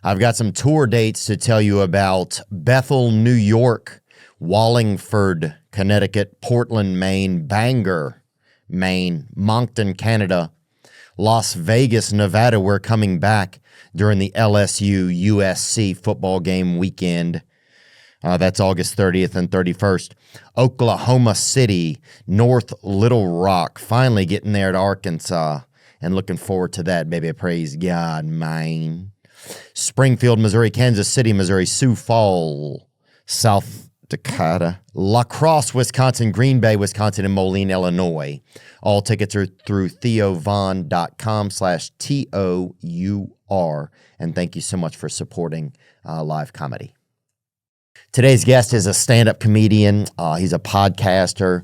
I've got some tour dates to tell you about: Bethel, New York, Wallingford, Connecticut, Portland, Maine, Bangor, Maine, Moncton, Canada, Las Vegas, Nevada. We're coming back during the LSU-USC football game weekend. That's August 30th and 31st. Oklahoma City, North Little Rock. Finally getting there to Arkansas and looking forward to that, baby. Praise God, man. Springfield, Missouri, Kansas City, Missouri, Sioux Falls, South Dakota, La Crosse, Wisconsin, Green Bay, Wisconsin, and Moline, Illinois. All tickets are through theovon.com/TOUR. And thank you so much for supporting live comedy. Today's guest is a stand-up comedian. He's a podcaster.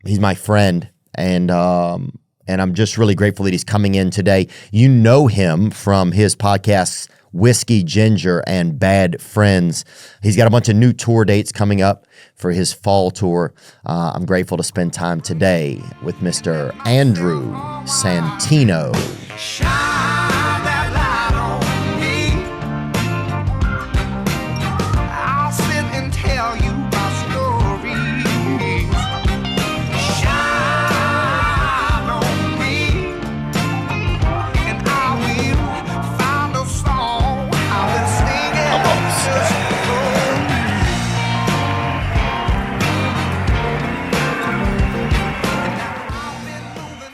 He's my friend, and I'm just really grateful that he's coming in today. You know him from his podcasts, Whiskey Ginger and Bad Friends. He's got a bunch of new tour dates coming up for his fall tour. I'm grateful to spend time today with Mr. Andrew Santino.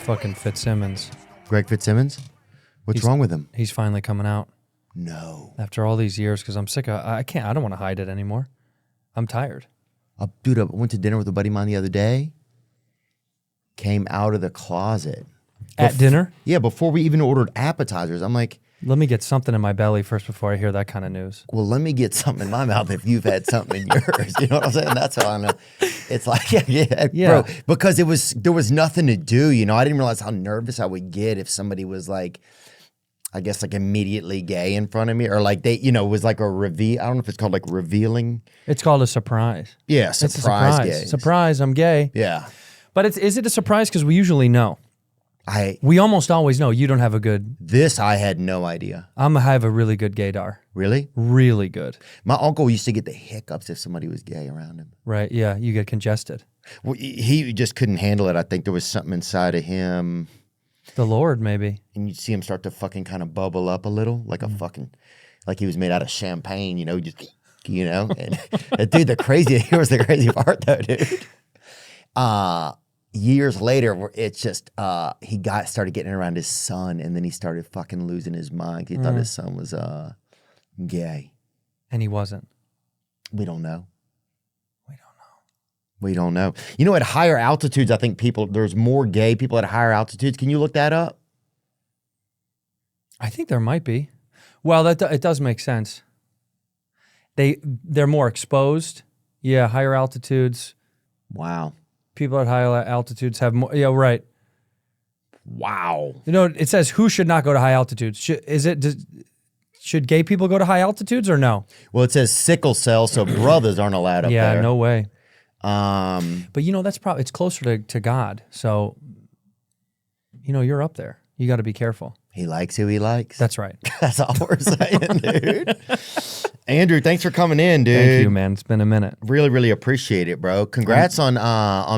Fucking Fitzsimmons. Greg Fitzsimmons? What's wrong with him? He's finally coming out. No. After all these years, because I'm sick of, I don't want to hide it anymore. I'm tired. Dude, I went to dinner with a buddy of mine the other day. Came out of the closet. At dinner? Yeah, before we even ordered appetizers. I'm like, let me get something in my belly first before I hear that kind of news. well, let me get something in my mouth if you've had something in yours. You know what I'm saying? That's how I know. It's like, yeah, bro, because there was nothing to do. You know, I didn't realize how nervous I would get if somebody was like, I guess like immediately gay in front of me, or like they, you know, it was like a reveal. I don't know if it's called like revealing. It's called a surprise. Yeah, surprise gay. Surprise, I'm gay. Yeah. But is it a surprise? Because we usually know. We almost always know. You don't have a good... This I had no idea. I have a really good gaydar. Really? Really good. My uncle used to get the hiccups if somebody was gay around him. Right, yeah, you get congested. Well, he just couldn't handle it. I think there was something inside of him. The Lord, maybe. And you'd see him start to fucking kind of bubble up a little, like a fucking, like he was made out of champagne, you know, just, you know. And dude, here was the crazy part though, dude. Years later, it's just he started getting around his son, and then he started fucking losing his mind. He thought his son was gay, and he wasn't. We don't know. We don't know. You know, at higher altitudes, I think there's more gay people at higher altitudes. Can you look that up? I think there might be. Well, it does make sense. They're more exposed. Yeah, higher altitudes. Wow. People at higher altitudes have more. Yeah, right. Wow. You know, it says who should not go to high altitudes. Should gay people go to high altitudes or no? Well, it says sickle cell, so brothers aren't allowed up there. Yeah, no way. But you know, that's probably, it's closer to God. So, you know, you're up there. You got to be careful. He likes who he likes. That's right. That's all we're saying, dude. Andrew, thanks for coming in, dude. Thank you, man. It's been a minute. Really, really appreciate it, bro. Congrats on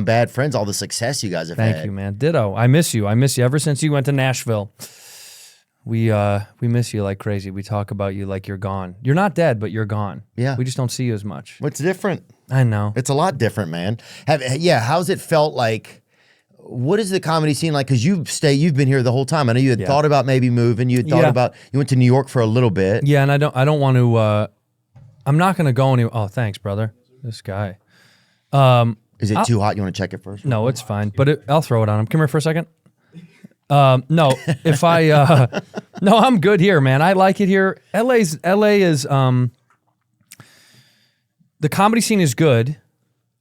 Bad Friends, all the success you guys have had. Thank you, man. Ditto. I miss you. Ever since you went to Nashville. We miss you like crazy. We talk about you like you're gone. You're not dead, but you're gone. Yeah. We just don't see you as much. What's different? I know. It's a lot different, man. How's it felt like? What is the comedy scene like? Because you've been here the whole time. I know you had thought about maybe moving. You had thought about, you went to New York for a little bit. Yeah, and I don't want to, I'm not going to go anywhere. Oh, thanks, brother. This guy. Is it too hot? You want to check it first? No, it's fine. But I'll throw it on him. Come here for a second. No, if I, no, I'm good here, man. I like it here. LA is, the comedy scene is good.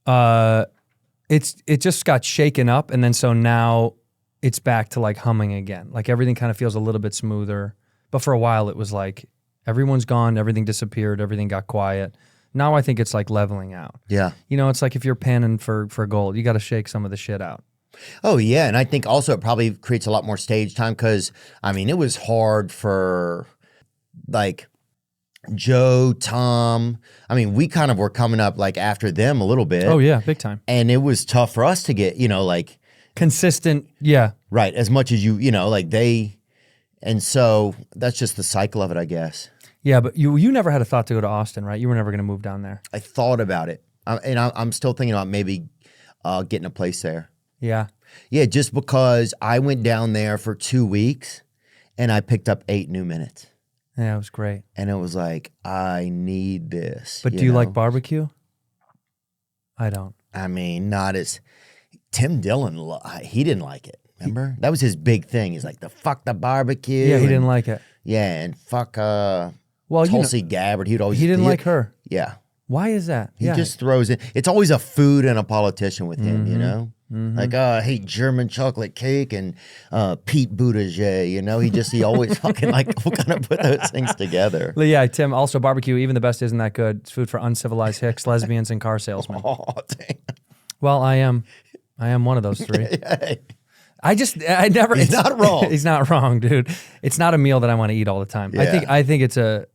It just got shaken up, and then so now it's back to like humming again. Like everything kind of feels a little bit smoother. But for a while it was like everyone's gone, everything disappeared, everything got quiet. Now I think it's like leveling out. Yeah. You know, it's like if you're panning for gold, you got to shake some of the shit out. Oh, yeah. And I think also it probably creates a lot more stage time because, I mean, it was hard for, like, Joe, Tom. I mean, we kind of were coming up like after them a little bit. Oh yeah, big time. And it was tough for us to get, like Consistent, yeah. right, as much as like they, and so that's just the cycle of it, I guess. Yeah, but you never had a thought to go to Austin, right? You were never going to move down there. I thought about it, and I'm still thinking about maybe getting a place there. Yeah. Yeah, just because I went down there for 2 weeks, and I picked up 8 new minutes. Yeah, it was great. And it was like, I need this. But do you like barbecue? I don't. I mean, not as Tim Dillon. He didn't like it. Remember, that was his big thing. He's like, fuck the barbecue. Yeah, he didn't like it. Yeah, and fuck Tulsi Gabbard. He didn't like her. Yeah. Why is that? He just throws in. It's always a food and a politician with him, Like, I hate German chocolate cake and Pete Buttigieg, he always fucking like kind of put those things together. Yeah, Tim, also barbecue, even the best isn't that good. It's food for uncivilized hicks, lesbians, and car salesmen. Oh, damn. Well, I am one of those 3. I never. He's not wrong. He's not wrong, dude. It's not a meal that I want to eat all the time. Yeah. I think it's a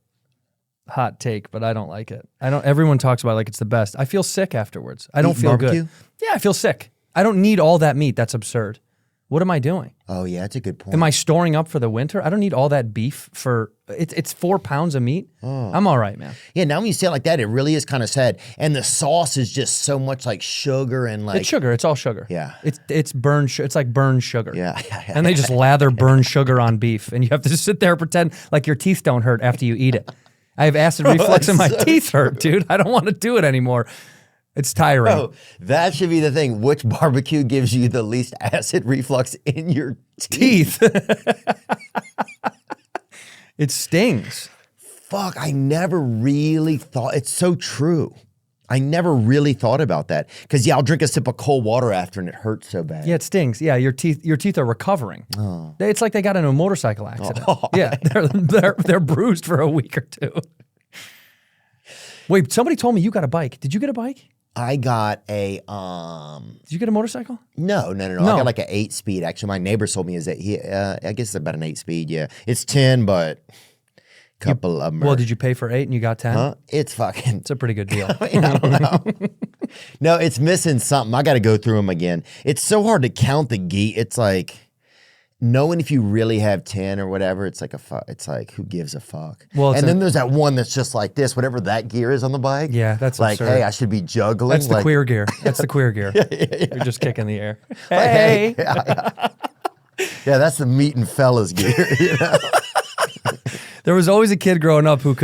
hot take, but I don't like it. Everyone talks about it like it's the best. I feel sick afterwards. I don't feel barbecue? good. Yeah, I feel sick. I don't need all that meat. That's absurd. What am I doing? Oh, yeah, that's a good point. Am I storing up for the winter? I don't need all that beef for it's 4 pounds of meat. Oh. I'm all right, man. Yeah, now when you say it like that, it really is kind of sad. And the sauce is just so much like sugar and like it's sugar. It's all sugar. Yeah. It's burned. It's like burned sugar. Yeah. And they just lather burned sugar on beef, and you have to just sit there and pretend like your teeth don't hurt after you eat it. I have acid reflux and my teeth hurt, dude. I don't want to do it anymore. It's tiring. Bro, that should be the thing. Which barbecue gives you the least acid reflux in your teeth? It stings. Fuck, I never really thought. It's so true. I never really thought about that. Because, I'll drink a sip of cold water after and it hurts so bad. Yeah, it stings. Yeah, your teeth are recovering. Oh. It's like they got in a motorcycle accident. Oh. Yeah, they're bruised for a week or 2. Wait, somebody told me you got a bike. Did you get a bike? I got a Did you get a motorcycle? No. I got like an 8-speed. Actually, my neighbor told me is that I guess it's about an 8-speed. Yeah, it's 10, but a couple of them. Well, did you pay for 8 and you got 10? Huh? It's a pretty good deal. I don't know. No, it's missing something. I got to go through them again. It's so hard to count the gear. It's like knowing if you really have 10 or whatever. It's like it's like who gives a fuck. Well, and then there's that one that's just like this, whatever that gear is on the bike. Yeah, that's like, absurd. hey, I should be juggling. That's the queer gear. That's the queer gear. Yeah. You're just kicking the air. Hey. Yeah, that's the meat and fellas gear. There was always a kid growing up who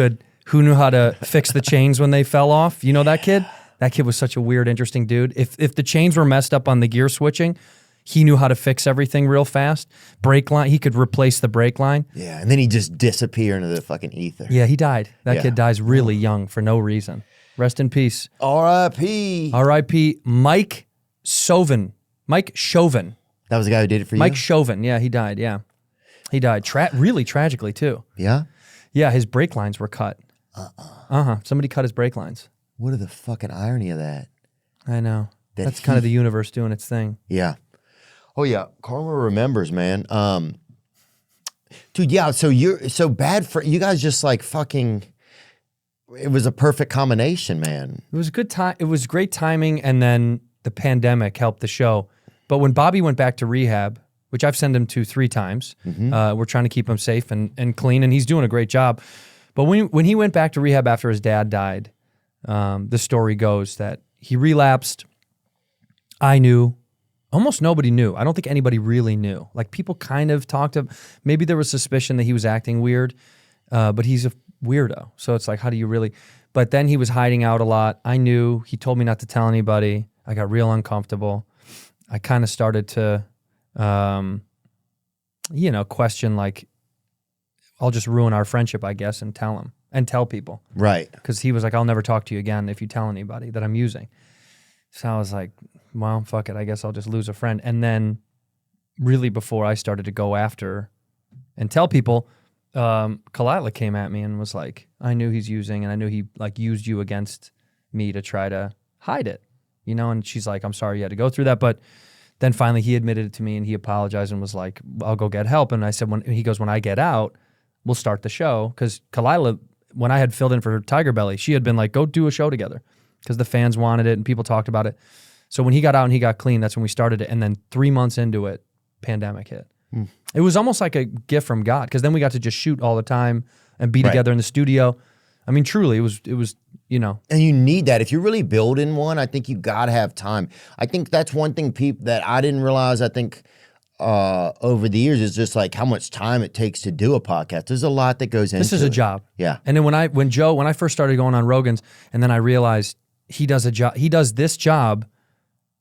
knew how to fix the chains when they fell off. You know that kid? That kid was such a weird, interesting dude. If the chains were messed up on the gear switching, he knew how to fix everything real fast. Brake line, he could replace the brake line. Yeah, and then he just disappeared into the fucking ether. Yeah, he died. That kid dies really young for no reason. Rest in peace. R.I.P. R.I.P. Mike Chauvin. Mike Chauvin. That was the guy who did it for you? Mike Chauvin. Yeah, he died. Yeah. He died really tragically too. Yeah? Yeah, his brake lines were cut. Somebody cut his brake lines. What are the fucking irony of that? I know. That's kind of the universe doing its thing. Yeah. Oh yeah, karma remembers, man. Dude, yeah. So you're so bad for you guys. Just like fucking, it was a perfect combination, man. It was a good time. It was great timing, and then the pandemic helped the show. But when Bobby went back to rehab, which I've sent him to 3 times, we're trying to keep him safe and clean, and he's doing a great job. But when he went back to rehab after his dad died, the story goes that he relapsed. I knew. Almost nobody knew. I don't think anybody really knew. Like people kind of talked to, maybe there was suspicion that he was acting weird, but he's a weirdo. So it's like, how do you really, but then he was hiding out a lot. I knew, he told me not to tell anybody. I got real uncomfortable. I kind of started to, question like, I'll just ruin our friendship, I guess, and tell people. Right. Because he was like, I'll never talk to you again if you tell anybody that I'm using. So I was like, well, fuck it. I guess I'll just lose a friend. And then really before I started to go after and tell people, Kalila came at me and was like, I knew he's using, and I knew he like used you against me to try to hide it, and she's like, I'm sorry you had to go through that. But then finally he admitted it to me and he apologized and was like, I'll go get help. And I said, when I get out, we'll start the show. Because Kalila when I had filled in for Tiger Belly, she had been like, go do a show together because the fans wanted it and people talked about it. So when he got out and he got clean, that's when we started it. And then 3 months into it, pandemic hit. It was almost like a gift from God because then we got to just shoot all the time and be together in the studio. I mean, truly, it was, you know. And you need that. If you're really building one, I think you got to have time. I think that's one thing that I didn't realize, I think, over the years is just like how much time it takes to do a podcast. There's a lot that goes into it. This is a job. Yeah. And then when I first started going on Rogan's and then I realized he does this job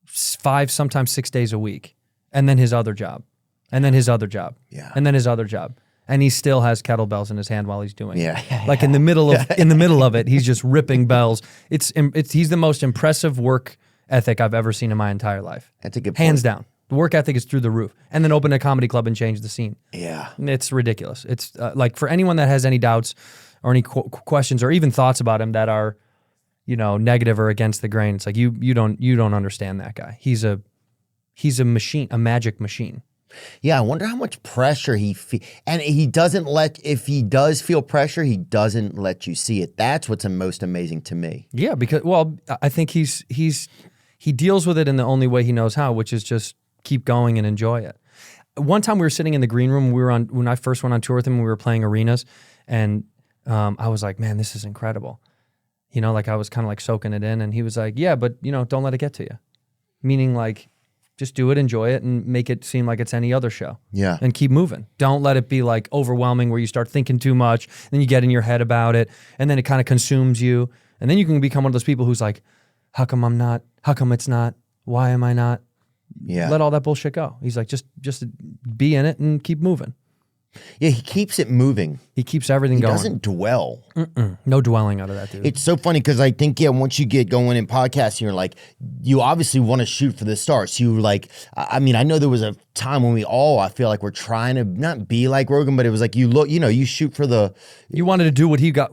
5, sometimes 6 days a week. And then his other job. And then his other job. Yeah. And then his other job. And he still has kettlebells in his hand while he's doing it. Yeah. Like in the middle of it, he's just ripping bells. He's the most impressive work ethic I've ever seen in my entire life. That's a good point. Hands down. The work ethic is through the roof. And then open a comedy club and change the scene. Yeah. It's ridiculous. It's like for anyone that has any doubts or any questions or even thoughts about him that are, you know, negative or against the grain, it's like you don't understand that guy. He's a machine, a magic machine. Yeah, I wonder how much pressure he feels. And he doesn't if he does feel pressure, he doesn't let you see it. That's what's most amazing to me. Yeah, because, well, I think he deals with it in the only way he knows how, which is just keep going and enjoy it. One time we were sitting in the green room, when I first went on tour with him, we were playing arenas, and I was like, man, this is incredible. You know, like I was kind of like soaking it in, and he was like, yeah, but, you know, don't let it get to you. Meaning like, just do it, enjoy it, and make it seem like it's any other show. Yeah. And keep moving. Don't let it be like overwhelming where you start thinking too much, then you get in your head about it, and then it kind of consumes you. And then you can become one of those people who's like, how come I'm not? How come it's not? Why am I not? Yeah. Let all that bullshit go. He's like, just be in it and keep moving. Yeah, he keeps it moving. He keeps everything going. He doesn't dwell. No dwelling out of that dude. It's so funny because I think, yeah, once you get going in podcasting, you're like, you obviously want to shoot for the stars. So you like, I mean, I know there was a time when I feel like we're trying to not be like Rogan, but it was like you shoot for the. You wanted to do what he got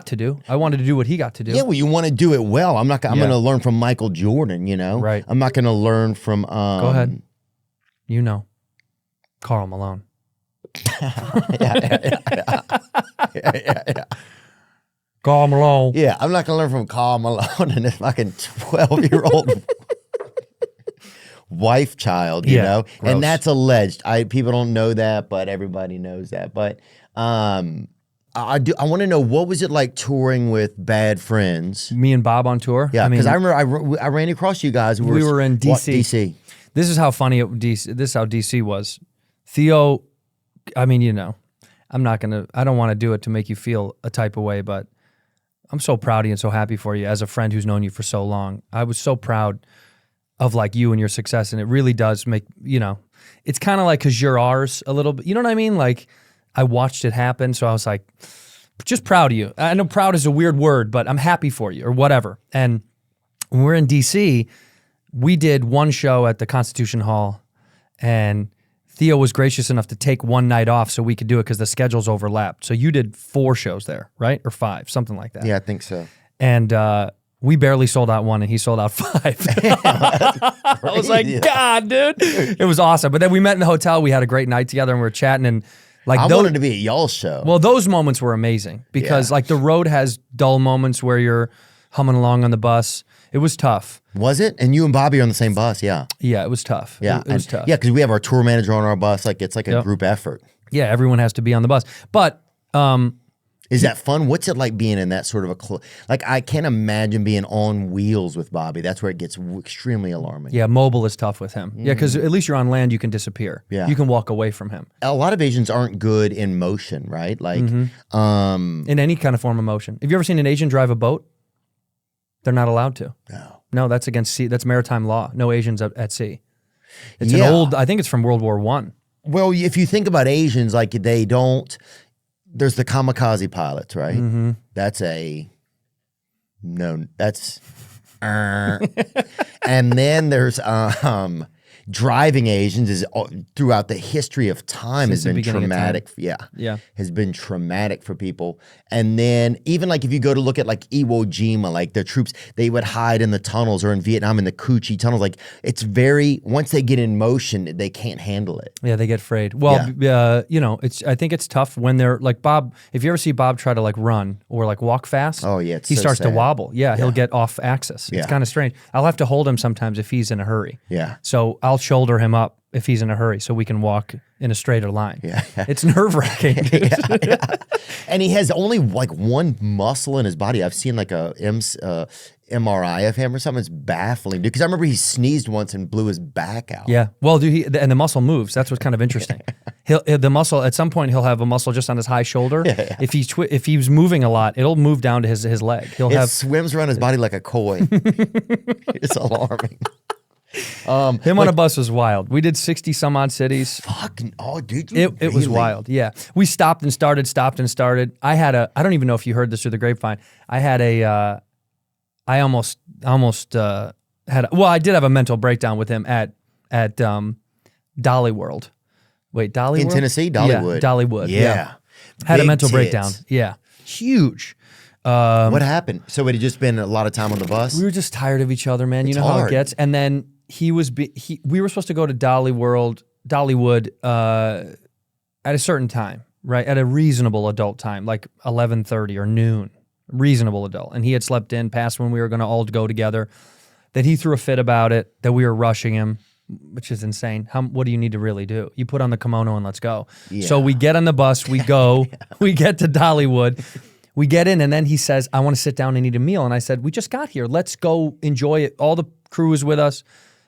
to do. I wanted to do what he got to do. Yeah, well, you want to do it well. I'm going to learn from Michael Jordan, you know? Right. I'm not going to learn from. Go ahead. You know, Karl Malone. Yeah. Karl Malone. Yeah, I'm not gonna learn from Karl Malone and his fucking 12-year-old wife child, you know? Gross. And that's alleged. People don't know that, but everybody knows that. But I want to know, what was it like touring with Bad Friends? Me and Bob on tour. Yeah, because I remember I ran across you guys. We were in DC. DC. This is how funny this is how DC was. Theo, I mean, you know, I don't want to do it to make you feel a type of way, but I'm so proud of you and so happy for you as a friend who's known you for so long. I was so proud of like you and your success, and it really does make, you know, it's kind of like because you're ours a little bit, you know what I mean? Like I watched it happen, so I was like, just proud of you. I know proud is a weird word, but I'm happy for you or whatever. And when we're in DC, we did one show at the Constitution Hall, and Theo was gracious enough to take one night off so we could do it because the schedules overlapped. So you did 4 shows there, right? Or 5, something like that. Yeah, I think so. And we barely sold out 1 and he sold out 5. I was like, God, dude. It was awesome. But then we met in the hotel. We had a great night together and we were chatting. And like, I wanted to be at y'all's show. Well, those moments were amazing because like the road has dull moments where you're humming along on the bus. It was tough. Was it? And you and Bobby are on the same bus, yeah. Yeah, it was tough. Yeah, it was tough. Yeah, because we have our tour manager on our bus. Like it's like a group effort. Yeah, everyone has to be on the bus. But is that fun? What's it like being in that sort of like I can't imagine being on wheels with Bobby. That's where it gets extremely alarming. Yeah, mobile is tough with him. Yeah, because at least you're on land, you can disappear. Yeah. You can walk away from him. A lot of Asians aren't good in motion, right? Like in any kind of form of motion. Have you ever seen an Asian drive a boat? They're not allowed to. No, that's against sea. That's maritime law. No Asians at sea. It's an old, I think it's from World War I. Well, if you think about Asians, like they don't, there's the kamikaze pilots, right? That's that's, and then there's, driving Asians is throughout the history of time Since has the been beginning of time. traumatic. Yeah. Yeah. Has been traumatic for people. And then even like if you go to look at like Iwo Jima, like the troops, they would hide in the tunnels, or in Vietnam in the Cu Chi tunnels. Like it's very, once they get in motion, they can't handle it. Yeah, they get afraid. Well, you know, I think it's tough when they're like Bob. If you ever see Bob try to like run or like walk fast, Oh yeah, he so starts to sad. wobble. Yeah, he'll get off axis. It's Yeah. kind of strange. I'll have to hold him sometimes if he's in a hurry. Yeah. So I'll shoulder him up if he's in a hurry so we can walk in a straighter line. Yeah. It's nerve-wracking. And he has only like one muscle in his body. I've seen like a MRI of him or something. It's baffling, dude. Because I remember he sneezed once and blew his back out. Yeah. Well, dude, and the muscle moves. That's what's kind of interesting. The muscle, at some point, he'll have a muscle just on his high shoulder. Yeah. If he's moving a lot, it'll move down to his leg. He'll It have swims around his body like a koi. It's alarming. him on a bus was wild. We did 60 some odd cities. Fucking, oh, dude. It was wild. Yeah. We stopped and started. I don't even know if you heard this through the grapevine. I almost I did have a mental breakdown with him at Dolly World. Wait, Dolly In World? Tennessee, Dollywood. Yeah, Dollywood. Yeah. Had a Big mental tits. breakdown. Yeah. Huge. What happened? So it had just been a lot of time on the bus? We were just tired of each other, man. You It's know how hard. it gets. And then we were supposed to go to Dollywood at a certain time, right? At a reasonable adult time, like 11:30 or noon. Reasonable adult. And he had slept in past when we were going to all go together. Then he threw a fit about it, that we were rushing him, which is insane. What do you need to really do? You put on the kimono and let's go. Yeah. So we get on the bus, we go, we get to Dollywood, we get in, and then he says, I want to sit down and eat a meal. And I said, we just got here. Let's go enjoy it. All the crew is with us.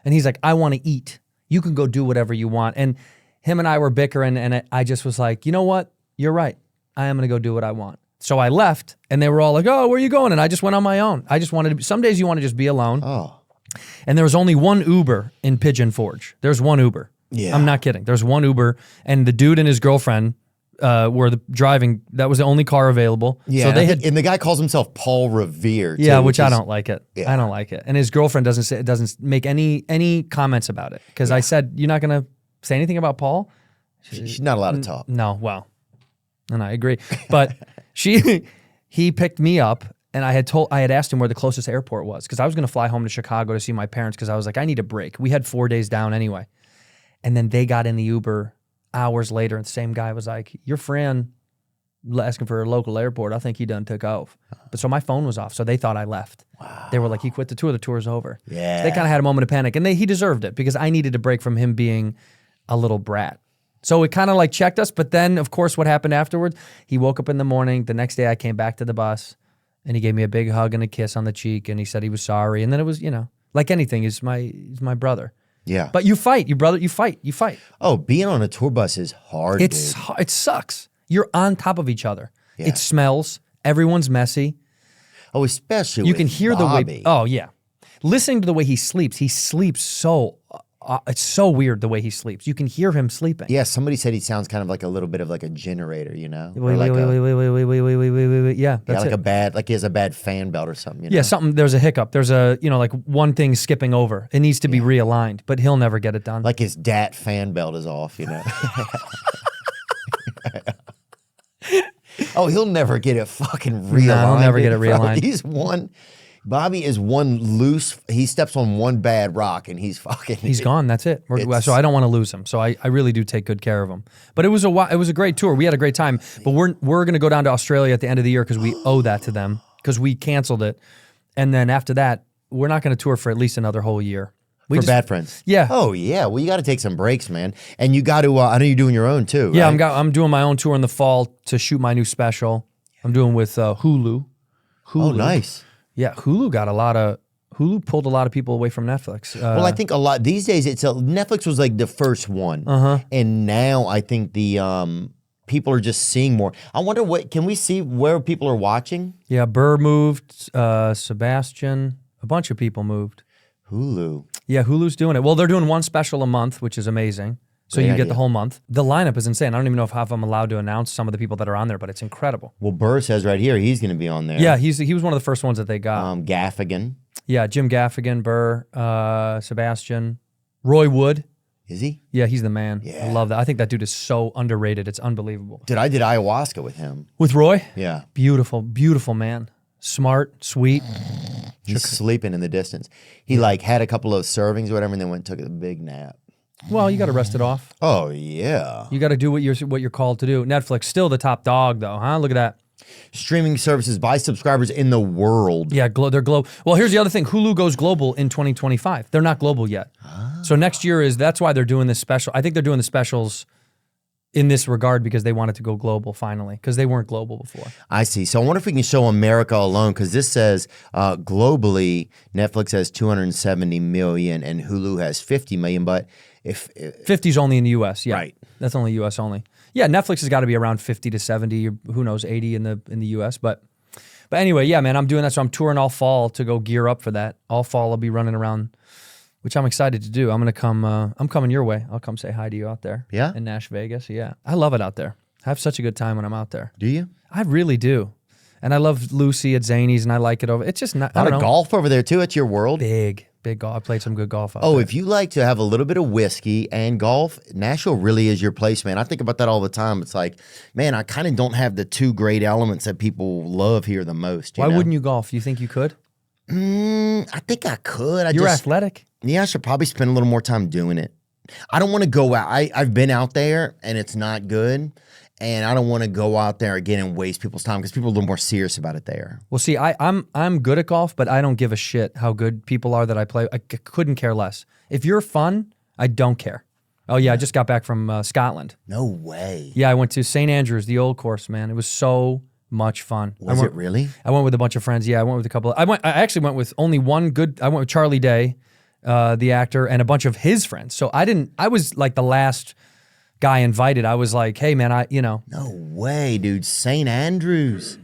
And he's like, I want to eat. You can go do whatever you want. And him and I were bickering, and I just was like, you know what? You're right. I am going to go do what I want. So I left, and they were all like, oh, where are you going? And I just went on my own. I just wanted to, some days you want to just be alone. Oh. And there was only one Uber in Pigeon Forge. There's one Uber. Yeah. I'm not kidding. There's one Uber, and the dude and his girlfriend were driving. That was the only car available. Yeah. So they and the guy calls himself Paul Revere. Too, yeah, which I is- don't like it. Yeah. I don't like it. And his girlfriend doesn't make any comments about it, because I said, you're not gonna say anything about Paul? She's not allowed to talk. No, well, and I agree. But he picked me up, and I had asked him where the closest airport was, because I was going to fly home to Chicago to see my parents, because I was like, I need a break. We had 4 days down anyway. And then they got in the Uber hours later, and the same guy was like, your friend asking for a local airport, I think he done took off. But so my phone was off, so they thought I left. Wow. They were like, he quit the tour, the tour's over. Yeah. So they kind of had a moment of panic, and he deserved it, because I needed a break from him being a little brat. So it kind of like checked us, but then, of course, what happened afterwards, he woke up in the morning. The next day I came back to the bus, and he gave me a big hug and a kiss on the cheek, and he said he was sorry. And then it was, like anything, he's my brother. Yeah. But you fight, you fight. Oh, being on a tour bus is hard, It sucks. You're on top of each other. Yeah. It smells. Everyone's messy. Oh, especially You with can hear Bobby. the way. Oh yeah, listening to the way he sleeps so. It's so weird the way he sleeps. You can hear him sleeping. Yeah, somebody said he sounds kind of like a little bit of like a generator, you know? Or Wait. Yeah, that's yeah, like it. like he has a bad fan belt or something, you know? Yeah, something. There's a hiccup. There's like one thing skipping over. It needs to be realigned, but he'll never get it done. Like his DAT fan belt is off, you know? Oh, he'll never get it fucking realigned. No, he'll never get it bro. realigned. Bobby is one loose, he steps on one bad rock and he's fucking. He's gone. That's it. So I don't want to lose him. So I really do take good care of him. But it was a great tour. We had a great time. But we're going to go down to Australia at the end of the year, because we owe that to them, because we canceled it. And then after that, we're not going to tour for at least another whole year. For Bad Friends. Yeah. Oh, yeah. Well, you got to take some breaks, man. And you got to, I know you're doing your own too, Yeah, right? I'm doing my own tour in the fall to shoot my new special. I'm doing with Hulu. Oh, nice. Yeah, Hulu pulled a lot of people away from Netflix. Well, I think a lot these days. Netflix was like the first one, and now I think the people are just seeing more. I wonder can we see where people are watching? Yeah, Burr moved, Sebastian, a bunch of people moved. Hulu. Yeah, Hulu's doing it. Well, they're doing one special a month, which is amazing. So you get the whole month. The lineup is insane. I don't even know if I'm allowed to announce some of the people that are on there, but it's incredible. Well, Burr says right here he's going to be on there. Yeah, he was one of the first ones that they got. Gaffigan. Yeah, Jim Gaffigan, Burr, Sebastian, Roy Wood. Is he? Yeah, he's the man. Yeah. I love that. I think that dude is so underrated. It's unbelievable. Dude, I did ayahuasca with him. With Roy? Yeah. Beautiful, beautiful man. Smart, sweet. He's sleeping in the distance. He like had a couple of servings or whatever and then went and took a big nap. Well, you got to rest it off. Oh, yeah. You got to do what you're called to do. Netflix, still the top dog, though, huh? Look at that. Streaming services by subscribers in the world. Yeah, they're global. Well, here's the other thing. Hulu goes global in 2025. They're not global yet. So next year that's why they're doing this special. I think they're doing the specials in this regard because they wanted to go global finally because they weren't global before. I see. So I wonder if we can show America alone because this says globally Netflix has 270 million and Hulu has 50 million. But if 50's only in the U.S. Yeah, Right. That's only U.S. only. Yeah, Netflix has got to be around 50 to 70, or who knows, 80 in the U.S. But anyway, yeah, man, I'm doing that. So I'm touring all fall to go gear up for that. All fall I'll be running around, which I'm excited to do. I'm gonna come. I'm coming your way. I'll come say hi to you out there. Yeah? In Nash Vegas. Yeah, I love it out there. I have such a good time when I'm out there. do you? I really do. And I love Lucy at Zany's, and I like it over. It's just not. A lot I don't of know. golf over there too at your world. Big golf. I played some good golf out Oh, there. if you like to have a little bit of whiskey and golf, Nashville really is your place, man. I think about that all the time. It's like, man, I kind of don't have the two great elements that people love here the most. Why wouldn't you golf? You think you could? I think I could. You're athletic. Yeah, I should probably spend a little more time doing it. I don't want to go out. I've been out there and it's not good. And I don't want to go out there again and waste people's time because people are a little more serious about it there. Well, see, I'm good at golf, but I don't give a shit how good people are that I play. I couldn't care less. If you're fun, I don't care. Oh yeah, I just got back from Scotland. No way. Yeah, I went to St. Andrews, the old course, man. It was so much fun. Was it really? I went with a bunch of friends. Yeah, I went with a couple. I actually went with only one good. I went with Charlie Day, the actor, and a bunch of his friends. So I was like the last guy invited. I was like, hey man, No way, dude. St. Andrews.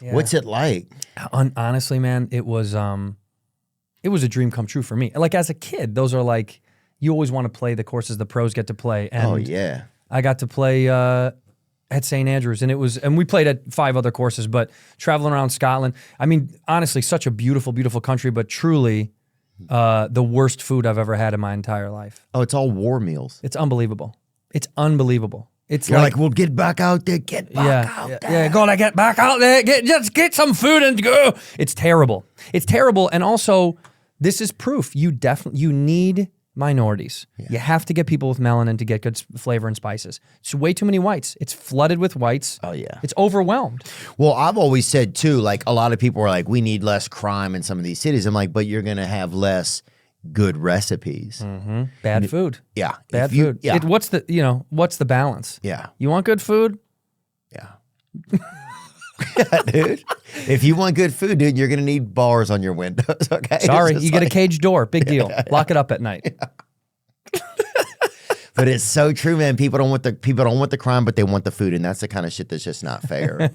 Yeah. What's it like? Honestly, man, it was a dream come true for me. Like as a kid, those are like, you always want to play the courses the pros get to play. And Oh, yeah. I got to play at St. Andrews, and we played at 5 other courses, but traveling around Scotland, I mean, honestly, such a beautiful, beautiful country, but truly the worst food I've ever had in my entire life. Oh, it's all war meals. It's unbelievable. It's unbelievable. It's You're like, well, get back out there. Get back out there. Yeah, gotta get back out there. Just get some food and go. It's terrible. It's terrible. And also, this is proof. You need minorities. Yeah. You have to get people with melanin to get good flavor and spices. It's way too many whites. It's flooded with whites. Oh, yeah. It's overwhelmed. Well, I've always said, too, like a lot of people are like, we need less crime in some of these cities. I'm like, but you're going to have less good recipes. Mm-hmm. Bad food. Yeah. Bad food. Yeah. What's the balance? Yeah. You want good food? Yeah. Yeah, dude. If you want good food, dude, you're going to need bars on your windows, okay? Sorry, you get a cage door. Big deal. Lock it up at night. But it's so true, man. People don't want the crime, but they want the food, and that's the kind of shit that's just not fair.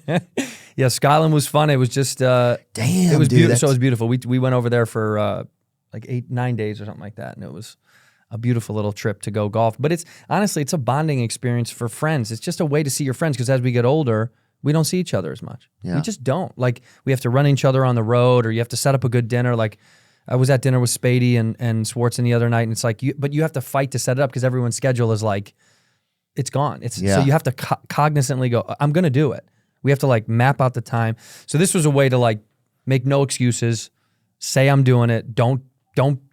Yeah, Scotland was fun. It was just damn. It was dude, beautiful. So it was beautiful. We went over there for like 8-9 days or something like that, and it was a beautiful little trip to go golf. But it's honestly a bonding experience for friends. It's just a way to see your friends because as we get older, we don't see each other as much. Yeah. We just don't. Like we have to run each other on the road, or you have to set up a good dinner. Like I was at dinner with Spady and Swartzen the other night, and it's like, but you have to fight to set it up because everyone's schedule is like, it's gone. So you have to cognizantly go, I'm going to do it. We have to like map out the time. So this was a way to like make no excuses, say I'm doing it. Don't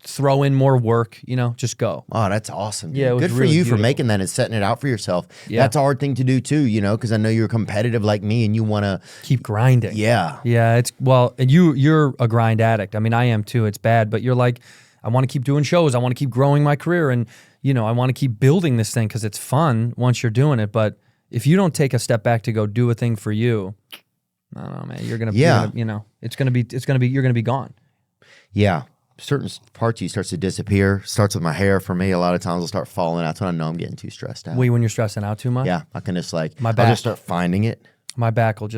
throw in more work, just go. Oh, that's awesome. Dude. Yeah, it was good for really you beautiful. for making that and setting it out for yourself. Yeah. That's a hard thing to do too, because I know you're competitive like me and you want to Keep grinding. Yeah. Yeah, and you're a grind addict. I mean, I am too. It's bad, but you're like, I want to keep doing shows. I want to keep growing my career, and I want to keep building this thing because it's fun once you're doing it. But if you don't take a step back to go do a thing for you, I don't know, man. You're gonna, you're gonna be gone. Yeah. Certain parts of you starts to disappear. Starts with my hair for me. A lot of times I'll start falling out. That's when I know I'm getting too stressed out. When you're stressing out too much. Yeah, I can just like, My I'll back. just start finding it. My back will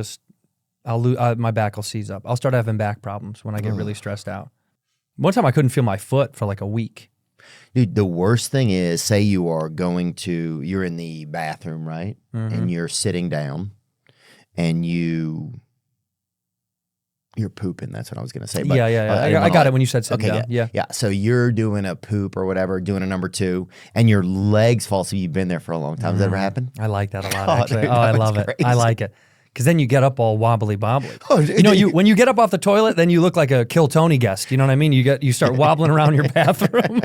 my back will seize up. I'll start having back problems when I get really stressed out. One time I couldn't feel my foot for like a week. Dude, the worst thing is, say you're in the bathroom, right? Mm-hmm. And you're sitting down and you You're pooping. That's what I was going to say. But, yeah. I got it when you said sitting down. Yeah. Yeah. So you're doing a poop or whatever, doing a number 2, and your legs fall. So you've been there for a long time. Has that ever happened? I like that a lot, Oh, actually. dude, I that was love it. crazy. I like it. Because then you get up all wobbly bobbly. Oh, When you get up off the toilet, then you look like a Kill Tony guest. You know what I mean? You start wobbling around your bathroom.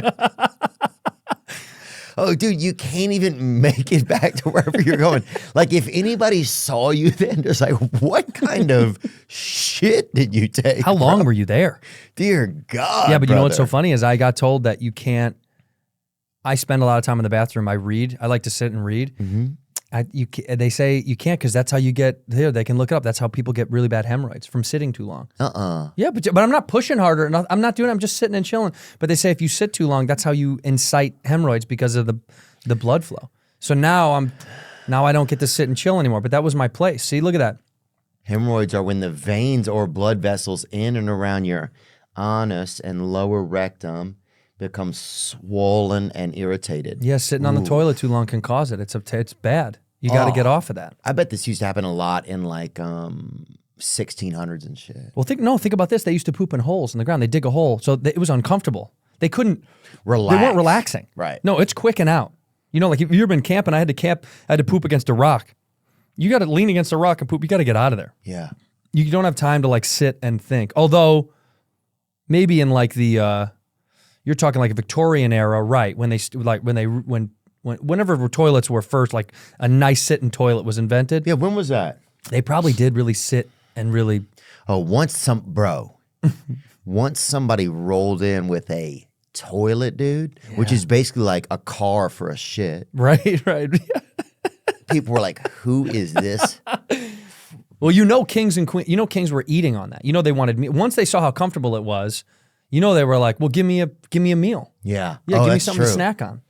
Oh, dude, you can't even make it back to wherever you're going. Like, if anybody saw you then, just like, what kind of shit did you take? How long were you there? Dear God. Yeah, but you know what's so brother. funny is I got told that you can't. I spend a lot of time in the bathroom. I read. I like to sit and read. They say you can't because that's how you get here. They can look it up. That's how people get really bad hemorrhoids from sitting too long. Yeah, but I'm not pushing harder. I'm not doing it. I'm just sitting and chilling. But they say if you sit too long, that's how you incite hemorrhoids because of the blood flow. So now I don't get to sit and chill anymore. But that was my place. See, look at that. Hemorrhoids are when the veins or blood vessels in and around your anus and lower rectum become swollen and irritated. Yeah, sitting on the toilet too long can cause it. It's bad. You got to get off of that. I bet this used to happen a lot in like 1600s and shit. Well, think about this. They used to poop in holes in the ground. They dig a hole, so it was uncomfortable. They couldn't Relax. They weren't relaxing. Right. No, it's quick and out. You know, like if you've been camping, I had to poop against a rock. You got to lean against a rock and poop. You got to get out of there. Yeah. You don't have time to like sit and think. Although, maybe in like the you're talking like a Victorian era, right? Whenever toilets were first, like a nice sitting toilet was invented. Yeah, when was that? They probably did really sit and really. Oh, once somebody rolled in with a toilet, dude, which is basically like a car for a shit. Right. People were like, who is this? Well, kings and queens, kings were eating on that. They wanted meat. Once they saw how comfortable it was, they were like, well, give me a meal. Yeah. Yeah, give me something to snack on.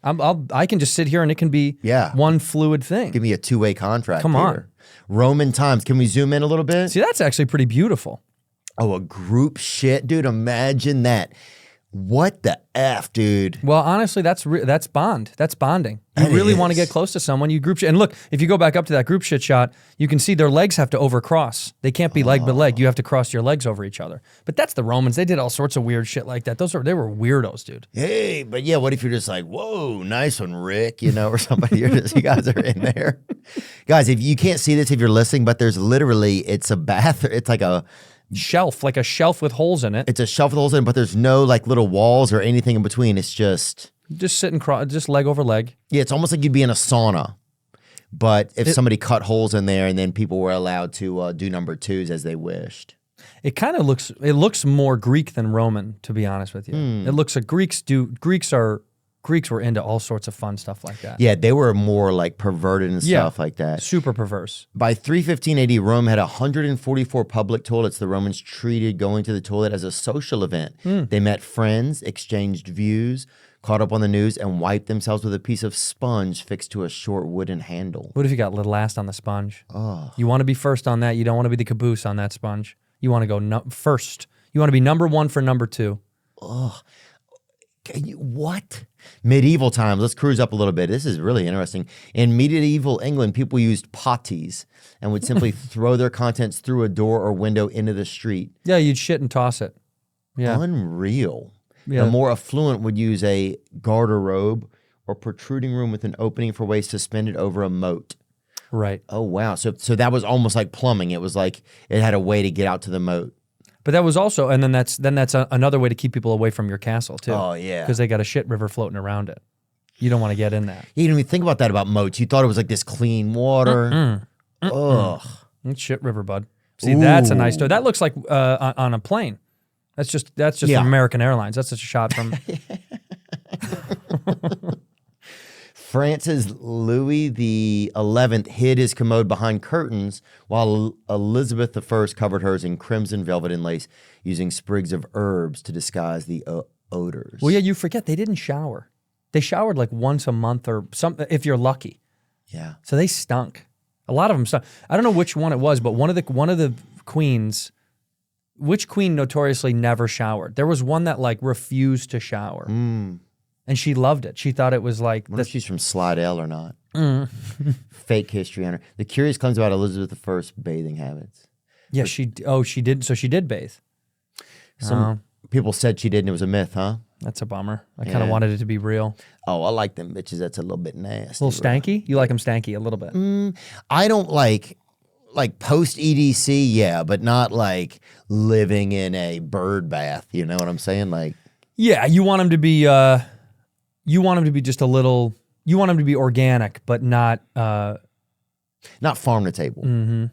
I can just sit here and it can be one fluid thing. Give me a 2-way contract. Come on. Peter. Roman times. Can we zoom in a little bit? See, that's actually pretty beautiful. Oh, a group shit, dude. Imagine that. What the F, dude? Well, honestly, that's bond. That's bonding. You really want to get close to someone, you group shit. And look, if you go back up to that group shit shot, you can see their legs have to overcross. They can't be leg but leg. You have to cross your legs over each other. But that's the Romans. They did all sorts of weird shit like that. They were weirdos, dude. Hey, but yeah, what if you're just like, whoa, nice one, Rick, or somebody, you guys are in there. Guys, if you can't see this if you're listening, but there's literally, it's a bath, it's like a shelf with holes in it. It's a shelf with holes in it, but there's no like little walls or anything in between. It's just sitting just leg over leg. Yeah, it's almost like you'd be in a sauna. But if somebody cut holes in there and then people were allowed to do number 2s as they wished. It kind of looks more Greek than Roman, to be honest with you. It looks like Greeks were into all sorts of fun stuff like that. Yeah, they were more like perverted and stuff like that. Super perverse. By 315 AD, Rome had 144 public toilets. The Romans treated going to the toilet as a social event. They met friends, exchanged views, caught up on the news, and wiped themselves with a piece of sponge fixed to a short wooden handle. What if you got last on the sponge? Oh. You want to be first on that. You don't want to be the caboose on that sponge. You want to go first. You want to be number 1 for number 2. Oh. What? Medieval times. Let's cruise up a little bit. This is really interesting. In medieval England, people used potties and would simply throw their contents through a door or window into the street. Yeah, you'd shit and toss it. Yeah. Unreal. Yeah. The more affluent would use a garderobe or protruding room with an opening for waste suspended over a moat. Right. Oh, wow. So that was almost like plumbing. It was like it had a way to get out to the moat. But that was also, and then that's another way to keep people away from your castle too. Oh yeah, because they got a shit river floating around it. You don't want to get in that. You didn't even think about that about moats. You thought it was like this clean water. Ugh, it's shit river, bud. See, that's a nice story. That looks like on a plane. That's just from American Airlines. That's just a shot from. France's Louis XI hid his commode behind curtains while Elizabeth I covered hers in crimson velvet and lace using sprigs of herbs to disguise the odors. Well, yeah, you forget they didn't shower. They showered like once a month or something, if you're lucky. Yeah. So they stunk. A lot of them stunk. I don't know which one it was, but one of the queens, which queen notoriously never showered? There was one that like refused to shower. And she loved it. She thought it was like... I wonder if she's from Slidell or not. Fake history on her. The curious claims about Elizabeth I's bathing habits. Yeah, she did. So she did bathe. Some people said she did, and it was a myth, huh? That's a bummer. I kind of wanted it to be real. Oh, I like them bitches. That's a little bit nasty. A little stanky? You like them stanky a little bit? I don't like post EDC, yeah, but not like living in a bird bath. You know what I'm saying? Like, yeah, you want them to be. You want them to be just a little. You want them to be organic, but not. Not farm to table. Mm-hmm.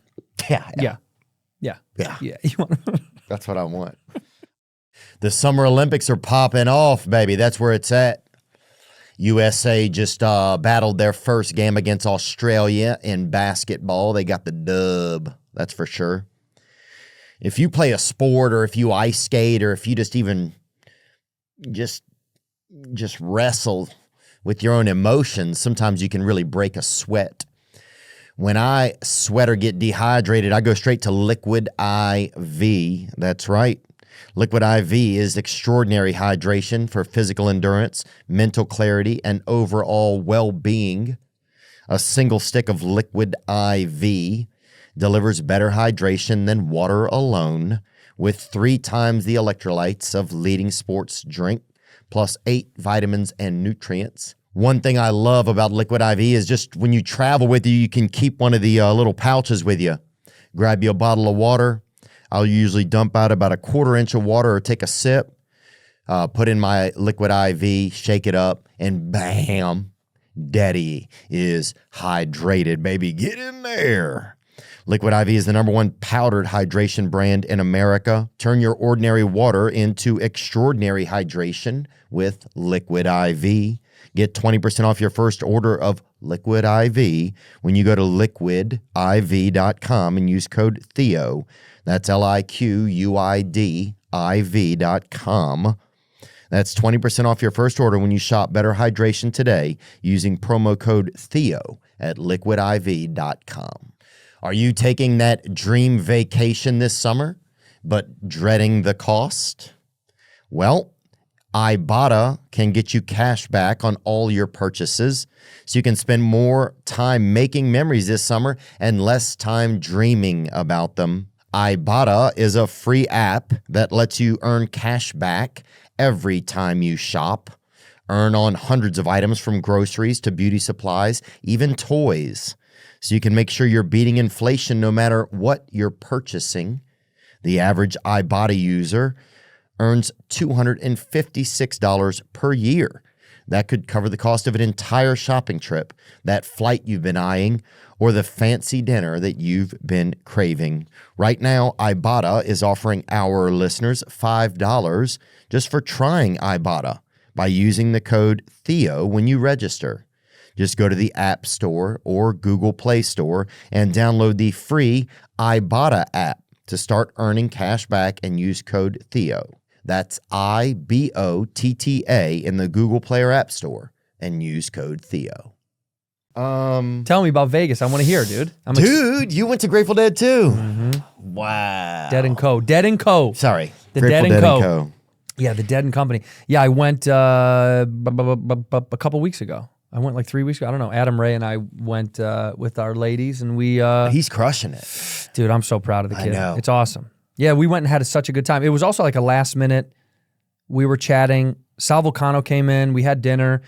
Yeah. You want. That's what I want. The Summer Olympics are popping off, baby. That's where it's at. USA just battled their first game against Australia in basketball. They got the dub, that's for sure. If you play a sport, or if you ice skate, or if you just even just wrestle with your own emotions, sometimes you can really break a sweat. When I sweat or get dehydrated, I go straight to Liquid IV. That's right. Liquid IV is extraordinary hydration for physical endurance, mental clarity, and overall well-being. A single stick of Liquid IV delivers better hydration than water alone, with 3 times the electrolytes of leading sports drink, plus 8 vitamins and nutrients. One thing I love about Liquid IV is just when you travel with you can keep one of the little pouches with you. Grab you a bottle of water. I'll usually dump out about a 1/4 inch of water or take a sip, put in my Liquid IV, shake it up, and bam, daddy is hydrated, baby. Get in there. Liquid IV is the #1 powdered hydration brand in America. Turn your ordinary water into extraordinary hydration with Liquid IV. Get 20% off your first order of Liquid IV when you go to liquidiv.com and use code Theo. That's LIQUIDIV.com. That's 20% off your first order when you shop Better Hydration today using promo code Theo at liquidiv.com. Are you taking that dream vacation this summer, but dreading the cost? Well, Ibotta can get you cash back on all your purchases, so you can spend more time making memories this summer and less time dreaming about them. Ibotta is a free app that lets you earn cash back every time you shop. Earn on hundreds of items from groceries to beauty supplies, even toys. So you can make sure you're beating inflation no matter what you're purchasing. The average Ibotta user earns $256 per year. That could cover the cost of an entire shopping trip, that flight you've been eyeing, or the fancy dinner that you've been craving. Right now, Ibotta is offering our listeners $5 just for trying Ibotta by using the code Theo when you register. Just go to the App Store or Google Play Store and download the free Ibotta app to start earning cash back and use code Theo. That's IBOTTA in the Google Play or App Store and use code Theo. Tell me about Vegas. I want to hear, dude. Dude, you went to Grateful Dead too. Mm-hmm. Wow. Dead and Co. Dead and Co. Sorry. The Grateful Dead and Dead Co. Yeah, the Dead and Company. Yeah, I went a couple weeks ago. I went like 3 weeks ago. I don't know. Adam Ray and I went with our ladies, and we... He's crushing it. Dude, I'm so proud of the kid. I know. It's awesome. Yeah, we went and had such a good time. It was also like a last minute. We were chatting. Sal Vulcano came in. We had dinner.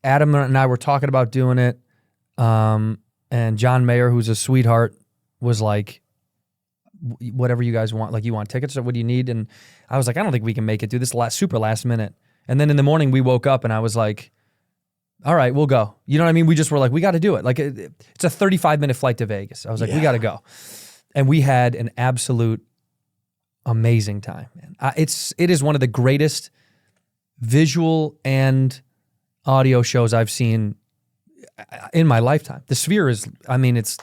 Adam and I were talking about doing it. And John Mayer, who's a sweetheart, was like, whatever you guys want. Like, you want tickets or what do you need? And I was like, I don't think we can make it through this super last minute. And then in the morning we woke up and I was like, all right, we'll go. You know what I mean? We just were like, we got to do it. Like, it's a 35-minute flight to Vegas. I was like, we got to go. And we had an absolute amazing time, man. It is one of the greatest visual and audio shows I've seen in my lifetime. The Sphere is, I mean, it's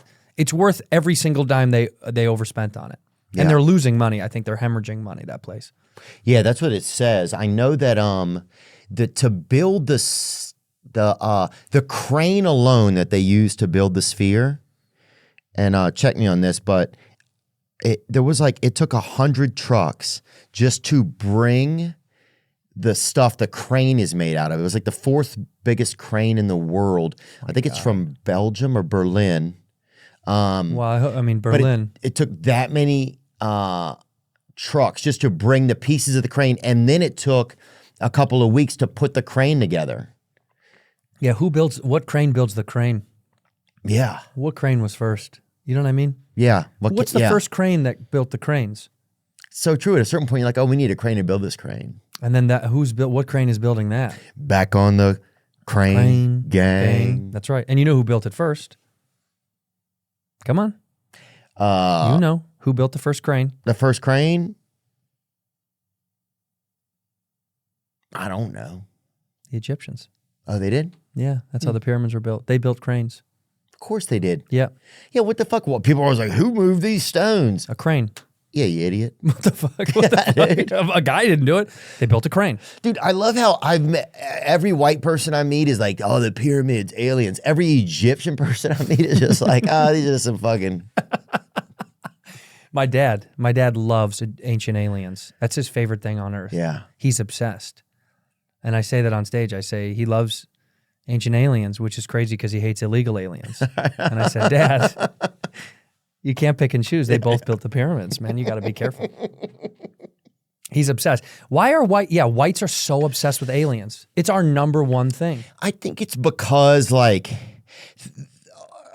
worth every single dime they overspent on it. And they're losing money. I think they're hemorrhaging money, that place. Yeah, that's what it says. I know that to build the crane alone that they used to build the Sphere, and check me on this, but it took 100 trucks just to bring the stuff the crane is made out of. It was like the 4th biggest crane in the world. I think it's from Belgium or Berlin. Well, I mean, Berlin. But it took that many trucks just to bring the pieces of the crane. And then it took a couple of weeks to put the crane together. Yeah, what crane builds the crane? Yeah. What crane was first? You know what I mean? Yeah. What's the first crane that built the cranes? So true. At a certain point, you're like, oh, we need a crane to build this crane. And then what crane is building that? Back on the crane gang. That's right. And you know who built it first? Come on. You know who built the first crane? The first crane? I don't know. The Egyptians. Oh, they did? Yeah, that's how the pyramids were built. They built cranes. Of course they did. Yeah. Yeah, what the fuck? Well, people are always like, who moved these stones? A crane. Yeah, you idiot. What the fuck? What the fuck? A guy didn't do it. They built a crane. Dude, I love how I've met every white person I meet is like, oh, the pyramids, aliens. Every Egyptian person I meet is just like, oh, these are some fucking. My dad loves ancient aliens. That's his favorite thing on earth. Yeah. He's obsessed. And I say that on stage. I say he loves ancient aliens, which is crazy because he hates illegal aliens. And I said, Dad, you can't pick and choose. They both built the pyramids, man. You got to be careful. He's obsessed. Why are whites are so obsessed with aliens? It's our number one thing. I think it's because like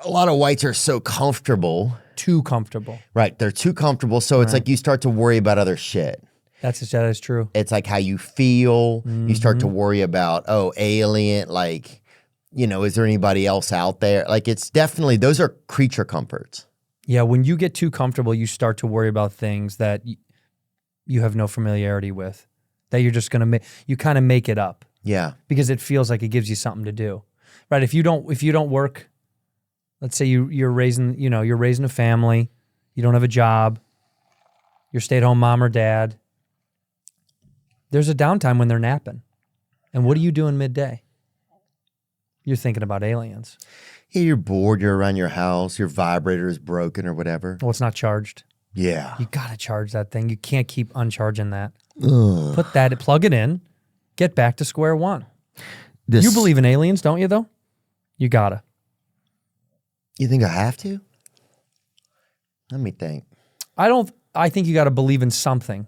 a lot of whites are so comfortable. Too comfortable. Right. They're too comfortable. So it's like you start to worry about other shit. That is true. It's like how you feel. You start to worry about, oh, alien, like, you know, is there anybody else out there? Like it's definitely, those are creature comforts. Yeah, when you get too comfortable, you start to worry about things that you have no familiarity with, that you're just going to you kind of make it up. Yeah. Because it feels like it gives you something to do. Right? If you don't work, let's say you're raising a family, you don't have a job, you're stay-at-home mom or dad, there's a downtime when they're napping. And what are you doing midday? You're thinking about aliens. Yeah, you're bored, you're around your house, your vibrator is broken or whatever. Well, it's not charged. Yeah. You got to charge that thing. You can't keep uncharging that. Ugh. Plug it in, get back to square one. You believe in aliens, don't you, though? You got to. You think I have to? Let me think. I think you got to believe in something.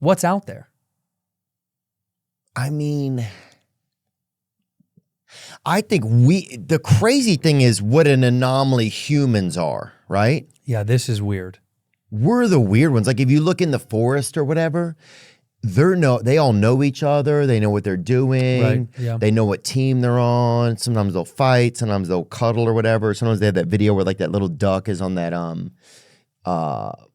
What's out there? I mean, I think the crazy thing is what an anomaly humans are, right? Yeah, this is weird. We're the weird ones. Like if you look in the forest or whatever, they all know each other. They know what they're doing. Right, yeah. They know what team they're on. Sometimes they'll fight. Sometimes they'll cuddle or whatever. Sometimes they have that video where like that little duck is on that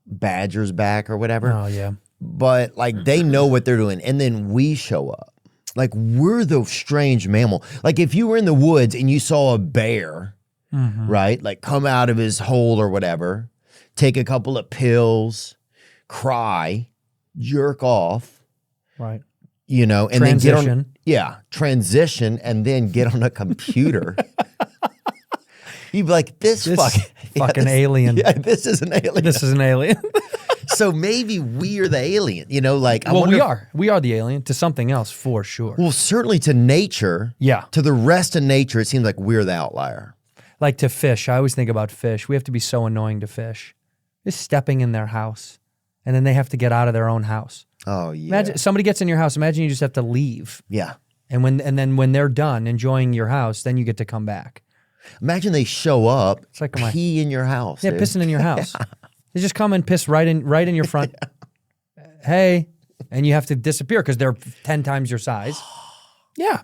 badger's back or whatever. Oh, yeah. But like they know what they're doing. And then we show up. Like we're the strange mammal. Like if you were in the woods and you saw a bear, right? Like come out of his hole or whatever, take a couple of pills, cry, jerk off. Right. You know, and transition. then transition and then get on a computer. You'd be like, this fucking alien. Yeah, this is an alien. This is an alien. So maybe we're the alien, you know, like. We are the alien to something else for sure. Well, certainly to nature. Yeah. To the rest of nature, it seems like we're the outlier. Like to fish. I always think about fish. We have to be so annoying to fish. Just stepping in their house. And then they have to get out of their own house. Oh, yeah. Imagine somebody gets in your house. Imagine you just have to leave. Yeah. And then when they're done enjoying your house, then you get to come back. Imagine they show up, it's like pee in your house. Yeah, dude. pissing in your house. They just come and piss right in your front. Yeah. Hey, and you have to disappear because they're 10 times your size. Yeah.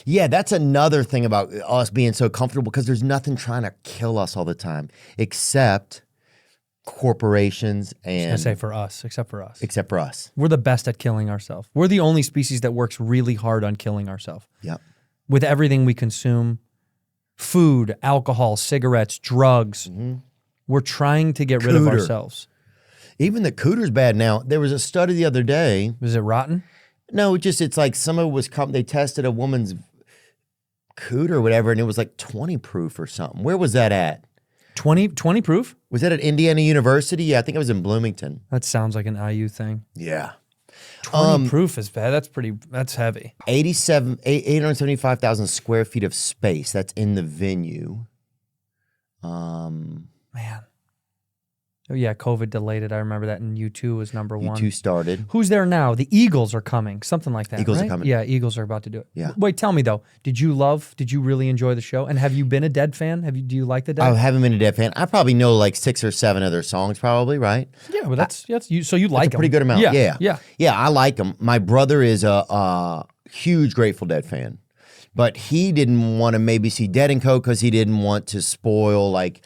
Yeah, that's another thing about us being so comfortable because there's nothing trying to kill us all the time except corporations and. I say for us, except for us. Except for us. We're the best at killing ourselves. We're the only species that works really hard on killing ourselves. Yep. With everything we consume, food, alcohol, cigarettes, drugs. We're trying to get rid of ourselves. Even the cooter's bad now. There was a study the other day. Was it rotten? No, it's like some of it was, they tested a woman's cooter or whatever, and it was like 20 proof or something. Where was that at? 20 proof? Was that at Indiana University? Yeah, I think it was in Bloomington. That sounds like an IU thing. Yeah. 20 proof is bad. That's heavy. 875,000 square feet of space. That's in the venue. Man. Oh, yeah, COVID delayed it. I remember that, and U2 was number one. U2 started. Who's there now? The Eagles are coming, something like that. Eagles right? are coming. Yeah, Eagles are about to do it. Yeah. Wait, tell me though, did you really enjoy the show? And have you been a Dead fan? Do you like the Dead? I haven't been a Dead fan. I probably know like 6 or 7 of their songs, probably, right? Yeah, well, that's you. So you like them? Pretty good amount. Yeah, Yeah, I like them. My brother is a huge Grateful Dead fan, but he didn't want to maybe see Dead and Co. because he didn't want to spoil, like,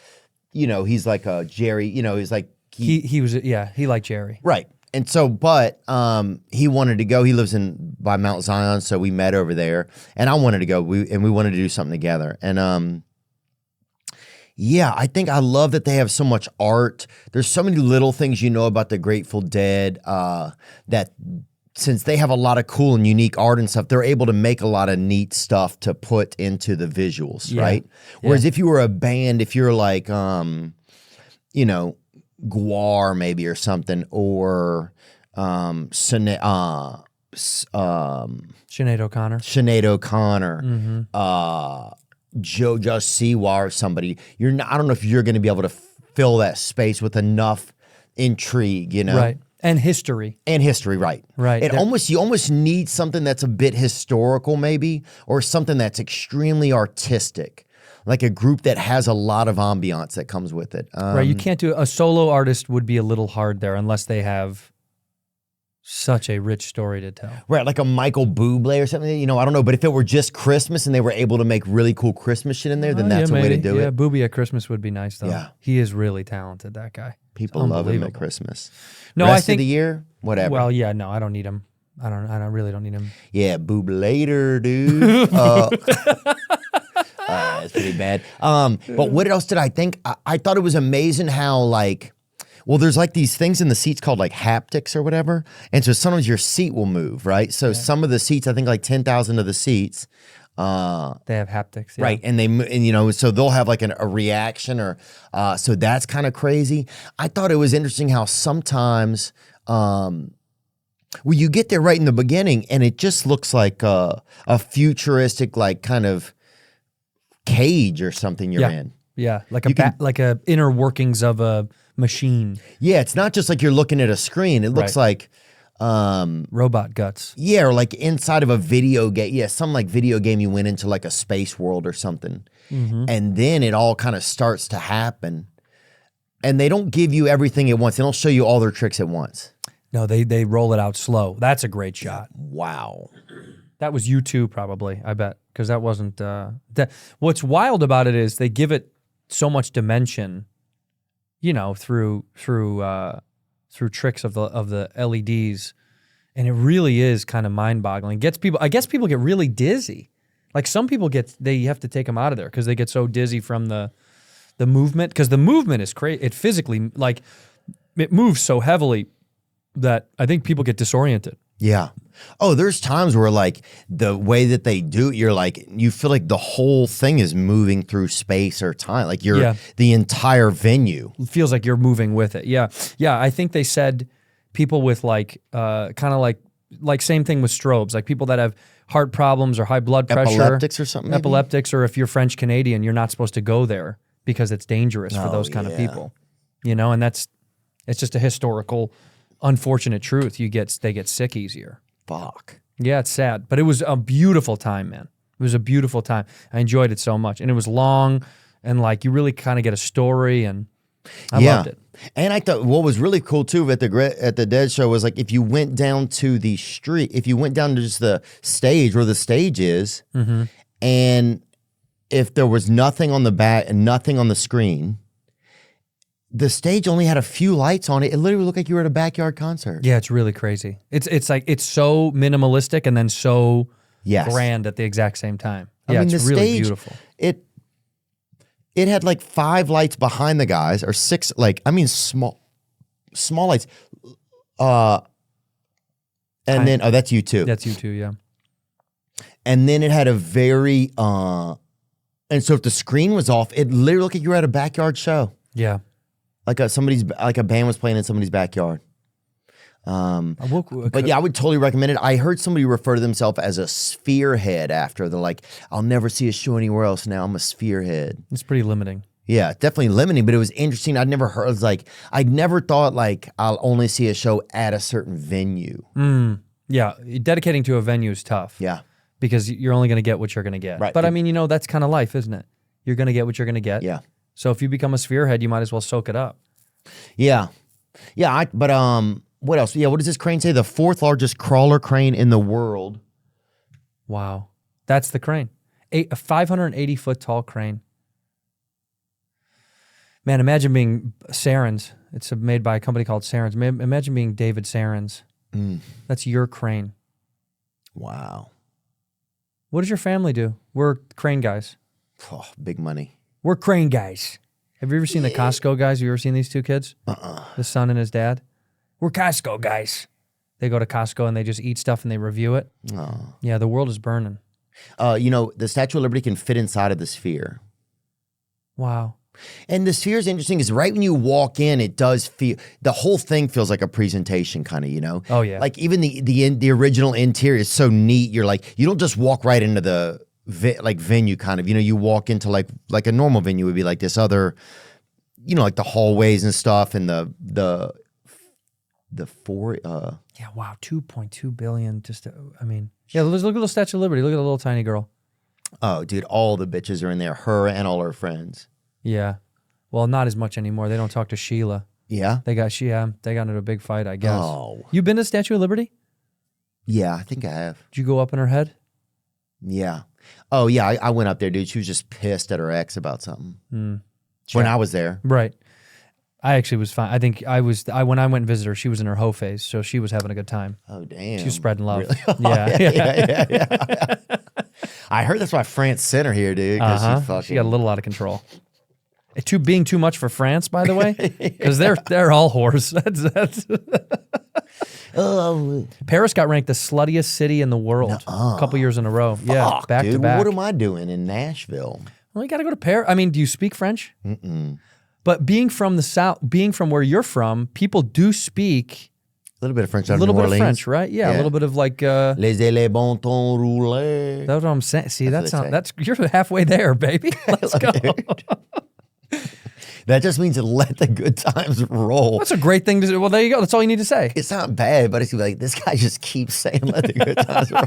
he's like a Jerry. He's like he was he liked Jerry. Right. And so, but he wanted to go. He lives by Mount Zion, so we met over there, and I wanted to go. We wanted to do something together. And yeah, I think I love that they have so much art. There's so many little things about the Grateful Dead that since they have a lot of cool and unique art and stuff, they're able to make a lot of neat stuff to put into the visuals, right? Whereas if you were a band, if you're like, Guar maybe or something, or Sinead O'Connor, Joe Just Siwa or somebody. I don't know if you're going to be able to fill that space with enough intrigue, right? And history, right? Right. You almost need something that's a bit historical, maybe, or something that's extremely artistic. Like a group that has a lot of ambiance that comes with it. Right, you can't do a solo artist would be a little hard there unless they have such a rich story to tell. Right, like a Michael Bublé or something. I don't know. But if it were just Christmas and they were able to make really cool Christmas shit in there, then that's a way to do it. Yeah, Bublé at Christmas would be nice though. Yeah, he is really talented. That guy. People love him at Christmas. No, Rest I think of the year, whatever. Well, yeah, no, I don't need him. I really don't need him. Yeah, Bublé-later, dude. It's pretty bad. But what else did I think? I thought it was amazing how there's like these things in the seats called like haptics or whatever. And so sometimes your seat will move, right? So some of the seats, I think like 10,000 of the seats. They have haptics. Yeah. Right. And so they'll have like a reaction so that's kind of crazy. I thought it was interesting how sometimes, you get there right in the beginning and it just looks like a futuristic, like kind of cage or something you're in. Yeah, like a inner workings of a machine. Yeah, it's not just like you're looking at a screen. It looks like robot guts. Yeah, or like inside of a video game. Yeah, some like video game you went into like a space world or something. Mm-hmm. And then it all kind of starts to happen. And they don't give you everything at once. They don't show you all their tricks at once. No, they roll it out slow. That's a great shot. Wow. That was U2 probably, I bet, because that wasn't what's wild about it is they give it so much dimension, through tricks of the LEDs, and it really is kind of mind-boggling. I guess people get really dizzy. Like some people they have to take them out of there because they get so dizzy from the movement, because the movement is crazy. It physically, like, it moves so heavily that I think people get disoriented. Yeah. Oh, there's times where like the way that they do it, you feel like the whole thing is moving through space or time. Like the entire venue. It feels like you're moving with it. Yeah. Yeah. I think they said people with kind of like same thing with strobes, like people that have heart problems or high blood pressure. Epileptics or something? Epileptics, or if you're French Canadian, you're not supposed to go there because it's dangerous for those kind of people. And it's just a historical unfortunate truth. They get sick easier. Fuck. Yeah, it's sad. But it was a beautiful time, man. It was a beautiful time. I enjoyed it so much. And it was long, and like you really kind of get a story, and I loved it. And I thought what was really cool too at the Dead show was like if you went down to the street, if you went down to just the stage where the stage is, and if there was nothing on the back and nothing on the screen, the stage only had a few lights on it. It literally looked like you were at a backyard concert. Yeah, it's really crazy. It's like it's so minimalistic and then so grand at the exact same time. Yeah, I mean, it's really beautiful. It had like 5 lights behind the guys, or 6, small lights. And then that's U2. That's U2, yeah. And then it had a very and so if the screen was off, it literally looked like you were at a backyard show. Yeah. Like a band was playing in somebody's backyard. But yeah, I would totally recommend it. I heard somebody refer to themselves as a sphere head after. They're like, I'll never see a show anywhere else now. I'm a sphere head. It's pretty limiting. Yeah, definitely limiting, but it was interesting. I'd never heard, I'd never thought like I'll only see a show at a certain venue. Yeah, dedicating to a venue is tough. Yeah. Because you're only going to get what you're going to get. Right. But I mean, that's kind of life, isn't it? You're going to get what you're going to get. Yeah. So if you become a spherehead, you might as well soak it up. Yeah. Yeah, but what else? Yeah, what does this crane say? The fourth largest crawler crane in the world. Wow. That's the crane. A 580-foot tall crane. Man, imagine being Sarens. It's made by a company called Sarens. Imagine being David Sarens. That's your crane. Wow. What does your family do? We're crane guys. Oh, big money. We're crane guys. Have you ever seen the Costco guys? Have you ever seen these two kids? The son and his dad? We're Costco guys. They go to Costco and they just eat stuff and they review it. Oh. Yeah, the world is burning. The Statue of Liberty can fit inside of the sphere. Wow. And the sphere is interesting because right when you walk in, it does feel, the whole thing feels like a presentation kind of, Oh, yeah. Like even the original interior is so neat. You're like, you don't just walk right into the venue kind of, you walk into like a normal venue would be like this other, like the hallways and stuff and the four, Yeah, wow, 2.2 billion. Yeah, look at the Statue of Liberty. Look at the little tiny girl. Oh, dude, all the bitches are in there, her and all her friends. Yeah. Well, not as much anymore. They don't talk to Sheila. Yeah? They got into a big fight, I guess. Oh. You been to Statue of Liberty? Yeah, I think I have. Did you go up in her head? Yeah. Oh, yeah, I went up there, dude. She was just pissed at her ex about something. When I was there. Right. I actually was fine. I think when I went and visited her, she was in her hoe phase, so she was having a good time. Oh, damn. She was spreading love. Really? Yeah. I heard that's why France sent her here, dude. 'Cause she got a little out of control. Being too much for France, by the way, because they're all whores. That's Paris got ranked the sluttiest city in the world a couple years in a row. Yeah, back to back. What am I doing in Nashville? Well, you got to go to Paris. I mean, do you speak French? But being from the South, being from where you're from, people do speak a little bit of French. A little bit of French, right? Yeah, a little bit of like. Les bon temps roulés. That's what I'm saying. See, that's you're halfway there, baby. Let's go. That just means to let the good times roll. That's a great thing to do. Well, there you go. That's all you need to say. It's not bad, but it's like this guy just keeps saying let the good times roll.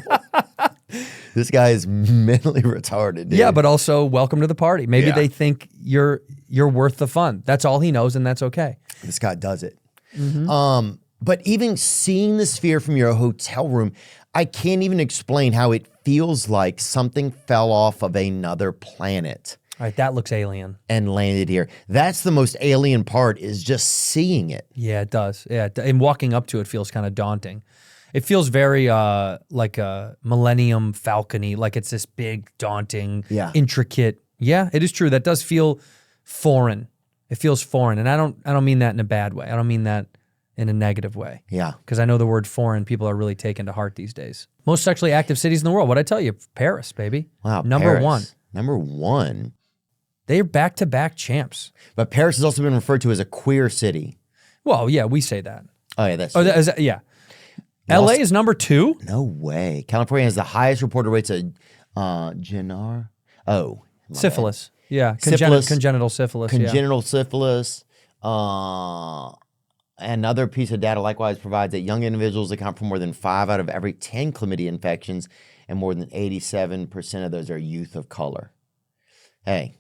This guy is mentally retarded, dude. Yeah, but also welcome to the party. Maybe they think you're worth the fun. That's all he knows, and that's okay. This guy does it. But even seeing the sphere from your hotel room, I can't even explain how it feels like something fell off of another planet. All right, that looks alien. And landed here. That's the most alien part is just seeing it. Yeah, it does. Yeah, and walking up to it feels kind of daunting. It feels very like a Millennium Falcon-y, like it's this big, daunting, intricate. Yeah, it is true. That does feel foreign. It feels foreign, and I don't mean that in a bad way. I don't mean that in a negative way. Yeah. Because I know the word foreign people are really taken to heart these days. Most sexually active cities in the world. What'd I tell you? Paris, baby. Wow, Number Paris. one. Number one. They're back-to-back champs. But Paris has also been referred to as a queer city. Well, yeah, we say that. Oh, yeah, that's yeah. LA is number 2? No way. California has the highest reported rates of Genar. Oh. Syphilis. Yeah. Syphilis. Congenital syphilis. Congenital syphilis. Another piece of data likewise provides that young individuals account for more than 5 out of every 10 chlamydia infections, and more than 87% of those are youth of color. Hey.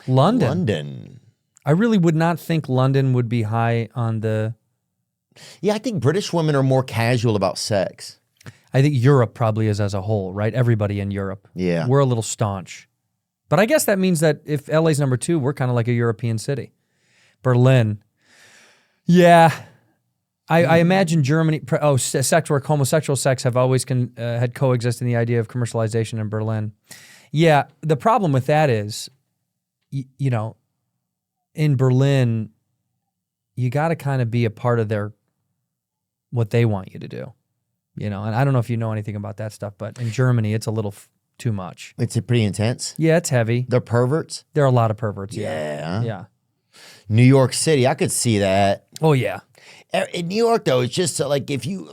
London. I really would not think London would be high on the... Yeah, I think British women are more casual about sex. I think Europe probably is as a whole, right? Everybody in Europe. Yeah. We're a little staunch. But I guess that means that if LA's number 2, we're kind of like a European city. Berlin. Yeah. I imagine Germany, sex work, homosexual sex have always had coexisted in the idea of commercialization in Berlin. Yeah, the problem with that is, in Berlin, you got to kind of be a part of what they want you to do, and I don't know if you know anything about that stuff, but in Germany, it's a little too much. It's pretty intense. Yeah, it's heavy. They're perverts. There are a lot of perverts. Yeah. New York City, I could see that. Oh yeah. In New York, though, it's just like if you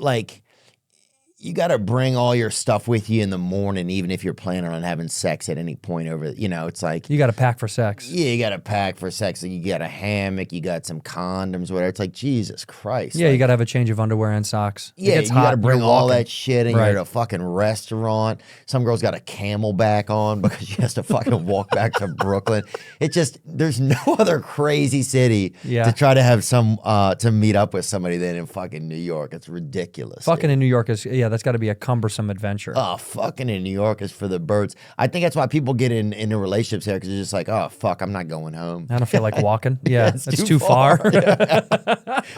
you got to bring all your stuff with you in the morning, even if you're planning on having sex at any point over, it's like. You got to pack for sex. Yeah, you got to pack for sex. You got a hammock, you got some condoms, whatever. It's like, Jesus Christ. Yeah, like, you got to have a change of underwear and socks. Yeah, you got to bring all that shit and Right. you're at a fucking restaurant. Some girl's got a Camelback on because she has to fucking walk back to Brooklyn. It just, there's no other crazy city to try to have to meet up with somebody than in fucking New York. It's ridiculous. Fucking in New York is, that's got to be a cumbersome adventure. Oh, fucking in New York is for the birds. I think that's why people get into relationships here because it's just like, oh, fuck, I'm not going home. I don't feel like walking. Yeah, it's too far.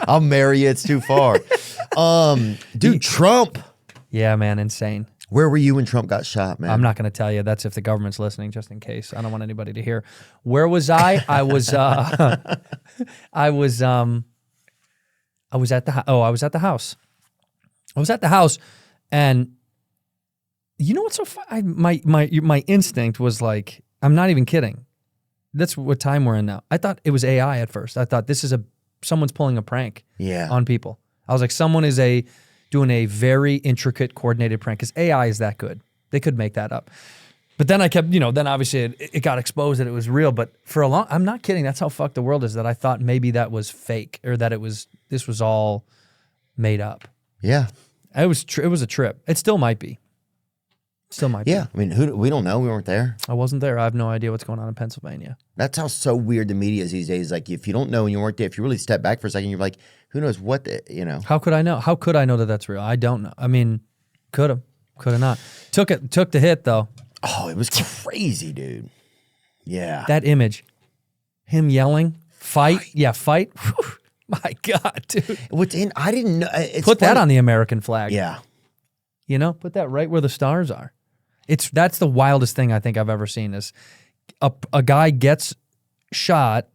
I'll marry you. It's too far. Dude, Trump. Yeah, man, insane. Where were you when Trump got shot, man? I'm not going to tell you. That's if the government's listening, just in case. I don't want anybody to hear. Where was I? I was at the I was at the house. I was at the house, and you know what's so funny? My instinct was like, I'm not even kidding. That's what time we're in now. I thought it was AI at first. I thought this is someone's pulling a prank on people. I was like, someone is doing a very intricate, coordinated prank because AI is that good. They could make that up. But then I kept, then obviously it got exposed that it was real. But for a long, I'm not kidding. That's how fucked the world is. That I thought maybe that was fake or that this was all made up. Yeah. It was a trip. It still might be. Still might be. Yeah. I mean, we don't know. We weren't there. I wasn't there. I have no idea what's going on in Pennsylvania. That's how so weird the media is these days. Like, if you don't know and you weren't there, if you really step back for a second, you're like, who knows what, How could I know? How could I know that that's real? I don't know. I mean, could have not. Took the hit, though. Oh, it was crazy, dude. Yeah. That image. Him yelling, fight. Yeah, fight. Whew. My God, dude. I didn't know. Put that on the American flag. Yeah. Put that right where the stars are. That's the wildest thing I think I've ever seen is a guy gets shot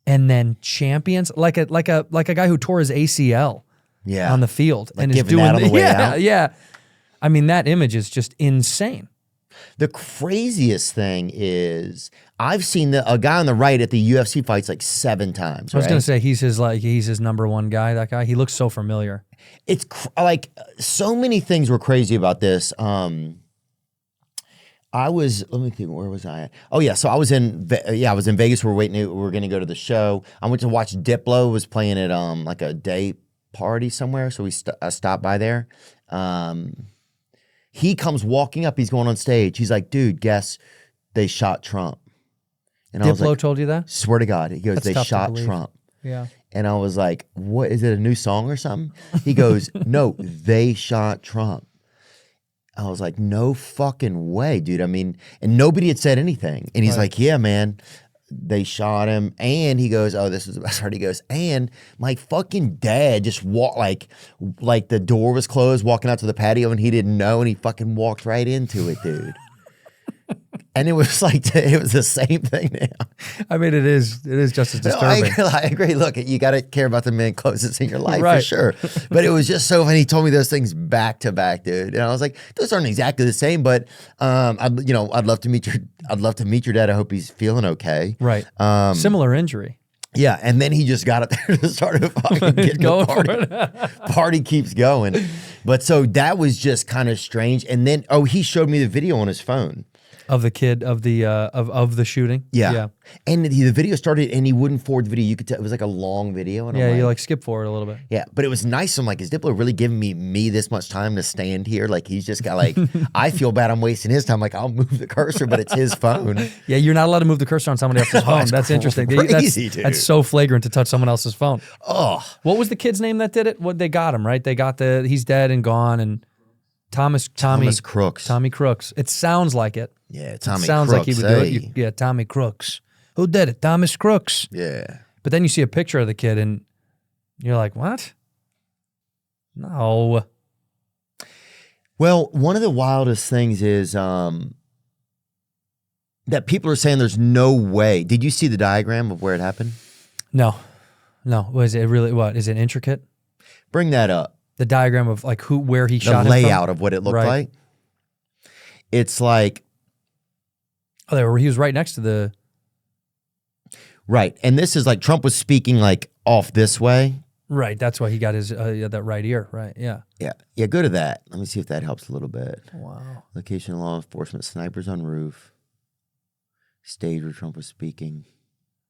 and then champions like a guy who tore his ACL on the field like and is doing that on the way out. Yeah. I mean, that image is just insane. The craziest thing is I've seen a guy on the right at the UFC fights like 7 times. I was going to say he's his number one guy, that guy. He looks so familiar. It's like so many things were crazy about this. Let me think, where was I at? Oh yeah, so I was in Vegas. We were going to go to the show. I went to watch Diplo was playing at like a day party somewhere, so I stopped by there. He comes walking up. He's going on stage. He's like, dude, guess they shot Trump. And I was Diplo like, told you that? Swear to God. He goes, That's they tough to shot believe. Trump. Yeah. And I was like, what? Is it a new song or something? He goes, no, they shot Trump. I was like, no fucking way, dude. I mean, and nobody had said anything. And he's like, yeah, man, they shot him. And he goes, oh, this is the best part. He goes, and my fucking dad just walked, like the door was closed, walking out to the patio, and he didn't know, and he fucking walked right into it, dude. And it was like, it was the same thing now. I mean, it is just as disturbing. No, I agree. Look, you got to care about the man closest in your life for sure. But it was just so funny. He told me those things back to back, dude. And I was like, those aren't exactly the same, but I'd love to meet your dad. I hope he's feeling okay. Right. Similar injury. Yeah, and then he just got up there and started fucking getting the party. Party keeps going. But so that was just kind of strange. And then, he showed me the video on his phone. Of the kid of the shooting. Yeah. And the video started and he wouldn't forward the video. You could tell it was like a long video. And you like skip forward a little bit. Yeah, but it was nice. I'm like, is Diplo really giving me this much time to stand here? Like he's just got like, I feel bad I'm wasting his time. Like I'll move the cursor, but it's his phone. Yeah, you're not allowed to move the cursor on somebody else's phone. That's interesting. Crazy, dude. That's so flagrant to touch someone else's phone. Oh. What was the kid's name that did it? What they got him, right? They got he's dead and gone and Tommy Crooks. Tommy Crooks. It sounds like it. Yeah, Tommy Crooks. Sounds like he would do it. Yeah, Tommy Crooks. Who did it? Thomas Crooks. Yeah. But then you see a picture of the kid and you're like, what? No. Well, one of the wildest things is that people are saying there's no way. Did you see the diagram of where it happened? No. Was it really, what? Is it intricate? Bring that up. The diagram of like where he shot him from? The layout of what it looked like. It's like. Oh, he was right next to the. Right. And this is like Trump was speaking like off this way. Right. That's why he got his that right ear. Right. Yeah. Yeah, go to that. Let me see if that helps a little bit. Wow. Location law enforcement, snipers on roof. Stage where Trump was speaking.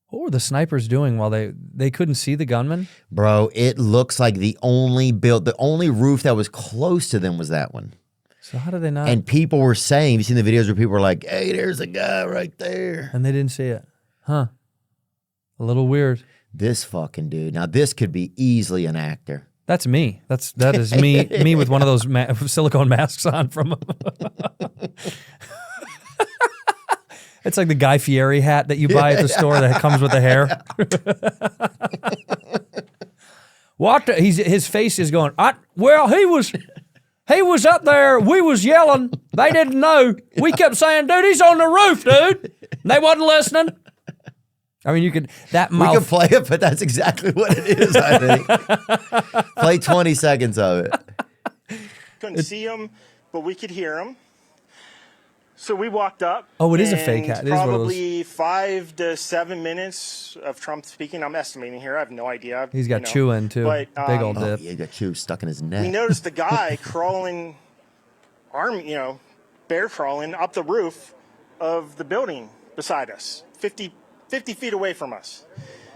What were the snipers doing while they couldn't see the gunman? Bro, it looks like the only roof that was close to them was that one. So how did they not? And people were saying, you've seen the videos where people were like, hey, there's a guy right there. And they didn't see it. Huh. A little weird. This fucking dude. Now, this could be easily an actor. That's me. That is me with one of those silicone masks on from. It's like the Guy Fieri hat that you buy at the store that comes with the hair. What? His face is going. Well, he was up there. We was yelling. They didn't know. We kept saying, "Dude, he's on the roof, dude." They wasn't listening. I mean, you could that mouth. We could play it, but that's exactly what it is. I think. Play 20 seconds of it. Couldn't see him, but we could hear him. So we walked up. Oh, it is a fake hat. It is one of those. Probably 5 to 7 minutes of Trump speaking. I'm estimating here. I have no idea. He's got chewing too. But, big old dip. Yeah, he got chew stuck in his neck. We noticed the guy crawling, bear crawling up the roof of the building beside us, 50 feet away from us.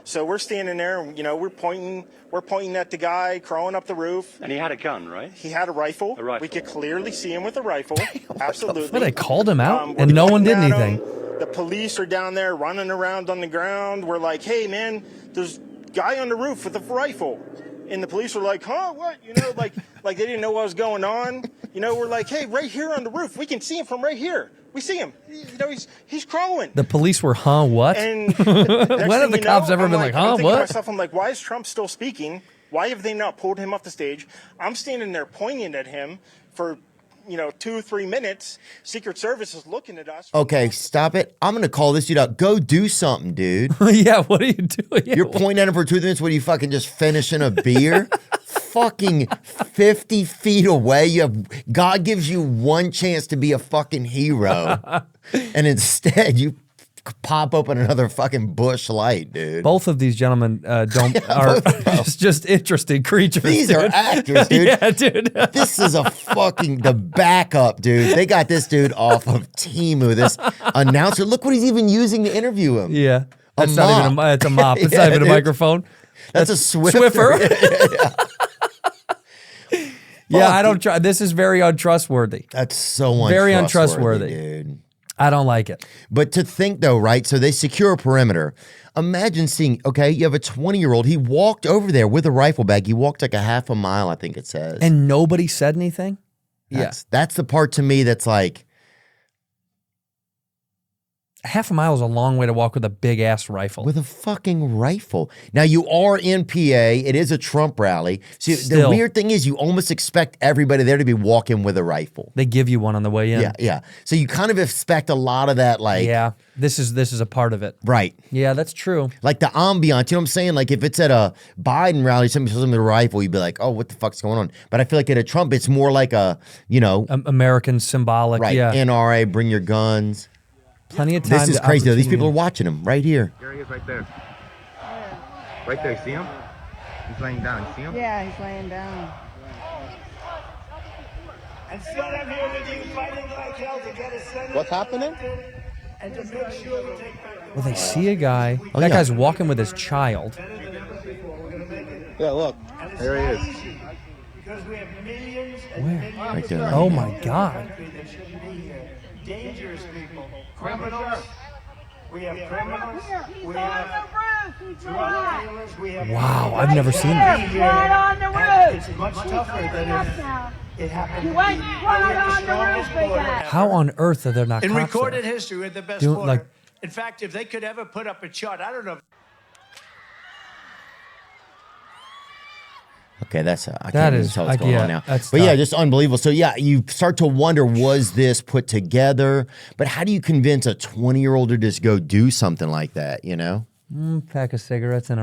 So we're standing there, and, we're pointing at the guy crawling up the roof. And he had a gun, right? He had a rifle. We could clearly see him with a rifle. Absolutely. But they called him out, and no one did anything. The police are down there running around on the ground. We're like, hey, man, there's a guy on the roof with a rifle. And the police were like, huh, what? Like they didn't know what was going on. We're like, hey, right here on the roof. We can see him from right here. We see him. He's crawling. The police were, huh, what? And when have the cops ever been like, huh, I'm what? Myself, I'm like, why is Trump still speaking? Why have they not pulled him off the stage? I'm standing there pointing at him for 2 or 3 minutes. Secret Service is looking at us. Okay, stop it. I'm going to call this dude out. Go do something, dude. Yeah, what are you doing? Yeah, You're pointing at him for 2 minutes. What are you fucking just finishing a beer? Fucking 50 feet away. God gives you one chance to be a fucking hero. And instead you pop open another fucking bush light, dude. Both of these gentlemen are just interesting creatures. These dude. are actors, dude. Yeah, dude. This is the backup, dude. They got this dude off of Temu, this announcer. Look what he's even using to interview him. Yeah. That's mop. not even it's a mop. It's not even a dude. microphone. That's a Swiffer. Yeah, I don't try. This is very untrustworthy. That's so very untrustworthy, dude. I don't like it. But to think though, right? So they secure a perimeter. Imagine seeing, okay, you have a 20-year-old. He walked over there with a rifle bag. He walked like a half a mile, I think it says. And nobody said anything? That's the part to me that's like, half a mile is a long way to walk with a big ass rifle. with a fucking rifle. Now you are in PA. It is a Trump rally. See, the Still. weird thing is you almost expect everybody there to be walking with a rifle. They give you one on the way in. Yeah. So you kind of expect a lot of that, like, Yeah. This is a part of it. right. Yeah, that's true. Like the ambiance, you know what I'm saying? Like if it's at a Biden rally, somebody shows him with a rifle, you'd be like, oh, what the fuck's going on? But I feel like at a Trump, it's more like a, American symbolic. right, Yeah. NRA, bring your guns. Plenty of time. This is crazy though. These people are watching him right here. There he is right there. Right there, see him? He's laying down, you see him? Yeah, he's laying down. And still I'm here with you fighting like hell to get us sent. What's happening? And to make sure we take back Well, they see a guy. Oh, that yeah. guy's walking with his child. Yeah, look. There he is. because we have millions and Where? millions Right there. of Oh people my in God. this country that shouldn't be here. Dangerous people, criminals. We have criminals. We have drug dealers. We have Wow, I've never seen that. that. Right on the And roof. it's much tougher than if it happened. You went here. right We have on the strongest roof, big border guy. ever. How on earth are there not In cops recorded there? history, we're the best Doing, border. like- In fact, if they could ever put up a chart, I don't know. Okay, that's I That can't even is- tell what's I- going yeah, on now. that's But yeah, tough. just unbelievable. So yeah, you start to wonder, was this put together? But how do you convince a 20-year-old to just go do something like that? You know? Pack of cigarettes and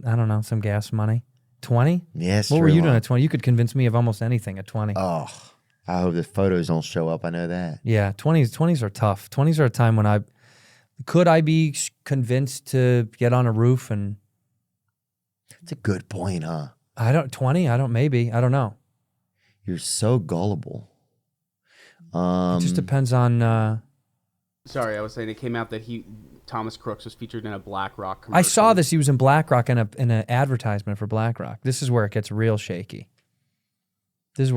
I don't know, some gas money. 20? Yes. What were you doing at 20? You could convince me of almost anything at 20. Oh, I hope the photos don't show up. I know that. Yeah, 20s are tough. 20s are a time when could I be convinced to get on a roof and It's a good point, huh? 20? Maybe. I don't know. You're so gullible. It just depends on... Sorry, I was saying it came out that Thomas Crooks was featured in a BlackRock commercial. I saw this. He was in BlackRock in an advertisement for BlackRock. This is where it gets real shaky. It's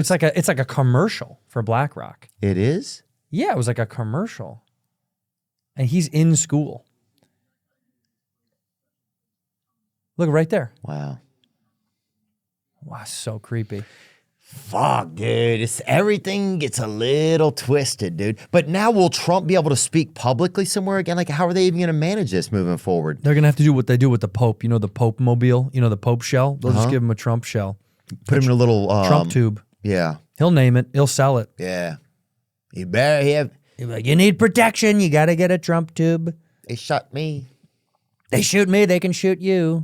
like a commercial for BlackRock. It is? Yeah, it was like a commercial. And he's in school. Look right there. Wow. Wow, so creepy. Fuck, dude. Everything gets a little twisted, dude. But now will Trump be able to speak publicly somewhere again? Like, how are they even going to manage this moving forward? They're going to have to do what they do with the Pope. You know, the Pope mobile? You know, the Pope shell? They'll just give him a Trump shell. Put him in a little... Trump tube. Yeah. He'll name it. He'll sell it. Yeah. You better have... He'll be like, you need protection. You got to get a Trump tube. They shot me. They shoot me. They can shoot you.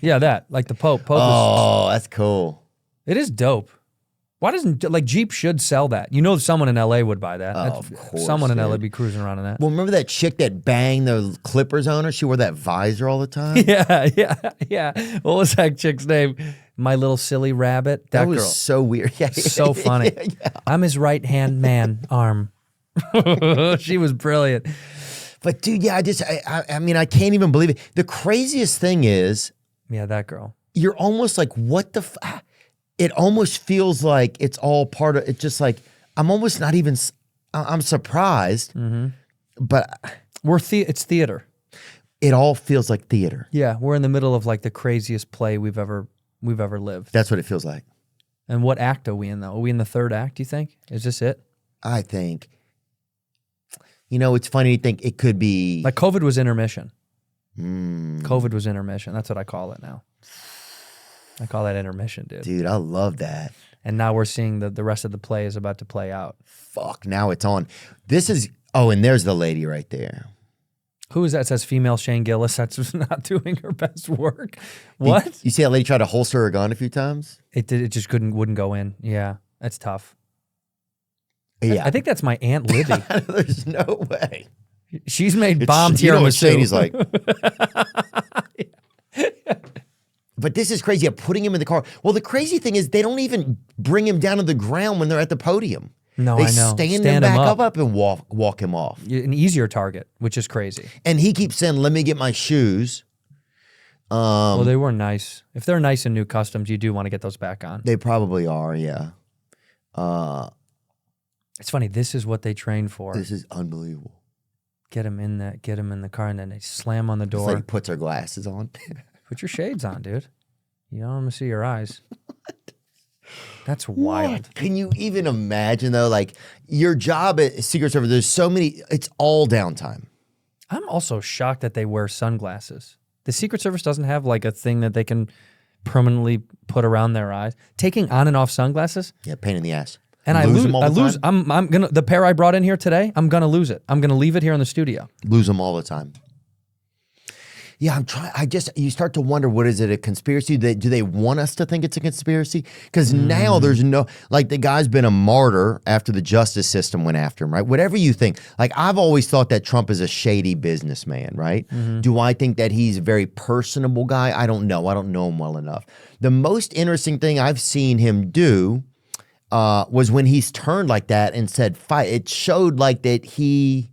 Yeah, that. Like the Pope. Oh, that's cool. It is dope. Why doesn't, like, Jeep should sell that? You know someone in LA would buy that. Oh, of course, someone in LA dude. would be cruising around in that. Well, remember that chick that banged the Clippers owner? She wore that visor all the time? Yeah. What was that chick's name? My Little Silly Rabbit? That was girl. so weird. Yeah, So funny. Yeah. I'm his right-hand man, arm. She was brilliant. But dude, yeah, I mean, I can't even believe it. The craziest thing is, Yeah, that girl. you're almost like, what the it almost feels like it's all part of, it's just like, I'm almost not even, I'm surprised, but It's theater. it all feels like theater. Yeah, we're in the middle of like the craziest play we've ever lived. That's what it feels like. And what act are we in though? Are we in the third act, do you think? Is this it? I think, you know, it's funny to think it could be. Like COVID was intermission. COVID was intermission. That's what I call it now. I call that intermission, dude. Dude, I love that. And now we're seeing the rest of the play is about to play out. Fuck, now it's on. This is, oh, and there's the lady right there. Who is that? It says female Shane Gillis. That's not doing her best work. What? You see that lady try to holster her gun a few times? It just wouldn't go in. Yeah, that's tough. Yeah. I think that's my Aunt Libby. There's no way. She's made bomb You know what tiramisu. Shady's like. But this is crazy. Yeah, putting him in the car. Well, the crazy thing is they don't even bring him down to the ground when they're at the podium. No, they I know. stand him back up and walk him off. An easier target, which is crazy. And he keeps saying, "Let me get my shoes." Well, they were nice. If they're nice and new customs, you do want to get those back on. They probably are. Yeah. It's funny. This is what they train for. This is unbelievable. Get him in the car, and then they slam on the It's door. like he puts her glasses on. Put your shades on, dude. You don't want to see your eyes. That's wild. Can you even imagine though? Like your job at Secret Service, there's so many. It's all downtime. I'm also shocked that they wear sunglasses. The Secret Service doesn't have like a thing that they can permanently put around their eyes. Taking on and off sunglasses. Yeah, pain in the ass. And I them all the lose. time? I'm gonna the pair I brought in here today. I'm gonna lose it. I'm gonna leave it here in the studio. Lose them all the time. Yeah, I'm trying. You start to wonder, what is it, a conspiracy? Do they want us to think it's a conspiracy? Because now there's no, like the guy's been a martyr after the justice system went after him, right? Whatever you think. Like I've always thought that Trump is a shady businessman, right? Do I think that he's a very personable guy? I don't know. I don't know him well enough. The most interesting thing I've seen him do was when he's turned like that and said, fight. It showed like that because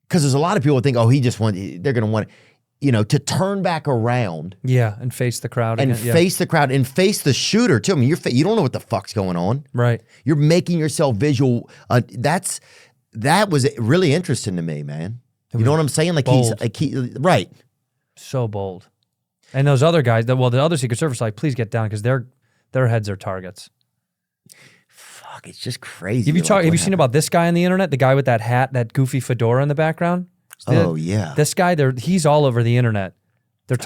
there's a lot of people who think, oh, they're going to want it. You know, to turn back around. Yeah, and face the crowd And again. Yeah. face the crowd and face the shooter too. I mean, you don't know what the fuck's going on. Right. You're making yourself visual. That was really interesting to me, man. You know what I'm saying? Like bold. Right. So bold. And those other guys, the other Secret Service, like, please get down because their heads are targets. Fuck, it's just crazy. Have you seen about this guy on the internet? The guy with that hat, that goofy fedora in the background? Oh, yeah. This guy, he's all over the internet.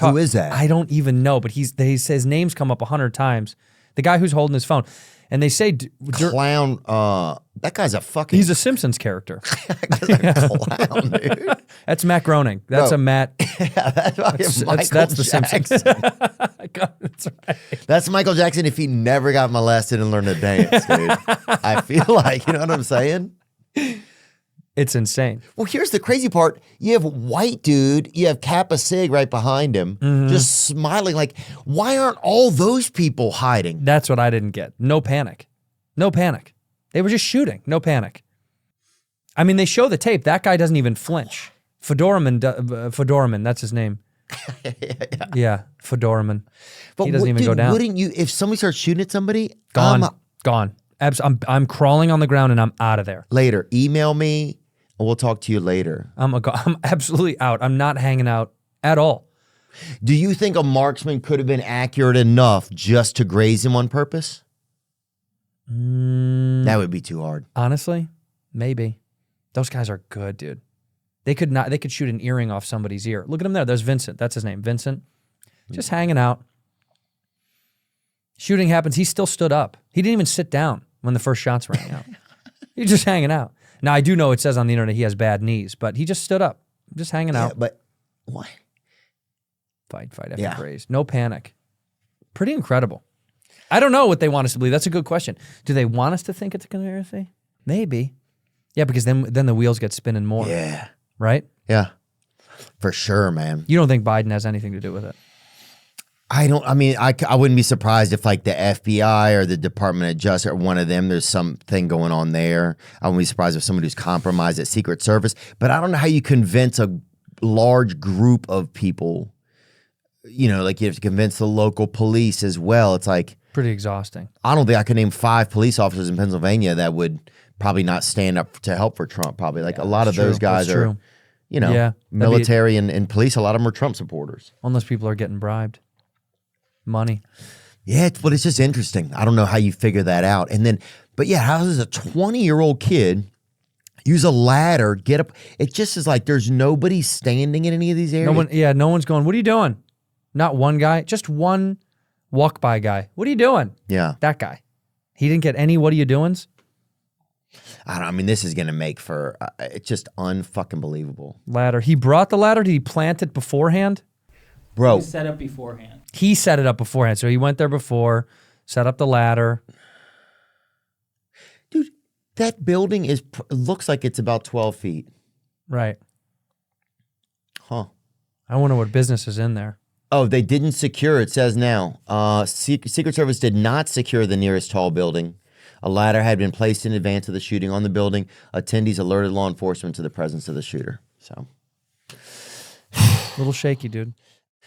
Who is that? I don't even know, but his name's come up 100 times. The guy who's holding his phone. And they say... Clown, that guy's a fucking... He's a Simpsons character. That guy's a clown, dude. That's Matt Groening. That's a Matt... Yeah, that's fucking Michael that's the Jackson. Simpsons. That's right. That's Michael Jackson if he never got molested and learned to dance, dude. I feel like, you know what I'm saying? It's insane. Well, here's the crazy part. You have white dude, you have Kappa Sig right behind him, just smiling. Like, why aren't all those people hiding? That's what I didn't get. No panic. No panic. They were just shooting. No panic. I mean, they show the tape. That guy doesn't even flinch. Fedoraman, that's his name. Yeah, Fedoraman. But He doesn't even go down. Wouldn't you, if somebody starts shooting at somebody, Gone. Gone. I'm crawling on the ground and I'm out of there. later, email me, and we'll talk to you later. I'm absolutely out. I'm not hanging out at all. Do you think a marksman could have been accurate enough just to graze him on purpose? That would be too hard. Honestly, maybe. Those guys are good, dude. They could shoot an earring off somebody's ear. Look at him there. There's Vincent. That's his name. Vincent. Just hanging out. Shooting happens. He still stood up. He didn't even sit down when the first shots rang out. He's just hanging out. Now, I do know it says on the internet he has bad knees, but he just stood up. Just hanging out. Yeah, but what? Fight after Yeah. graze. No panic. Pretty incredible. I don't know what they want us to believe. That's a good question. Do they want us to think it's a conspiracy? Maybe. Yeah, because then the wheels get spinning more. Yeah. Right? Yeah. For sure, man. You don't think Biden has anything to do with it? I wouldn't be surprised if like the FBI or the Department of Justice or one of them, there's something going on there. I wouldn't be surprised if somebody who's compromised at Secret Service. But I don't know how you convince a large group of people. You know, like you have to convince the local police as well. It's like, Pretty exhausting. I don't think I could name 5 police officers in Pennsylvania that would probably not stand up to help for Trump. Probably like a lot of those guys That's are, true. you know, Yeah, military and police. A lot of them are Trump supporters. Unless people are getting bribed. Money. Yeah, but it's just interesting. I don't know how you figure that out. And then, but yeah, how does a 20-year-old kid use a ladder, get up? It just is like there's nobody standing in any of these areas. No one's going, what are you doing? Not one guy, just one walk by guy. What are you doing? Yeah. That guy. He didn't get any what are you doings? I mean, this is going to make for, it's just unfucking believable. Ladder. He brought the ladder. Did he plant it beforehand? Bro, Set up beforehand. He set it up beforehand. So he went there before, set up the ladder. dude, that building looks like it's about 12 feet. Right. Huh. I wonder what business is in there. Oh, they didn't secure, it says now. Secret Service did not secure the nearest tall building. A ladder had been placed in advance of the shooting on the building. Attendees alerted law enforcement to the presence of the shooter. So, A little shaky, dude.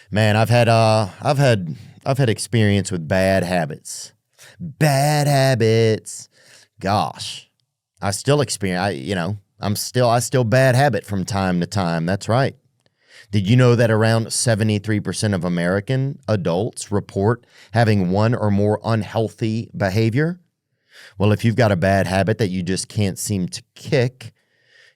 man, I've had experience with bad habits. Bad habits. Gosh, I still experience. I still bad habit from time to time. That's right. Did you know that around 73% of American adults report having one or more unhealthy behavior? Well, if you've got a bad habit that you just can't seem to kick,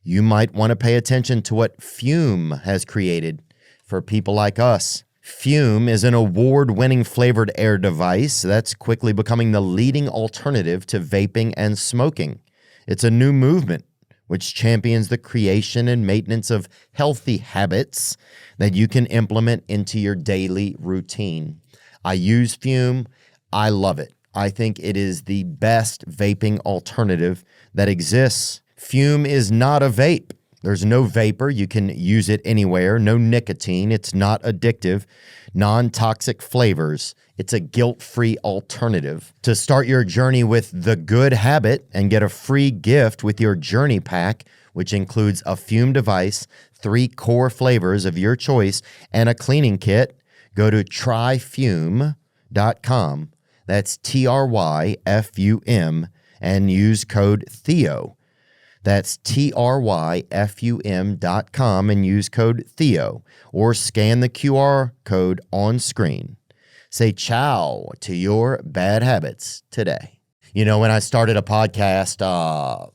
you might want to pay attention to what Fume has created for people like us. Fume is an award-winning flavored air device that's quickly becoming the leading alternative to vaping and smoking. It's a new movement which champions the creation and maintenance of healthy habits that you can implement into your daily routine. I use Fume. I love it. I think it is the best vaping alternative that exists. Fume is not a vape. There's no vapor. You can use it anywhere. No nicotine. It's not addictive. Non-toxic flavors. It's a guilt-free alternative. To start your journey with the good habit and get a free gift with your journey pack, which includes a Fume device, 3 core flavors of your choice, and a cleaning kit, go to tryfume.com. That's TRYFUM and use code Theo. That's TRYFUM.com and use code Theo or scan the QR code on screen. Say ciao to your bad habits today. You know, when I started a podcast,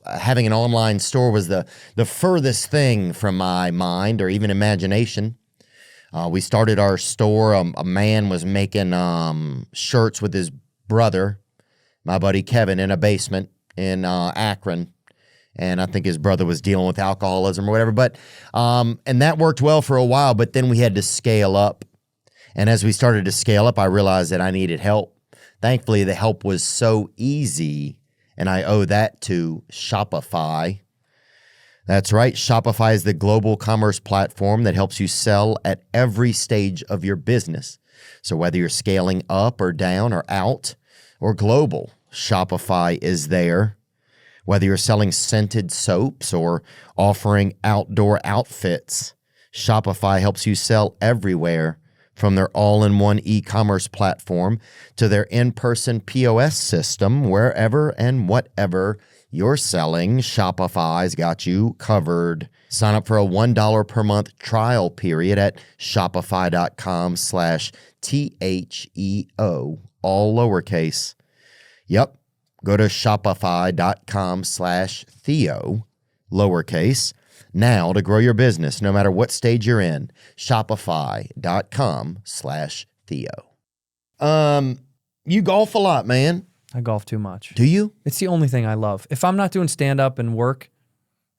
having an online store was the furthest thing from my mind or even imagination. We started our store. A man was making shirts with his brother, my buddy Kevin, in a basement in Akron. And I think his brother was dealing with alcoholism or whatever. But and that worked well for a while, but then we had to scale up. And as we started to scale up, I realized that I needed help. Thankfully, the help was so easy, and I owe that to Shopify. That's right. Shopify is the global commerce platform that helps you sell at every stage of your business. So whether you're scaling up or down or out or global, Shopify is there. Whether you're selling scented soaps or offering outdoor outfits, Shopify helps you sell everywhere, from their all-in-one e-commerce platform to their in-person POS system. Wherever and whatever you're selling, Shopify's got you covered. Sign up for a $1 per month trial period at shopify.com/THEO, all lowercase. Yep. Go to shopify.com/Theo, lowercase, now to grow your business no matter what stage you're in. Shopify.com/Theo. You golf a lot, man. I golf too much. Do you? It's the only thing I love. If I'm not doing stand-up and work,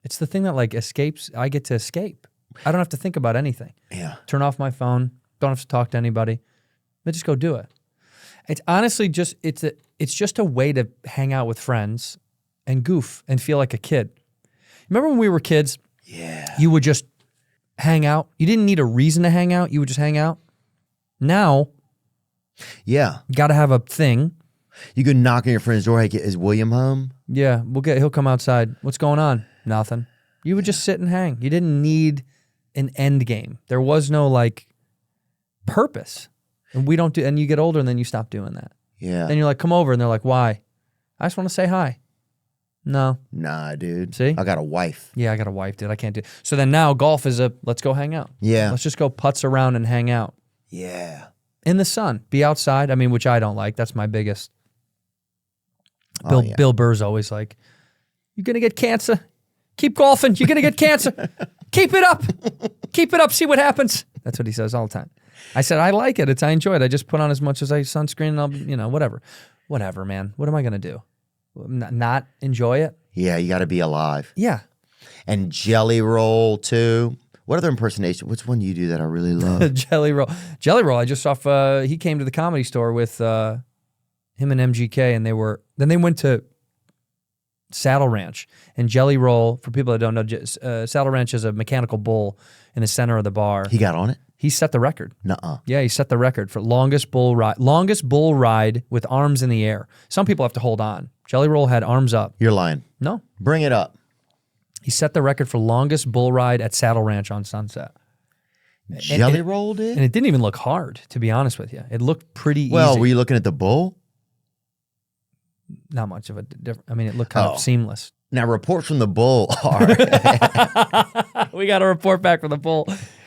it's the thing that like escapes. I get to escape. I don't have to think about anything. Yeah. Turn off my phone. Don't have to talk to anybody. I just go do it. It's honestly just, it's just a way to hang out with friends and goof and feel like a kid. Remember when we were kids? Yeah. You would just hang out. You didn't need a reason to hang out. You would just hang out. Now, Yeah. you got to have a thing. You could knock on your friend's door. Hey, is William home? Yeah, he'll come outside. What's going on? Nothing. You would just sit and hang. You didn't need an end game. There was no like purpose. And we don't do, and you get older and then you stop doing that. Yeah. Then you're like, come over, and they're like, why? I just want to say hi. No. Nah, dude. See? I got a wife. Yeah, I got a wife, dude. I can't do it. So then now golf is let's go hang out. Yeah. Let's just go putz around and hang out. Yeah. In the sun. Be outside. I mean, which I don't like. That's my biggest. Oh, yeah. Bill Burr's always like, you're going to get cancer. Keep golfing. You're going to get cancer. Keep it up. Keep it up. See what happens. That's what he says all the time. I said, I like it. I enjoy it. I just put on as much as I sunscreen and I'll, whatever. Whatever, man. What am I going to do? Not enjoy it? Yeah, you got to be alive. Yeah. And Jelly Roll, too. What other impersonation? Which one do you do that I really love? Jelly Roll. Jelly Roll, I just saw, he came to the Comedy Store with him and MGK, and they went to Saddle Ranch. And Jelly Roll, for people that don't know, Saddle Ranch is a mechanical bull in the center of the bar. He got on it? He set the record. Nuh-uh. Yeah, he set the record for longest bull ride with arms in the air. Some people have to hold on. Jelly Roll had arms up. You're lying. No. Bring it up. He set the record for longest bull ride at Saddle Ranch on Sunset. Jelly Roll did? And it didn't even look hard, to be honest with you. It looked pretty easy. Well, were you looking at the bull? Not much of a difference. I mean, it looked kind of seamless. Now, reports from the bull are... We got a report back from the bull.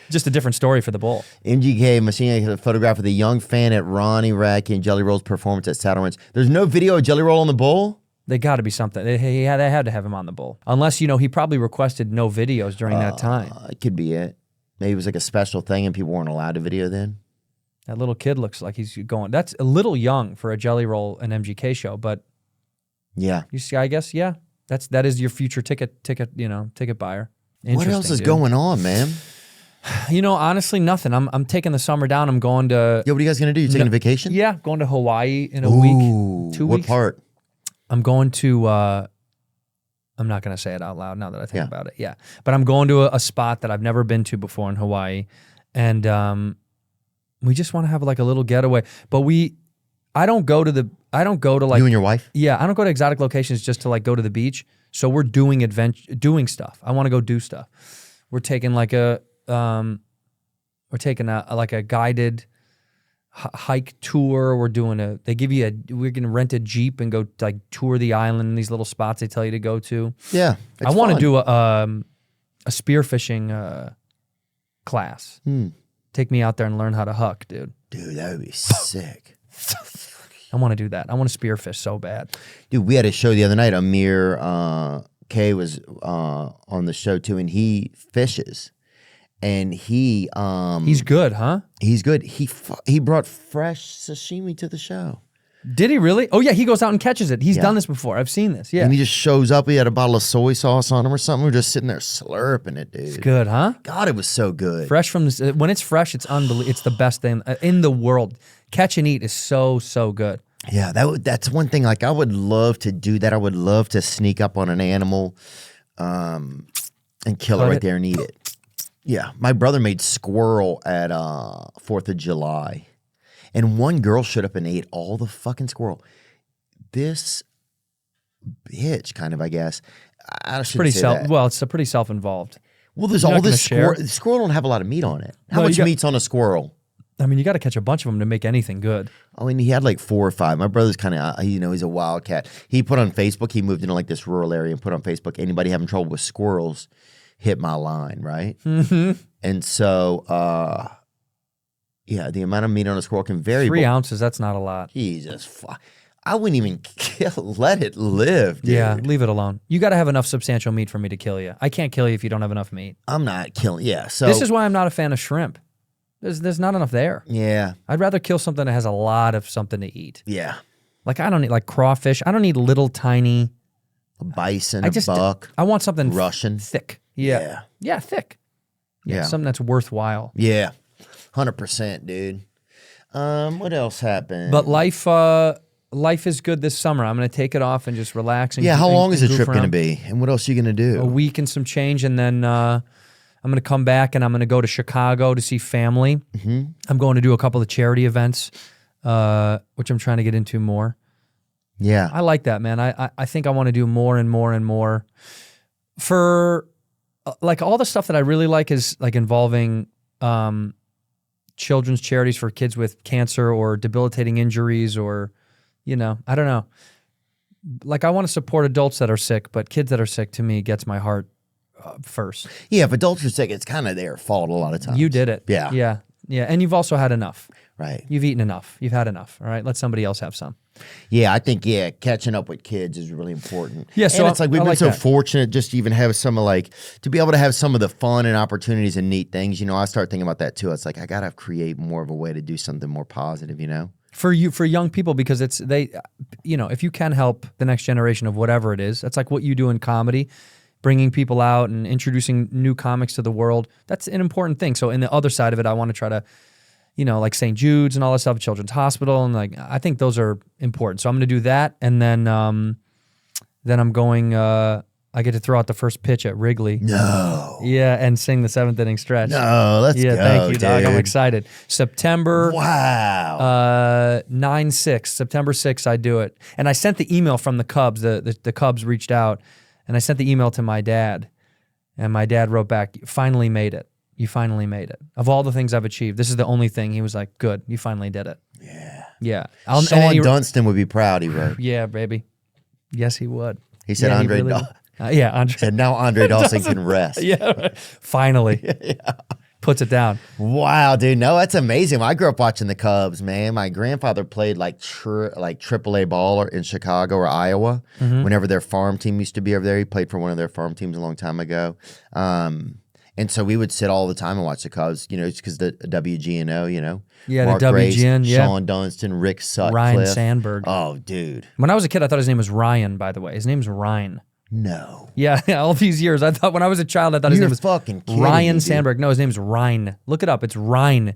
Just a different story for the bull. MGK Machine has a photograph of the young fan at Ronnie Radke and Jelly Roll's performance at Saddle Ranch. There's no video of Jelly Roll on the bull? They got to be something. They had to have him on the bull. Unless, he probably requested no videos during that time. It could be it. Maybe it was like a special thing and people weren't allowed to video then. That little kid looks like he's going. That's a little young for a Jelly Roll and MGK show, but yeah, you see, I guess, yeah, that is your future ticket buyer. What else is going on, man? Honestly, nothing. I'm taking the summer down. I'm going to. Yeah, what are you guys gonna do? You taking a vacation? Yeah, going to Hawaii in a week, 2 weeks. What part? I'm going to. I'm not going to say it out loud now that I think about it. Yeah, but I'm going to a spot that I've never been to before in Hawaii, and we just want to have like a little getaway. But I don't go to like you and your wife. Yeah, I don't go to exotic locations just to like go to the beach. So we're doing doing stuff. I want to go do stuff. We're taking like a guided hike tour. We're going to rent a Jeep and go like tour the island in these little spots they tell you to go to. Yeah. I want to do a spearfishing class. Take me out there and learn how to huck, dude. Dude, that would be sick. I want to do that. I want to spearfish so bad. Dude, we had a show the other night. Amir K was on the show too, and he fishes. And he's good, huh? He's good. He brought fresh sashimi to the show. Did he really? Oh yeah, he goes out and catches it. He's done this before. I've seen this. Yeah. And he just shows up. He had a bottle of soy sauce on him or something. We're just sitting there slurping it, dude. It's good, huh? God, it was so good. Fresh from this. When it's fresh, it's unbelievable. It's the best thing in the world. Catch and eat is so good. Yeah, that's one thing. Like, I would love to do that. I would love to sneak up on an animal. and kill it Cut right it. there and eat it. Yeah, my brother made squirrel at 4th of July, and one girl showed up and ate all the fucking squirrel. This bitch, kind of, I guess. I shouldn't Pretty say that. well, it's a pretty self-involved. Well, there's You're all not gonna this share? squirrel. Squirrel don't have a lot of meat on it. How No, much you got- meat's on a squirrel? I mean, you got to catch a bunch of them to make anything good. I mean, he had like 4 or 5. My brother's kind of, he's a wildcat. He put on Facebook, he moved into like this rural area and put on Facebook, anybody having trouble with squirrels, hit my line, right? Mm-hmm. And so, yeah, the amount of meat on a squirrel can vary. 3 but ounces, that's not a lot. Jesus, I wouldn't even let it live, dude. Yeah, leave it alone. You got to have enough substantial meat for me to kill you. I can't kill you if you don't have enough meat. I'm not killing, yeah. So This is why I'm not a fan of shrimp. There's not enough there. yeah, I'd rather kill something that has a lot of something to eat. yeah. Like I don't need like crawfish. I don't need little tiny. A bison, I just a buck. I want something Russian. thick. Yeah. Yeah, yeah, thick. Yeah, Yeah. something that's worthwhile. Yeah, 100%, dude. What else happened? But life is good this summer. I'm going to take it off and just relax. And yeah, how and- long is and the goof trip going to around. be? And what else are you going to do? A week and some change, and then I'm going to come back and I'm going to go to Chicago to see family. Mm-hmm. I'm going to do a couple of charity events, which I'm trying to get into more. Yeah. I like that, man. I think I want to do more and more and more. For like all the stuff that I really like is like involving children's charities for kids with cancer or debilitating injuries or, I don't know. Like I want to support adults that are sick, but kids that are sick to me gets my heart first. Yeah, if adults are sick, it's kind of their fault a lot of times. You did it. Yeah. Yeah. Yeah. And you've also had enough. Right. You've eaten enough. You've had enough. All right. Let somebody else have some. Yeah, I think, catching up with kids is really important. Yeah, so and it's like we've I been like so that. fortunate just to even have some of like, to be able to have some of the fun and opportunities and neat things. I start thinking about that too. It's like, I got to create more of a way to do something more positive, For young people, because if you can help the next generation of whatever it is, that's like what you do in comedy, bringing people out and introducing new comics to the world. That's an important thing. So in the other side of it, I want to try to, like St. Jude's and all that stuff, Children's Hospital, and like I think those are important. So I'm going to do that, and then I'm going. I get to throw out the first pitch at Wrigley. No. Yeah, and sing the 7th inning stretch. No, let's Yeah, go, thank you, dog. I'm dude. excited. September. Wow. 9/6, September 6th, I do it. And I sent the email from the Cubs. The Cubs reached out, and I sent the email to my dad. And my dad wrote back, "You finally made it. You finally made it. Of all the things I've achieved, this is the only thing." He was like, "Good, you finally did it." Yeah. Yeah. And then Sean he- Dunston would be proud, he wrote. Yeah, baby. Yes, he would. He said Yeah, Andre really Dawson. would. Yeah, Andre. And now Andre Dawson can rest. Yeah, finally. Puts it down. Wow, dude. No, that's amazing. I grew up watching the Cubs, man. My grandfather played like AAA ball in Chicago or Iowa. Whenever their farm team used to be over there, he played for one of their farm teams a long time ago. And so we would sit all the time and watch the Cubs, just because the WGNO, Yeah, Mark the Grace, WGN, yeah. Sean Dunston, Rick Sutcliffe. Ryan Sandberg. Oh, dude. When I was a kid, I thought his name was Ryan, by the way. His name's Ryan. No. Yeah, all these years. I thought when I was a child, I thought his You're name was fucking kidding Ryan me, dude. Sandberg. No, his name's Ryan. Look it up. It's Ryan.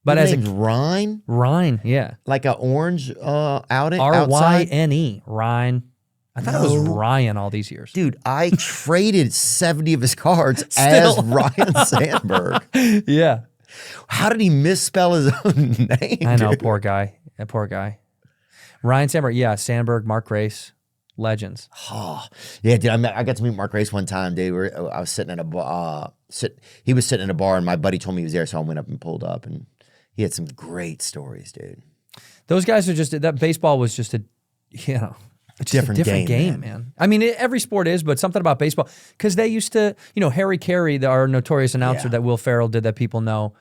But His as name's a Ryan? Ryan, yeah. Like an orange outside? Ryne. Ryan. I thought it was Ryan all these years. Dude, I traded 70 of his cards as Ryan Sandberg. Yeah. How did he misspell his own name? I know, dude? poor guy. That poor guy. Ryan Sandberg, yeah. Sandberg, Mark Grace, legends. Oh, yeah, dude. I got to meet Mark Grace one time, dude. I was sitting at a bar. He was sitting in a bar, and my buddy told me he was there, so I went up and pulled up, and he had some great stories, dude. Those guys are just, that baseball was just it's just Different a different game, game, man. I mean, every sport is, but something about baseball, because they used to, Harry Carey, our notorious announcer Yeah. that Will Ferrell did that people know,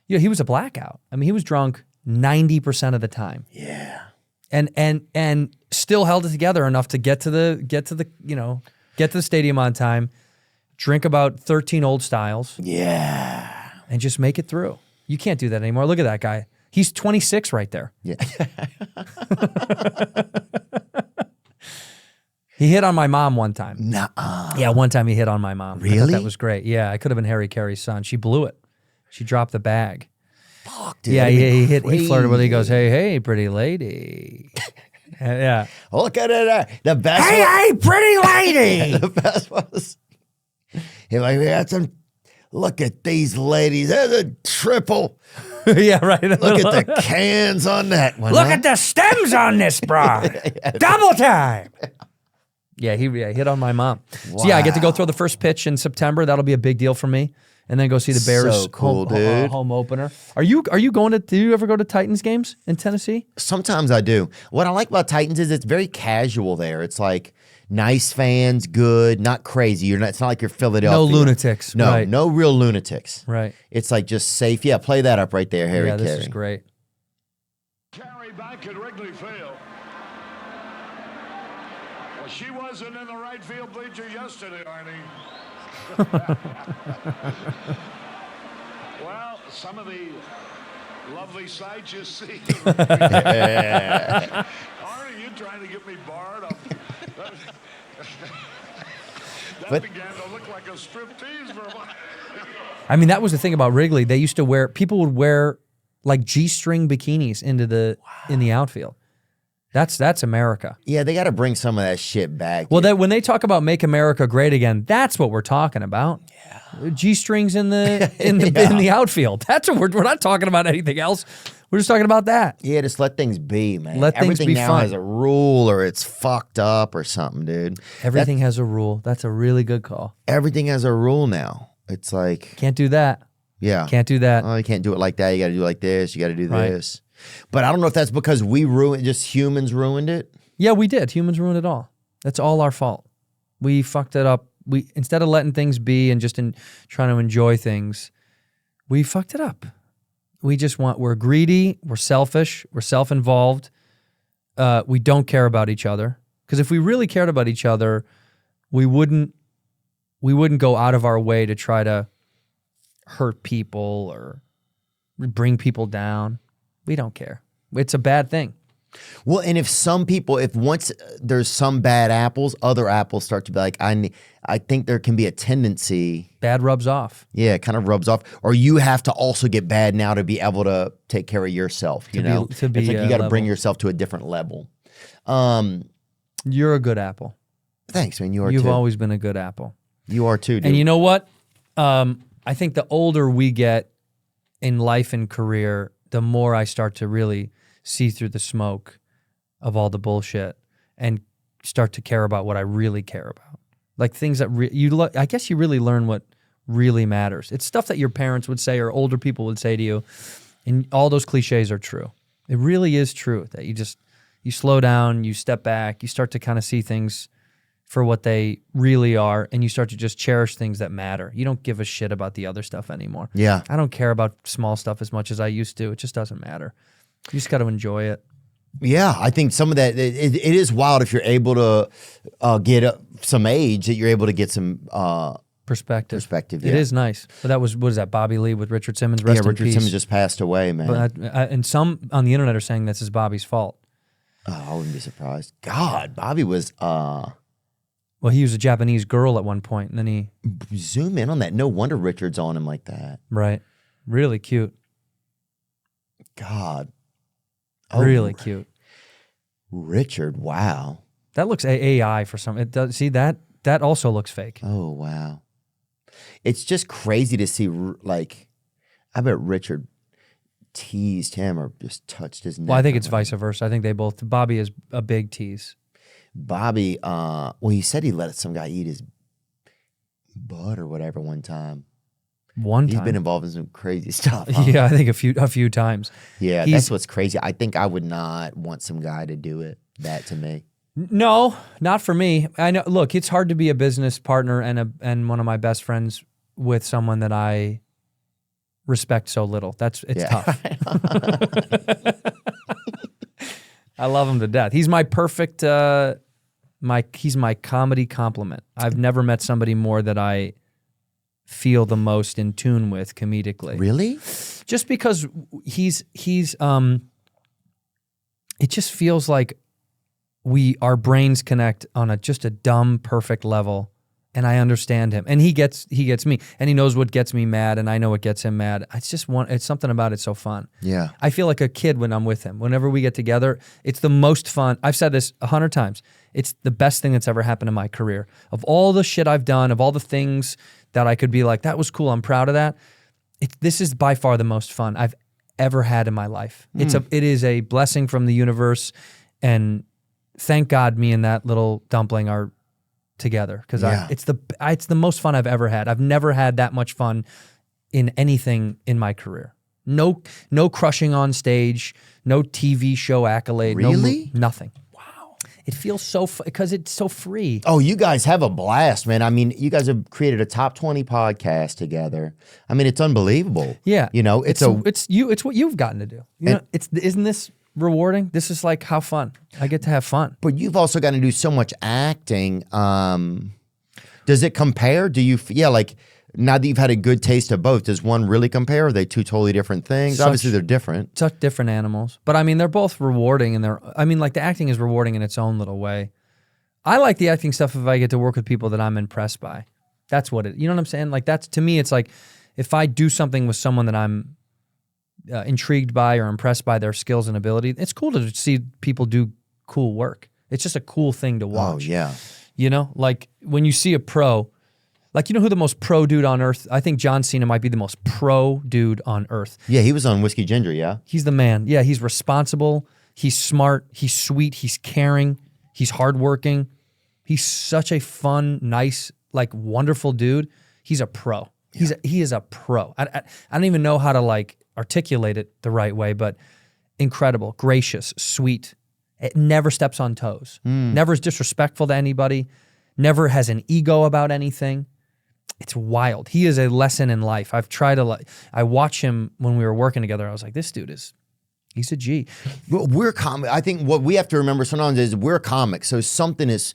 he was a blackout. I mean, he was drunk 90% of the time. Yeah. And still held it together enough to get to the stadium on time, drink about 13 old styles, Yeah. and just make it through. You can't do that anymore. Look at that guy. He's 26 right there. Yeah. He hit on my mom one time. Nuh-uh. Yeah, one time he hit on my mom. I thought Really? that was great. Yeah, I could have been Harry Carey's son. She blew it. She dropped the bag. Fuck, dude. Yeah, that'd be he flirted with her. He goes, crazy. hey, pretty lady. Yeah. Look at it. The best Hey, pretty lady. the best was He's like, we got some. Look at these ladies. There's a triple. Yeah, right. Look at the cans on that one. Look huh? at the stems on this bra. Double time. Yeah, he hit on my mom. So yeah, I get to go throw the first pitch in September. That'll be a big deal for me. And then go see the Bears So cool, dude. home opener. Are you going to? Do you ever go to Titans games in Tennessee? Sometimes I do. What I like about Titans is it's very casual there. It's like nice fans, good, not crazy. It's not like you're Philadelphia. No lunatics. No, right. no real lunatics. Right. It's like just safe. Yeah, play that up right there, Harry Yeah, this Carey. is great. Carey back at Wrigley Field. Well, she wasn't in the right field bleacher yesterday, Arnie. Well, some of the lovely sights you see. Arnie, you trying to get me barred? That began to look like a striptease for a while. I mean, that was the thing about Wrigley. They used to people would wear like G-string bikinis in the outfield. That's America. Yeah, they got to bring some of that shit back. Well, when they talk about make America great again, that's what we're talking about. Yeah, G-strings in the in the outfield. That's what we're not talking about anything else. We're just talking about that. Yeah, just let things be, man. Let things Everything be now fun. has a rule or it's fucked up or something, dude. Everything has a rule. That's a really good call. Everything has a rule now. It's like, Can't do that. yeah. Can't do that. Oh, you can't do it like that. You got to do it like this. You got to do Right. this. But I don't know if that's because humans ruined it. Yeah, we did. Humans ruined it all. That's all our fault. We fucked it up. We instead of letting things be and just trying to enjoy things, we fucked it up. We're greedy, we're selfish, we're self-involved. We don't care about each other. Because if we really cared about each other, we wouldn't go out of our way to try to hurt people or bring people down. We don't care. It's a bad thing. Well, and if once there's some bad apples, other apples start to be like, I think there can be a tendency. Bad rubs off. Yeah, it kind of rubs off. Or you have to also get bad now to be able to take care of yourself, you know? to be it's like you got to bring level. yourself to a different level. You're a good apple. Thanks, man. You are You've too. always been a good apple. You are too, dude. And you know what? I think the older we get in life and career, the more I start to really see through the smoke of all the bullshit and start to care about what I really care about. Like things that I guess you really learn what really matters. It's stuff that your parents would say or older people would say to you, and all those cliches are true. It really is true that you slow down, you step back, you start to kind of see things for what they really are, and you start to just cherish things that matter. You don't give a shit about the other stuff anymore. Yeah. I don't care about small stuff as much as I used to. It just doesn't matter. You just got to enjoy it. Yeah, I think some of that, it is wild if you're able to get some age, that you're able to get some Perspective. yeah. It is nice. But that was, what is that, Bobby Lee with Richard Simmons? Rest in Richard peace. Simmons just passed away, man. But and some on the internet are saying this is Bobby's fault. Oh, I wouldn't be surprised. God, Bobby was, Well, he was a Japanese girl at one point, and then he... zoom in on that. No wonder Richard's on him like that. Right. Really cute. God. Really cute. Richard, wow. That looks AI for some. It does. See, that also looks fake. Oh, wow. It's just crazy to see, like, I bet Richard teased him or just touched his neck. Well, I think or it's whatever. vice versa. I think they both... Bobby is a big tease. Bobby, well, he said he let some guy eat his butt or whatever one time. One He's time. been involved in some crazy stuff. Huh? Yeah, I think a few times. Yeah, He's- that's what's crazy. I think I would not want some guy to do that to me. No, not for me. I know. Look, it's hard to be a business partner and one of my best friends with someone that I respect so little. It's tough. I love him to death. He's my perfect. He's my comedy complement. I've never met somebody more that I feel the most in tune with comedically. Really? Just because he's it just feels like our brains connect on just a dumb, perfect level and I understand him, and he gets me, and he knows what gets me mad, and I know what gets him mad. It's something about it so fun. Yeah. I feel like a kid when I'm with him. Whenever we get together, it's the most fun. I've said this 100 times. It's the best thing that's ever happened in my career. Of all the shit I've done, of all the things that I could be like, that was cool, I'm proud of that. This is by far the most fun I've ever had in my life. It is a blessing from the universe, and thank God me and that little dumpling are together, because it's the most fun I've ever had. I've never had that much fun in anything in my career. No crushing on stage, no TV show accolade, Really? Nothing. It feels so because it's so free. Oh, you guys have a blast, man. I mean, you guys have created a top 20 podcast together. I mean, it's unbelievable. Yeah, You know, it's what you've gotten to do. Isn't this rewarding? This is like how fun. I get to have fun. but you've also gotten to do so much acting. Does it compare? Do you, like, now that you've had a good taste of both, does one really compare? Are they two totally different things? Obviously, they're different. Such different animals. But I mean, they're both rewarding, and like the acting is rewarding in its own little way. I like the acting stuff if I get to work with people that I'm impressed by. That's what you know what I'm saying? Like to me, it's like if I do something with someone that I'm intrigued by or impressed by their skills and ability, it's cool to see people do cool work. It's just a cool thing to watch. Oh, yeah. You know, like when you see a pro, like, you know who the most pro dude on earth? I think John Cena might be the most pro dude on earth. Yeah, he was on Whiskey Ginger, yeah? He's the man. Yeah, he's responsible. He's smart. He's sweet. He's caring. He's hardworking. He's such a fun, nice, like wonderful dude. He's a pro. He is a pro. I don't even know how to like articulate it the right way, but incredible, gracious, sweet. It never steps on toes. Never is disrespectful to anybody. Never has an ego about anything. It's wild. He is a lesson in life. I watch him when we were working together. I was like, this dude he's a G. Well, we're comic. I think what we have to remember sometimes is we're comics, so something is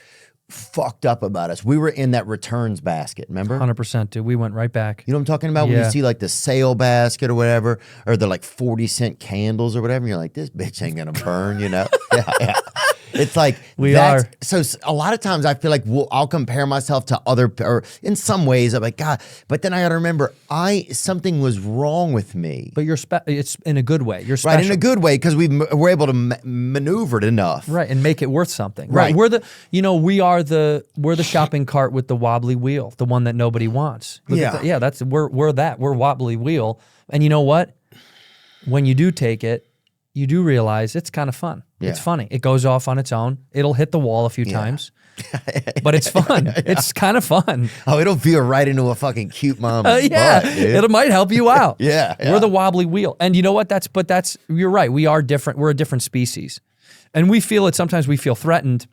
fucked up about us. We were in that returns basket, remember? 100%, dude. We went right back. You know what I'm talking about? When you see like the sale basket or whatever, or the like 40-cent candles or whatever, and you're like, this bitch ain't gonna burn, you know? Yeah. It's like we are. So a lot of times I feel like I'll compare myself to other, or in some ways I'm like, God, but then I got to remember something was wrong with me. But it's in a good way. You're special. Right, in a good way, because we're able to maneuver it enough. Right, and make it worth something. Right. We're the shopping cart with the wobbly wheel, the one that nobody wants. We're that. We're wobbly wheel. And you know what? When you do take it, you do realize it's kind of fun. Yeah. It's funny. It goes off on its own. It'll hit the wall a few times, but it's fun. It's kind of fun. Oh, it'll veer right into a fucking cute mom's butt, dude. It might help you out. Yeah. We're the wobbly wheel. And you know what? You're right. We are different. We're a different species. And we feel it. Sometimes we feel threatened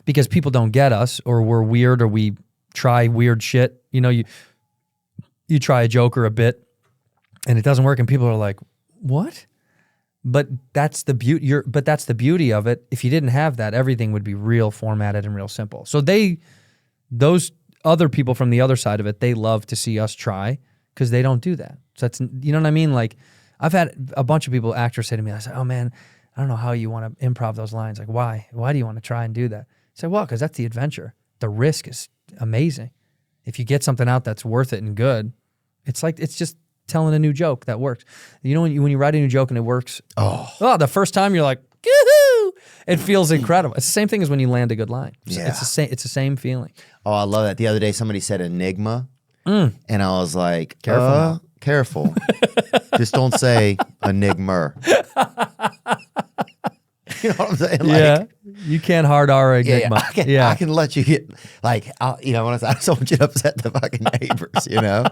because people don't get us, or we're weird, or we try weird shit. You know, you try a joke or a bit and it doesn't work, and people are like, what? But that's the beauty of it. If you didn't have that, everything would be real formatted and real simple. So those other people from the other side of it, they love to see us try, because they don't do that. So that's, you know what I mean? Like, I've had a bunch of people, actors, say to me, I say, oh man, I don't know how you want to improv those lines. Like, why? Why do you want to try and do that? I say, well, because that's the adventure. The risk is amazing. If you get something out that's worth it and good, it's just telling a new joke that works. You know, when you write a new joke and it works, the first time you're like, yoo-hoo! It feels incredible. It's the same thing as when you land a good line. Yeah. It's the same feeling. Oh, I love that. The other day somebody said enigma, and I was like, careful. Just don't say enigma. You know what I'm saying? Like, you can't hard R enigma. I can let you get, like, I just don't want you to upset the fucking neighbors, you know?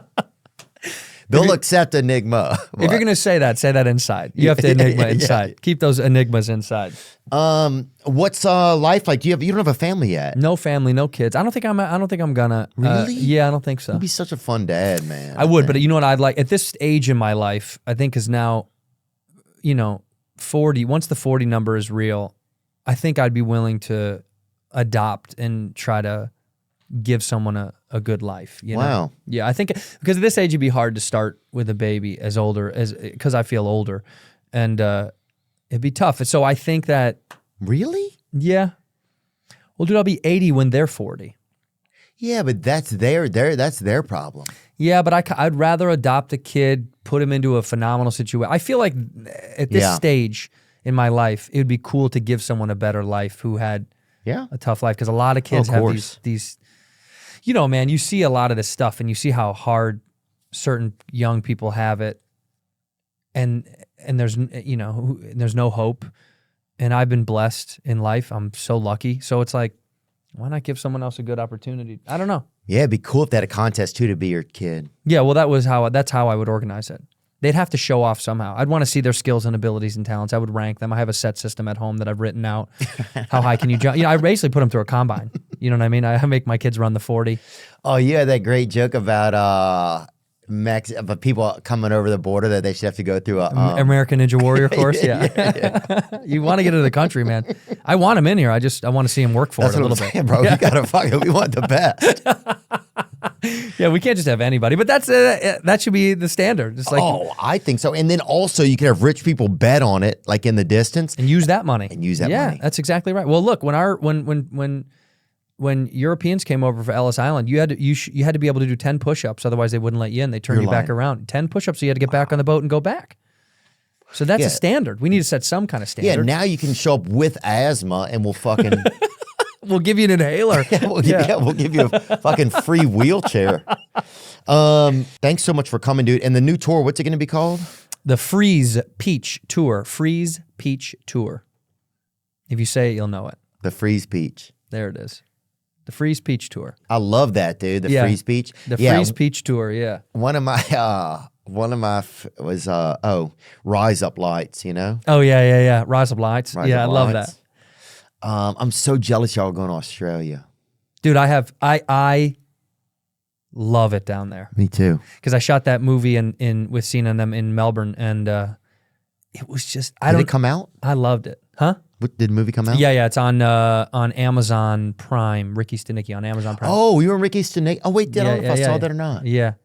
They'll accept enigma. If you're going to say that inside. You have to enigma inside. Keep those enigmas inside. What's life like? You don't have a family yet? No family, no kids. I don't think I'm gonna. Really? Yeah, I don't think so. You'd be such a fun dad, man. I would, but you know what I'd like? At this age in my life, I think is now, 40, once the 40 number is real, I think I'd be willing to adopt and try to give someone a good life. You know? Wow. Yeah, I think because at this age it'd be hard to start with a baby because I feel older, and it'd be tough. And so I think that really, yeah. Well, dude, I'll be 80 when they're 40. Yeah, but that's their problem. Yeah, but I'd rather adopt a kid, put him into a phenomenal situation. I feel like at this stage in my life, it would be cool to give someone a better life who had a tough life, because a lot of kids have these, you know, man, you see a lot of this stuff and you see how hard certain young people have it, and there's, you know, there's no hope. And I've been blessed in life. I'm so lucky. So it's like, why not give someone else a good opportunity? I don't know. Yeah, it'd be cool if they had a contest too to be your kid. Yeah, well, that's how I would organize it. They'd have to show off somehow. I'd want to see their skills and abilities and talents. I would rank them. I have a set system at home that I've written out. How high can you jump? You know, I basically put them through a combine. You know what I mean? I make my kids run the 40. Oh, you had that great joke about people coming over the border that they should have to go through American Ninja Warrior course. Yeah. You want to get into the country, man. I want them in here. I want to see them work for it a little bit, bro. You gotta fucking. We want the best. Yeah, we can't just have anybody, but that should be the standard. It's like, I think so. And then also you can have rich people bet on it, like in the distance, and use that money. money. Yeah, that's exactly right. Well, look, when Europeans came over for Ellis Island, you had to be able to do 10 push-ups, otherwise they wouldn't let you in. They turn you back around. 10 push-ups, so you had to get back on the boat and go back. So that's a standard. We need to set some kind of standard. Yeah, now you can show up with asthma and we'll fucking we'll give you an inhaler. we'll give you a fucking free wheelchair. Thanks so much for coming, dude. And the new tour, what's it going to be called? The Freeze Peach Tour. Freeze Peach Tour. If you say it, you'll know it. The Freeze Peach. There it is. The Freeze Peach Tour. I love that, dude. The Freeze Peach. The Freeze Peach Tour, yeah. One of my was Rise Up Lights, you know? Oh yeah. Rise Up Lights. Rise I Up love Lights. that. I'm so jealous y'all going to Australia. Dude, I love it down there. Me too. Because I shot that movie with Cena and them in Melbourne, and it was just Did it come out? I loved it. Huh? Did the movie come out? Yeah, it's on Amazon Prime. Ricky Stenicki on Amazon Prime. Oh, you were Ricky Stenicki. Oh wait, I don't know if I saw that or not. Yeah.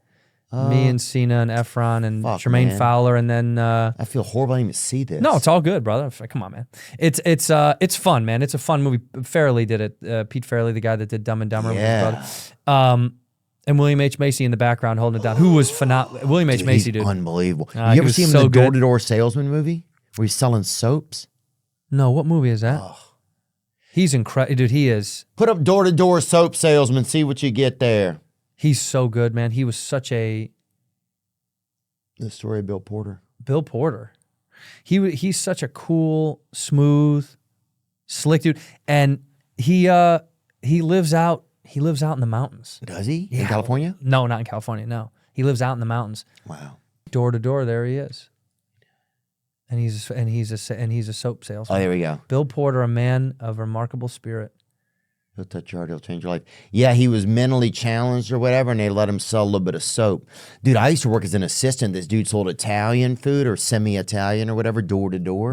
Me and Cena and Efron and Jermaine Fowler, and then I feel horrible. I didn't even see this. No, it's all good, brother. Come on, man. It's fun, man. It's a fun movie. Farrelly did it. Pete Farrelly, the guy that did Dumb and Dumber, with his brother. And William H. Macy in the background holding it down. Who was phenomenal? William H. Macy, dude. Unbelievable. You ever see him in the Door-to-Door Salesman movie where he's selling soaps? No, what movie is that? Oh. He's incredible, dude. He is. Put up Door-to-Door Soap Salesman. See what you get there. He's so good, man. He was such a. The story of Bill Porter. Bill Porter. He's such a cool, smooth, slick dude, and he lives out in the mountains. Does he? Yeah. In California? No, not in California. No, he lives out in the mountains. Wow. Door to door, there he is. And he's a soap salesman. Oh, there we go. Bill Porter, a man of remarkable spirit. He'll touch your heart, he'll change your life. Yeah, he was mentally challenged or whatever, and they let him sell a little bit of soap. Dude, I used to work as an assistant. This dude sold Italian food or semi-Italian or whatever, door to door.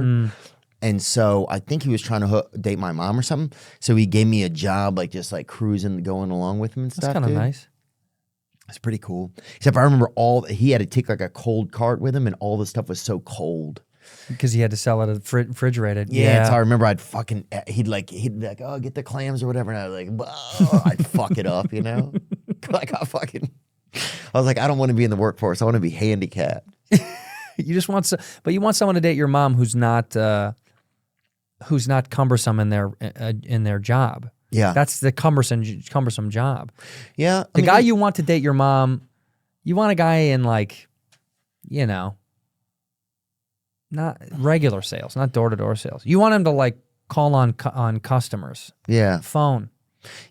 And so I think he was trying to date my mom or something. So he gave me a job, like just like cruising, going along with him and stuff. That's kind of nice. It's pretty cool. Except I remember he had to take like a cold cart with him, and all the stuff was so cold. Because he had to sell it refrigerated. Yeah. So I remember he'd be like, oh, get the clams or whatever. And I was like, oh, I'd fuck it up, you know? I was like, I don't want to be in the workforce. I want to be handicapped. You want someone to date your mom who's not cumbersome in their job. Yeah. That's the cumbersome job. Yeah. The guy you want to date your mom, you want a guy in like, you know, not regular sales, not door-to-door sales. You want him to like call on customers. Yeah. Phone.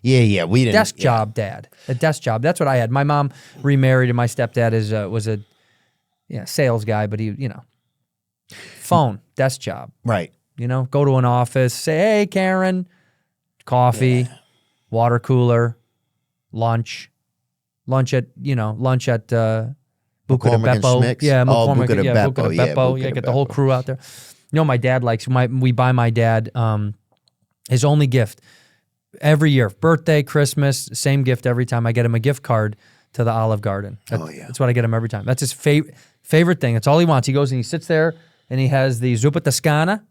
Yeah. We didn't. Desk job, dad. A desk job. That's what I had. My mom remarried, and my stepdad was a sales guy, but he, you know, phone, desk job. Right. You know, go to an office, say, hey, Karen, coffee, water cooler, lunch at Buca de Beppo. Yeah, McCormick, Buca de Beppo. Yeah, get the whole crew out there. You know, my dad likes, we buy my dad his only gift every year, birthday, Christmas, same gift every time. I get him a gift card to the Olive Garden. That's what I get him every time. That's his favorite thing. That's all he wants. He goes and he sits there and he has the zuppa toscana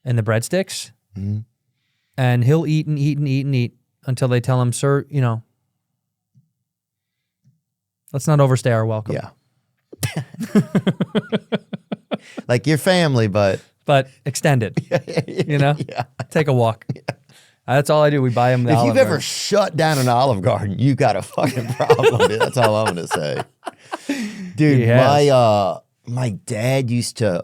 and the breadsticks, and he'll eat and eat and eat and eat until they tell him, sir, you know, Let's not overstay our welcome. Yeah. Like your family, but extended. You know? Yeah. Take a walk. That's all I do. We buy them the If Olive you've ever Garden. shut down an Olive Garden, you got a fucking problem, dude. That's all I'm gonna say. Dude, He has. my dad used to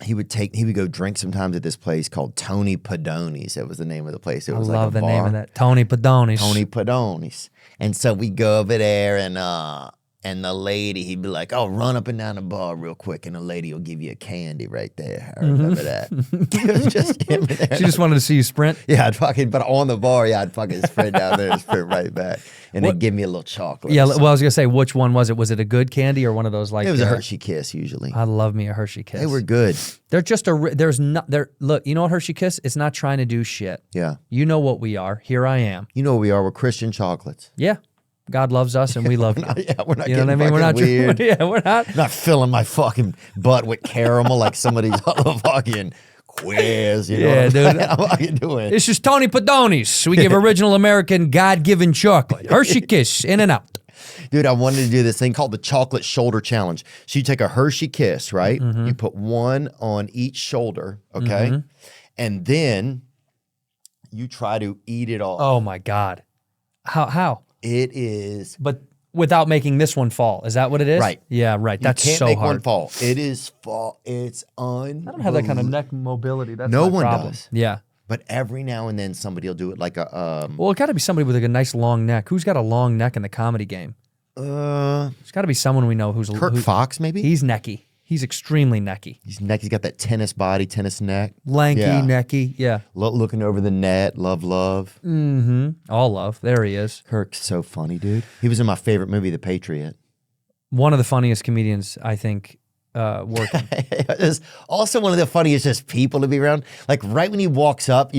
he would go drink sometimes at this place called Tony Padoni's. That was the name of the place. It I was love like a the name bar. of that. Tony Padoni's. Tony Padoni's. And so we go over there and the lady, he'd be like, "Oh, run up and down the bar real quick," and the lady will give you a candy right there. I remember that. It was just him in there. She just wanted to see you sprint. Yeah, but on the bar, I'd fucking sprint down there and sprint right back. And they'd give me a little chocolate. Yeah, well, I was going to say, which one was it? Was it a good candy or one of those like... It was a Hershey Kiss usually. I love me a Hershey Kiss. They were good. They're just look, you know what Hershey Kiss? It's not trying to do shit. Yeah. You know what we are. Here I am. You know what we are. We're Christian chocolates. Yeah. God loves us and we love you. We're not You know getting what I mean? We're not weird. Yeah, we're not. Not filling my fucking butt with caramel like some of these other fucking quiz. You know Yeah, what dude. I'm fucking doing? This is Tony Padoni's. We give original American God-given chocolate. Hershey Kiss, in and out. Dude, I wanted to do this thing called the chocolate shoulder challenge. So you take a Hershey Kiss, right? Mm-hmm. You put one on each shoulder, okay? And then you try to eat it all. Oh my God. How? It is But without making this one fall. Is that what it is? Right. Yeah, right. That's you can't so make hard. one fall. It is fall. It's I don't have that kind of neck mobility. That's No my one problem. does. Yeah. But every now and then somebody will do it like a Well, it got to be somebody with like a nice long neck. Who's got a long neck in the comedy game? There's got to be someone we know who's Kirk Fox maybe. He's necky. He's extremely necky. He's got that tennis body, tennis neck. Lanky, Yeah. necky. Yeah. Looking over the net, love. All love. There he is. Kirk's so funny, dude. He was in my favorite movie, The Patriot. One of the funniest comedians, I think, working. It's also one of the funniest just people to be around. Like right when he walks up,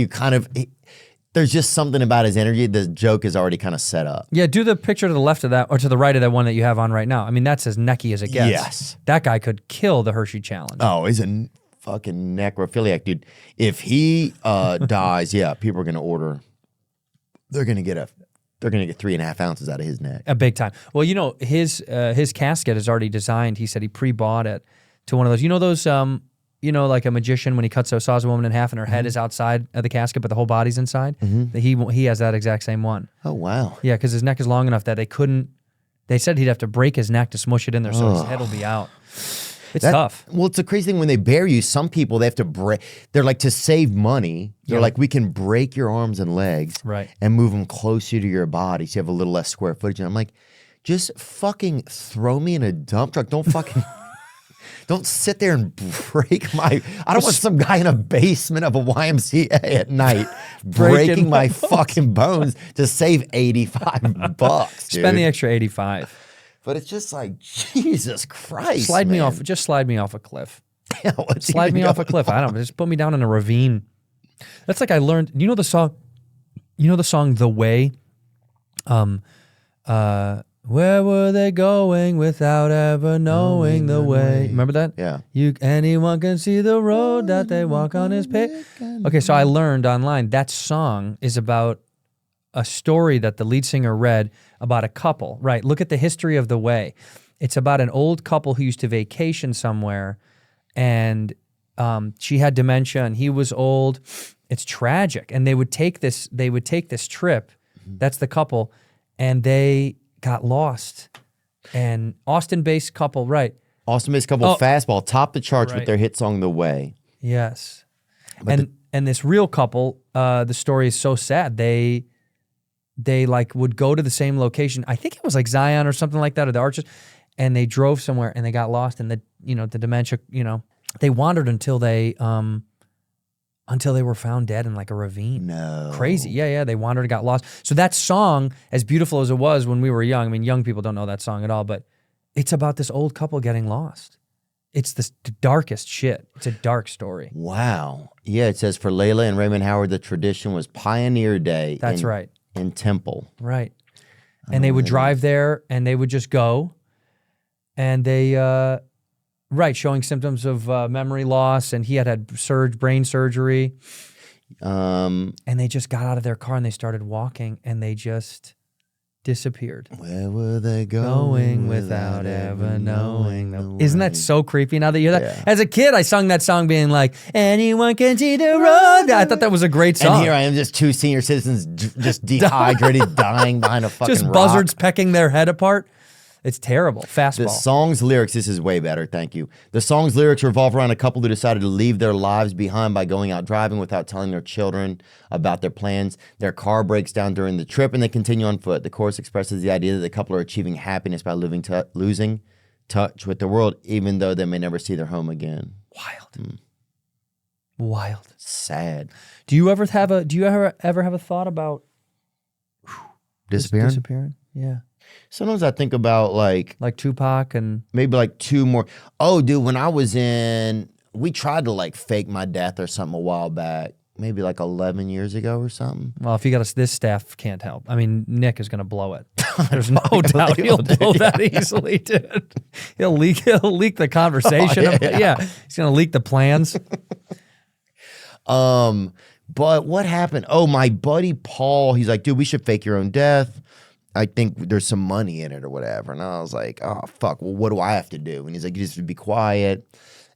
there's just something about his energy. The joke is already kind of set up. Yeah, do the picture to the left of that, or to the right of that one that you have on right now. I mean, that's as necky as it gets. Yes. That guy could kill the Hershey Challenge. Oh, he's a fucking necrophiliac, dude. If he dies, yeah, people are gonna order. They're gonna get 3.5 ounces out of his neck. A big time. Well, you know, his casket is already designed. He said he pre-bought it to one of those. You know those, like a magician when he saws a woman in half and her head is outside of the casket, but the whole body's inside? He has that exact same one. Oh, wow. Yeah, because his neck is long enough that they said he'd have to break his neck to smush it in there so his head will be out. It's tough. Well, it's a crazy thing when they bury you. Some people, they have to break. They're like, to save money, they're like, we can break your arms and legs Right. and move them closer to your body so you have a little less square footage. And I'm like, just fucking throw me in a dump truck. Don't fucking... Don't sit there and break my... I don't want some guy in a basement of a YMCA at night breaking my fucking bones to save $85, dude. Spend the extra 85. But it's just like, Jesus Christ, Slide me man. off. Just slide me off a cliff. Yeah, what's Slide even me off a going cliff. I don't know. Just put me down in a ravine. That's like I learned. You know the song The Way? Where were they going without ever knowing the way? Remember that? Yeah. Anyone can see the road that they walk on is paved. Okay, so I learned online that song is about a story that the lead singer read about a couple. Right. Look at the history of The Way. It's about an old couple who used to vacation somewhere, and she had dementia and he was old. It's tragic. And they would take this trip. That's the couple, and they got lost. And Austin-based couple, right? Austin-based couple, Fastball, topped the charts Right. with their hit song, The Way. Yes. And this real couple, the story is so sad. They like would go to the same location. I think it was like Zion or something like that, or the Arches, and they drove somewhere and they got lost. And the dementia, they wandered until they were found dead in like a ravine. No. Crazy. Yeah. They wandered and got lost. So that song, as beautiful as it was when we were young, I mean, young people don't know that song at all, but it's about this old couple getting lost. It's the darkest shit. It's a dark story. Wow. Yeah, it says for Layla and Raymond Howard, the tradition was Pioneer Day. That's right. In Temple. Right. And they would drive there and they would just go, and they, showing symptoms of memory loss, and he had brain surgery. And they just got out of their car and they started walking, and they just disappeared. Where were they Going without ever knowing. Isn't that so creepy now that you hear that? As a kid, I sung that song being like, anyone can see the road. I thought that was a great song. And here I am, just two senior citizens just dehydrated, dying behind a fucking just rock. buzzards pecking their head apart. It's terrible. Fastball. The song's lyrics, this is way better, thank you. The song's lyrics revolve around a couple who decided to leave their lives behind by going out driving without telling their children about their plans. Their car breaks down during the trip and they continue on foot. The chorus expresses the idea that the couple are achieving happiness by losing touch with the world, even though they may never see their home again. Wild. Wild. Sad. Do you ever have a thought about Disappearing? Disappearing? Yeah. Sometimes I think about like Tupac and maybe like two more. Oh, dude, when I was we tried to like fake my death or something a while back, maybe like 11 years ago or something. well, if you got this staff can't help. I mean, Nick is going to blow it. There's no doubt he'll blow that easily, dude. He'll leak the conversation. Yeah, he's going to leak the plans. But what happened? Oh, my buddy Paul, he's like, dude, we should fake your own death. I think there's some money in it or whatever. And I was like, oh, fuck, well, what do I have to do? And he's like, you just have to be quiet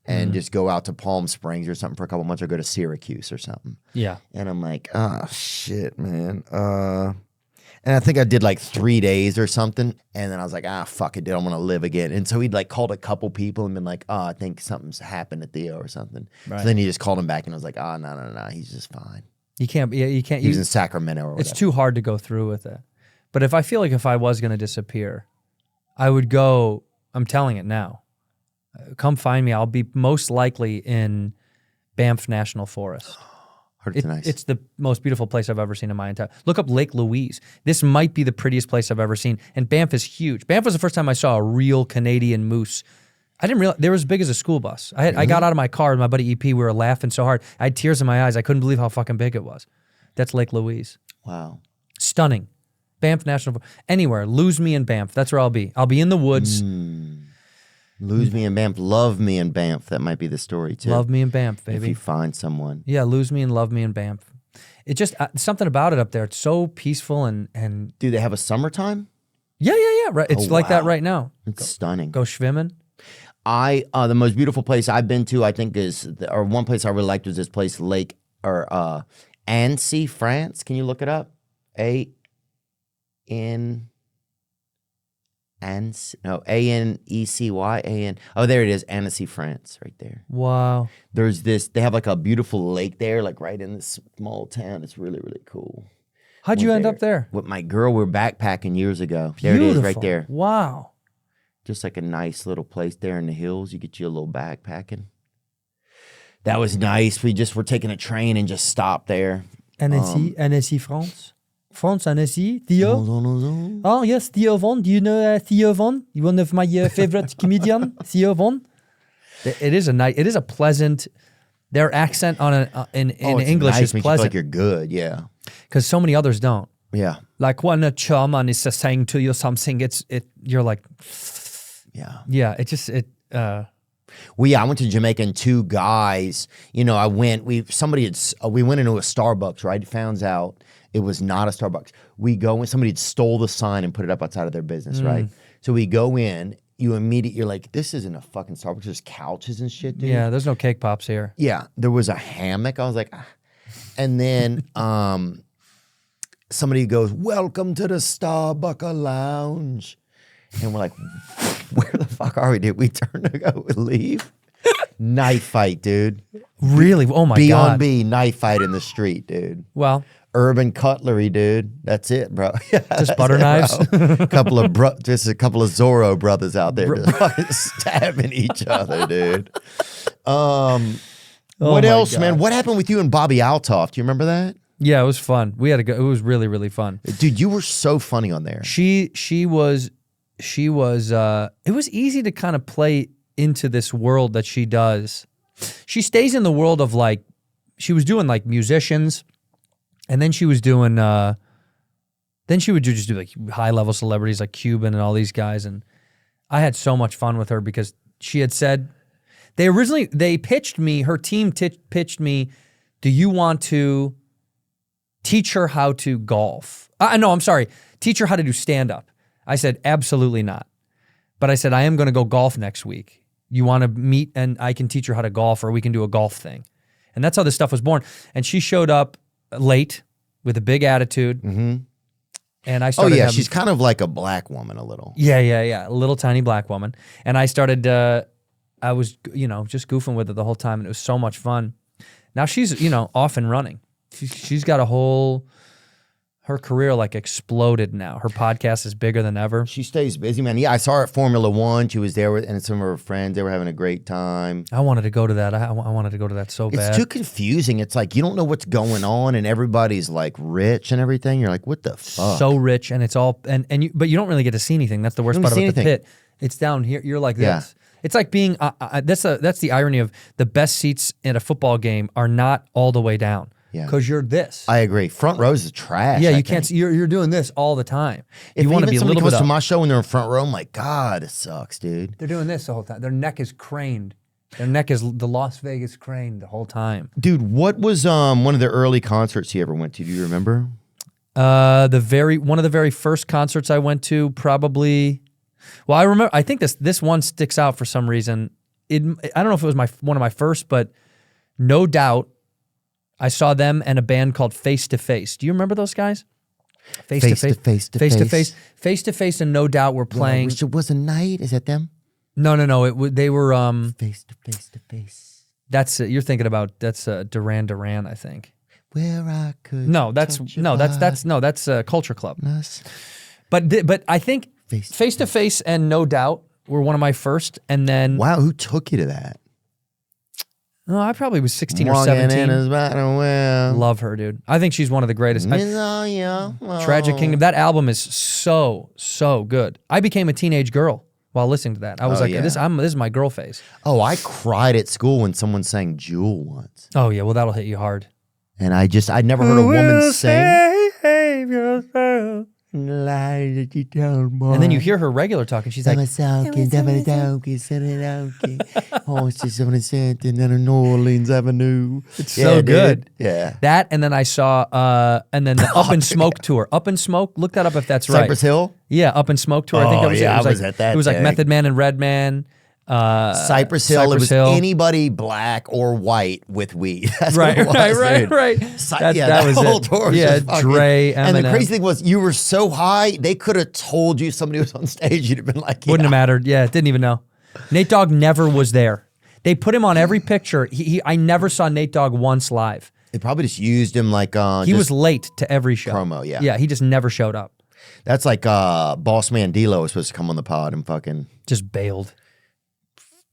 and just go out to Palm Springs or something for a couple months or go to Syracuse or something. Yeah. And I'm like, oh, shit, man. And I think I did like 3 days or something. And then I was like, fuck it, dude, I'm going to live again. And so he'd like called a couple people and been like, oh, I think something's happened to Theo or something. Right. So then he just called him back and I was like, oh, no, he's just fine. You can't. He was in Sacramento or whatever. It's too hard to go through with it. But if I feel like if I was going to disappear, I would go, I'm telling it now. Come find me. I'll be most likely in Banff National Forest. Heard it's nice. It's the most beautiful place I've ever seen in my entire. Look up Lake Louise. This might be the prettiest place I've ever seen. And Banff is huge. Banff was the first time I saw a real Canadian moose. I didn't realize they were as big as a school bus. I got out of my car with my buddy EP. We were laughing so hard. I had tears in my eyes. I couldn't believe how fucking big it was. That's Lake Louise. Wow. Stunning. Banff National Forest. Anywhere. Lose me in Banff. That's where I'll be. I'll be in the woods. Lose me in Banff. Love me in Banff. That might be the story too. Love me in Banff, baby. If you find someone. Yeah, lose me and love me in Banff. It just, something about it up there. It's so peaceful and Do they have a summertime? yeah. Right. It's like that right now. It's stunning. Go schwimmen. The most beautiful place I've been to, I think or one place I really liked was this place, Lake, or Annecy, France. Can you look it up? A-N-E-C-Y-A-N. Oh, there it is. Annecy, France, right there. Wow. There's they have like a beautiful lake there, like right in this small town. It's really, really cool. How'd you end up there? With my girl, we were backpacking years ago. There it is, right there. Wow. Just like a nice little place there in the hills. You get you a little backpacking. That was nice. We just were taking a train and just stopped there. Annecy, France. France, Annecy, Theo. Oh, yes, Theo Von. Do you know Theo Von? One of my favorite comedian, Theo Von. It is a pleasant, their accent in English nice. is Makes pleasant. you feel like you're good, yeah. Because so many others don't. Yeah. Like when a German is saying to you something, you're like, yeah. We I went to Jamaica and two guys, we went into a Starbucks, right? Found out it was not a Starbucks. We go in, somebody had stole the sign and put it up outside of their business, right? So we go in, you're like, this isn't a fucking Starbucks, there's couches and shit, dude. Yeah, there's no cake pops here. Yeah, there was a hammock. I was like, ah. And then somebody goes, welcome to the Starbucks Lounge. And we're like, where the fuck are we, dude? We turn to go leave. Knife fight, dude. Really? Oh my God. B knife fight in the street, dude. Well, Urban Cutlery, dude. That's it, bro. just butter knives. Just a couple of Zorro brothers out there just fucking stabbing each other, dude. What else, man? What happened with you and Bobby Altoff? Do you remember that? Yeah, it was fun. We had to go. It was really, really fun. Dude, you were so funny on there. She was. It was easy to kind of play into this world that she does. She stays in the world of like, she was doing like musicians, and then she was doing, then she would just do like high level celebrities like Cuban and all these guys. And I had so much fun with her because she had said, they pitched me, her team pitched me, do you want to teach her how to golf? No, I'm sorry. Teach her how to do stand-up. I said, absolutely not. But I said, I am going to go golf next week. You want to meet and I can teach her how to golf or we can do a golf thing. And that's how this stuff was born. And she showed up late with a big attitude. Mm-hmm. And I started she's kind of like a black woman a little. Yeah. A little tiny black woman. And I started, I was, just goofing with it the whole time. And it was so much fun. Now she's, off and running. She's got her career like exploded now. Her podcast is bigger than ever. She stays busy, man. Yeah, I saw her at Formula One. She was there and some of her friends. They were having a great time. I wanted to go to that. I wanted to go to that so bad. It's too confusing. It's like you don't know what's going on, and everybody's like rich and everything. You're like, what the fuck? So rich, and it's all but you don't really get to see anything. That's the worst part about the pit. It's down here. You're like this. Yeah. It's like being. That's the irony of the best seats in a football game are not all the way down. Yeah. Because you're this. I agree. Front rows is trash. Yeah, I you can't see. You're doing this all the time. If you want to be a little bit to up. my show and they're in front row, I'm like, God, it sucks, dude. They're doing this the whole time. Their neck is craned. Their neck is the Las Vegas crane the whole time. Dude, what was one of the early concerts you ever went to? Do you remember? One of the very first concerts I went to, probably. Well, I remember. I think this one sticks out for some reason. I don't know if it was one of my first, but no doubt. I saw them and a band called Face to Face. Do you remember those guys? Face to Face, and No Doubt were playing. Wish it was a night. Is that them? No. They were Face to face. That's you're thinking about. That's Duran Duran, I think. Where I could. That's Culture Club. Us. But I think Face to Face and No Doubt were one of my first, and then wow, who took you to that? No, I probably was 16 or 17. Love her, dude. I think she's one of the greatest. Tragic Kingdom. That album is so good. I became a teenage girl while listening to that. I was this is my girl face. Oh, I cried at school when someone sang Jewel once. Oh, yeah. Well, that'll hit you hard. And I'd never heard a woman sing. Save yourself. And then you hear her regular talking. She's like, it's so good. Yeah. That, and then I saw, and then the Up in Smoke tour. Up in Smoke, look that up if that's right. Cypress Hill? Yeah, Up in Smoke tour. I think that was it. I was at that. It was like Method Man and Redman. Cypress Hill. It was anybody black or white with weed. That's right. What it was, Right. That was whole it. tour was yeah, just fucking, Dre, Eminem. And the crazy thing was, you were so high, they could have told you somebody was on stage. You'd have been like, Wouldn't have mattered. Yeah, didn't even know. Nate Dogg never was there. They put him on every picture. I never saw Nate Dogg once live. They probably just used him like he was late to every show. Promo, yeah. Yeah, he just never showed up. That's like Boss Man D-Lo was supposed to come on the pod and fucking just bailed.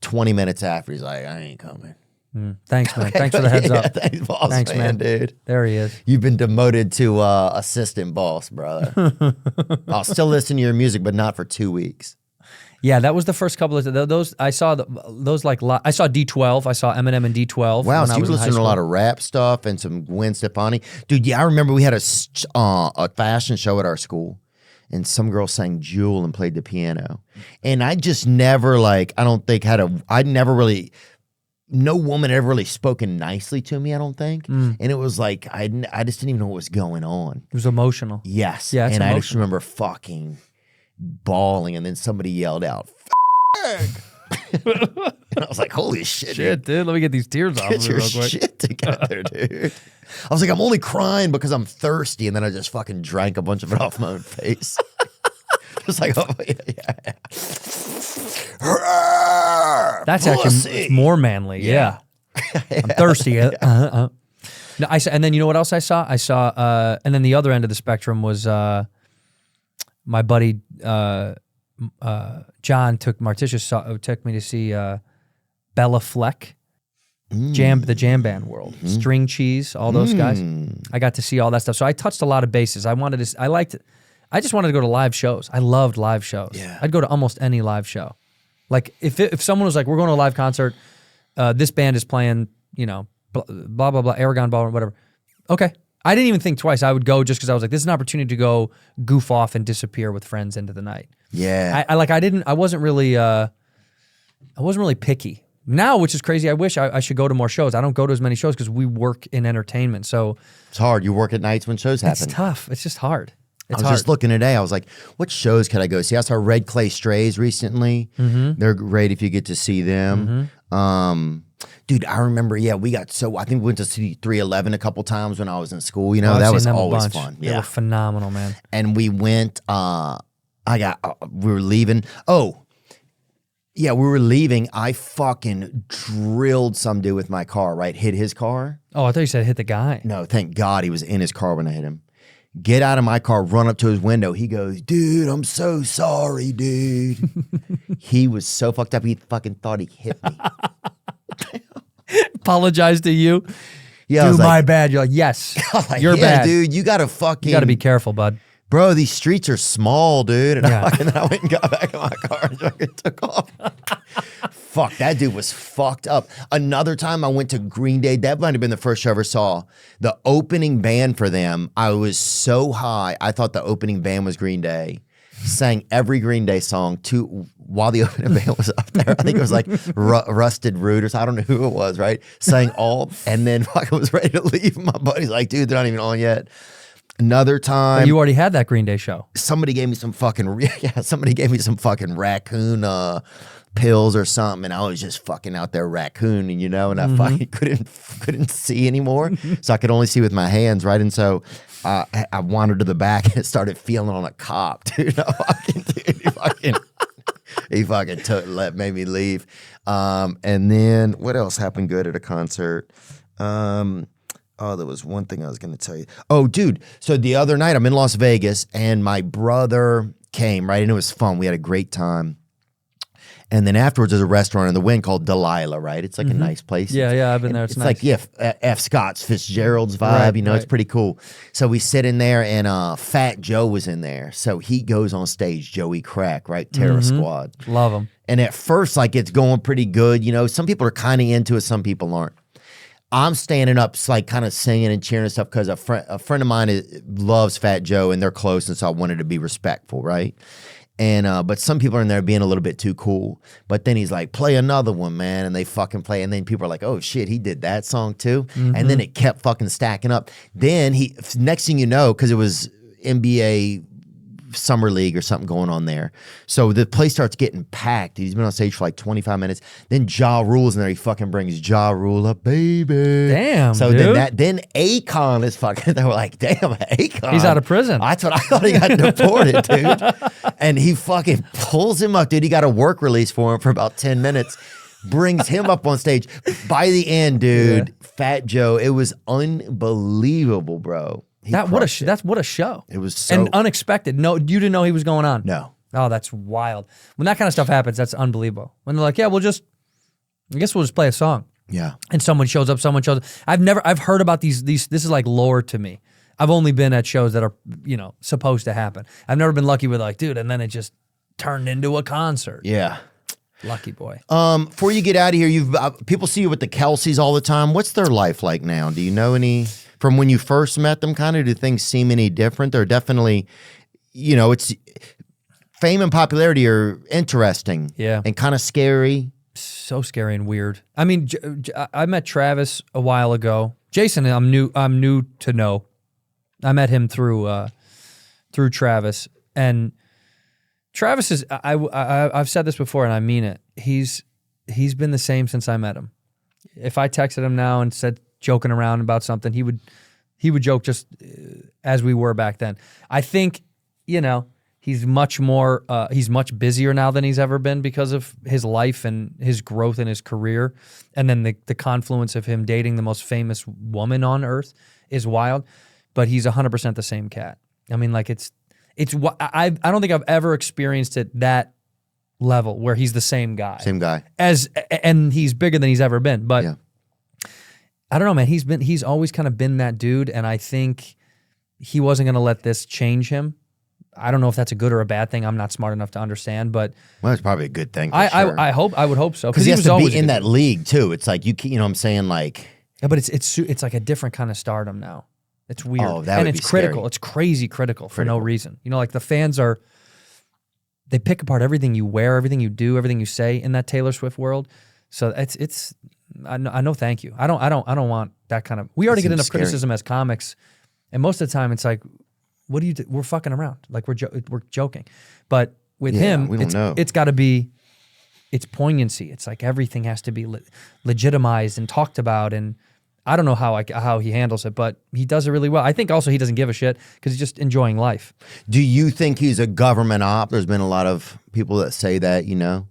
20 minutes after, he's like, I ain't coming. Thanks, man. Thanks for the heads up. Thanks, boss man, dude. There he is. You've been demoted to assistant boss, brother. I'll still listen to your music, but not for 2 weeks. Yeah, that was the first couple of those. I saw those like I saw D12. I saw Eminem and D12. Wow, so you listened to a lot of rap stuff and some Gwen Stefani, dude. Yeah, I remember we had a fashion show at our school. And some girl sang Jewel and played the piano. And I just never no woman ever really spoken nicely to me, I don't think. And it was like, I just didn't even know what was going on. It was emotional. Yes. Yeah, it's and emotional. I just remember fucking bawling, and then somebody yelled out, and I was like, holy shit, dude. Let me get these tears off. Get your shit together, dude. I was like, I'm only crying because I'm thirsty, and then I just fucking drank a bunch of it off my own face. Just like, oh, yeah. That's Pussy. actually more manly. Yeah. I'm thirsty. No, and then you know what else I saw? I saw, and then the other end of the spectrum was my buddy John took me to see Bella Fleck. The jam band world, String Cheese, all those guys. I got to see all that stuff. So I touched a lot of bases. I just wanted to go to live shows. I loved live shows. Yeah. I'd go to almost any live show. Like if someone was like, we're going to a live concert, this band is playing, blah, blah, blah, Aragon Ball or whatever. Okay. I didn't even think twice. I would go just because I was like, this is an opportunity to go goof off and disappear with friends into the night. Yeah. I wasn't really picky. Now, which is crazy, I wish I should go to more shows. I don't go to as many shows because we work in entertainment. So it's hard. You work at nights when shows happen. It's tough. It's just hard. I was hard. just looking today. I was like, what shows could I go see? I saw Red Clay Strays recently. They're great if you get to see them. Dude, I remember, I think we went to see 311 a couple times when I was in school. You know, I've that seen was them a always bunch. fun. They were phenomenal, man. And we went, we were leaving. Oh, yeah, we were leaving. I fucking drilled some dude with my car, right? Hit his car. Oh, I thought you said hit the guy. No, thank God he was in his car when I hit him. Get out of my car, run up to his window. He goes, dude, I'm so sorry, dude. He was so fucked up. He fucking thought he hit me. Apologize to you. Yeah, I Dude, was my like, bad. You're like, yes, like, you're yeah, bad. dude. You gotta You got to be careful, bud. bro. These streets are small, dude. And Yeah. then I went and got back in my car and fucking took off. Fuck, that dude was fucked up. Another time I went to Green Day. That might have been the first show I ever saw. The opening band for them. I was so high. I thought the opening band was Green Day. Sang every Green Day song while the opening band was up there. I think it was like Rusted Root or something. I don't know who it was, right? Sang all, and then fucking was ready to leave. My buddy's like, dude, they're not even on yet. Another time, You already had that Green Day show. somebody gave me some fucking raccoon pills or something, and I was just fucking out there raccooning, you know, and I fucking couldn't see anymore, so I could only see with my hands, right? And so I wandered to the back and started feeling on a cop, dude. He fucking made me leave. And then what else happened good at a concert? Oh, there was one thing I was going to tell you. Oh, dude. So the other night I'm in Las Vegas and my brother came, right? And it was fun. We had a great time. And then afterwards there's a restaurant in the Wynn called Delilah, right? It's like a nice place. Yeah, I've been there. It's nice. Like, F. Scott's Fitzgerald's vibe, Right, you know, it's right. pretty cool. So we sit in there and Fat Joe was in there. So he goes on stage, Joey Crack, right? Terror Squad. Love them. And at first, like, it's going pretty good. You know, some people are kind of into it, some people aren't. I'm standing up, like, kind of singing and cheering and stuff because a friend of mine loves Fat Joe and they're close, and so I wanted to be respectful, right? And but some people are in there being a little bit too cool. But then he's like, play another one, man. And they fucking play. And then people are like, oh shit, he did that song too. And then it kept fucking stacking up. Then next thing you know, because it was NBA Summer League or something going on there. So the place starts getting packed. He's been on stage for like 25 minutes. Then Ja Rule's in there. He fucking brings Ja Rule up, baby. Damn, So dude. then Akon is fucking, they were like, damn, Akon. He's out of prison. That's what I thought. He got deported, dude. And he fucking pulls him up, dude. He got a work release for him for about 10 minutes. Brings him up on stage. By the end, dude, Fat Joe, it was unbelievable, bro. That's what a show. It was so and unexpected. No, you didn't know he was going on. No. Oh, that's wild. When that kind of stuff happens, that's unbelievable. When they're like, yeah, I guess we'll just play a song. Yeah. And someone shows up. I've heard about these. This is like lore to me. I've only been at shows that are, supposed to happen. I've never been lucky with like, dude, and then it just turned into a concert. Yeah. Lucky boy. Before you get out of here, people see you with the Kelseys all the time. What's their life like now? Do you know any from when you first met them? Kind of, do things seem any different? They're definitely, it's fame and popularity are interesting. Yeah. And kind of scary. So scary and weird. I mean, I met Travis a while ago. Jason, I'm new to know. I met him through Travis, and Travis is. I've said this before, and I mean it. He's been the same since I met him. If I texted him now and said joking around about something, he would joke just as we were back then. I think he's much more. He's much busier now than he's ever been because of his life and his growth in his career, and then the confluence of him dating the most famous woman on earth is wild. But he's 100% the same cat. I mean, like I don't think I've ever experienced it that level where he's the same guy. Same guy. And he's bigger than he's ever been. But Yeah. I don't know, man. He's always kind of been that dude, and I think he wasn't going to let this change him. I don't know if that's a good or a bad thing. I'm not smart enough to understand, but Well, it's probably a good thing. For I sure. I would hope so, because he has was to always be in that league too. It's like what I'm saying, like. Yeah, but it's like a different kind of stardom now. It's weird. Oh, that and would it's be critical. scary. It's crazy critical for no reason. Like the fans they pick apart everything you wear, everything you do, everything you say in that Taylor Swift world. So it's I know thank you. I don't want that kind of. We already get seems enough scary. criticism as comics, and most of the time it's like what do you do? We're fucking around. Like we're joking. But with Yeah, him, we don't know. it's got to be, it's poignancy. It's like everything has to be legitimized and talked about. And I don't know how he handles it, but he does it really well. I think also he doesn't give a shit because he's just enjoying life. Do you think he's a government op? There's been a lot of people that say that, you know.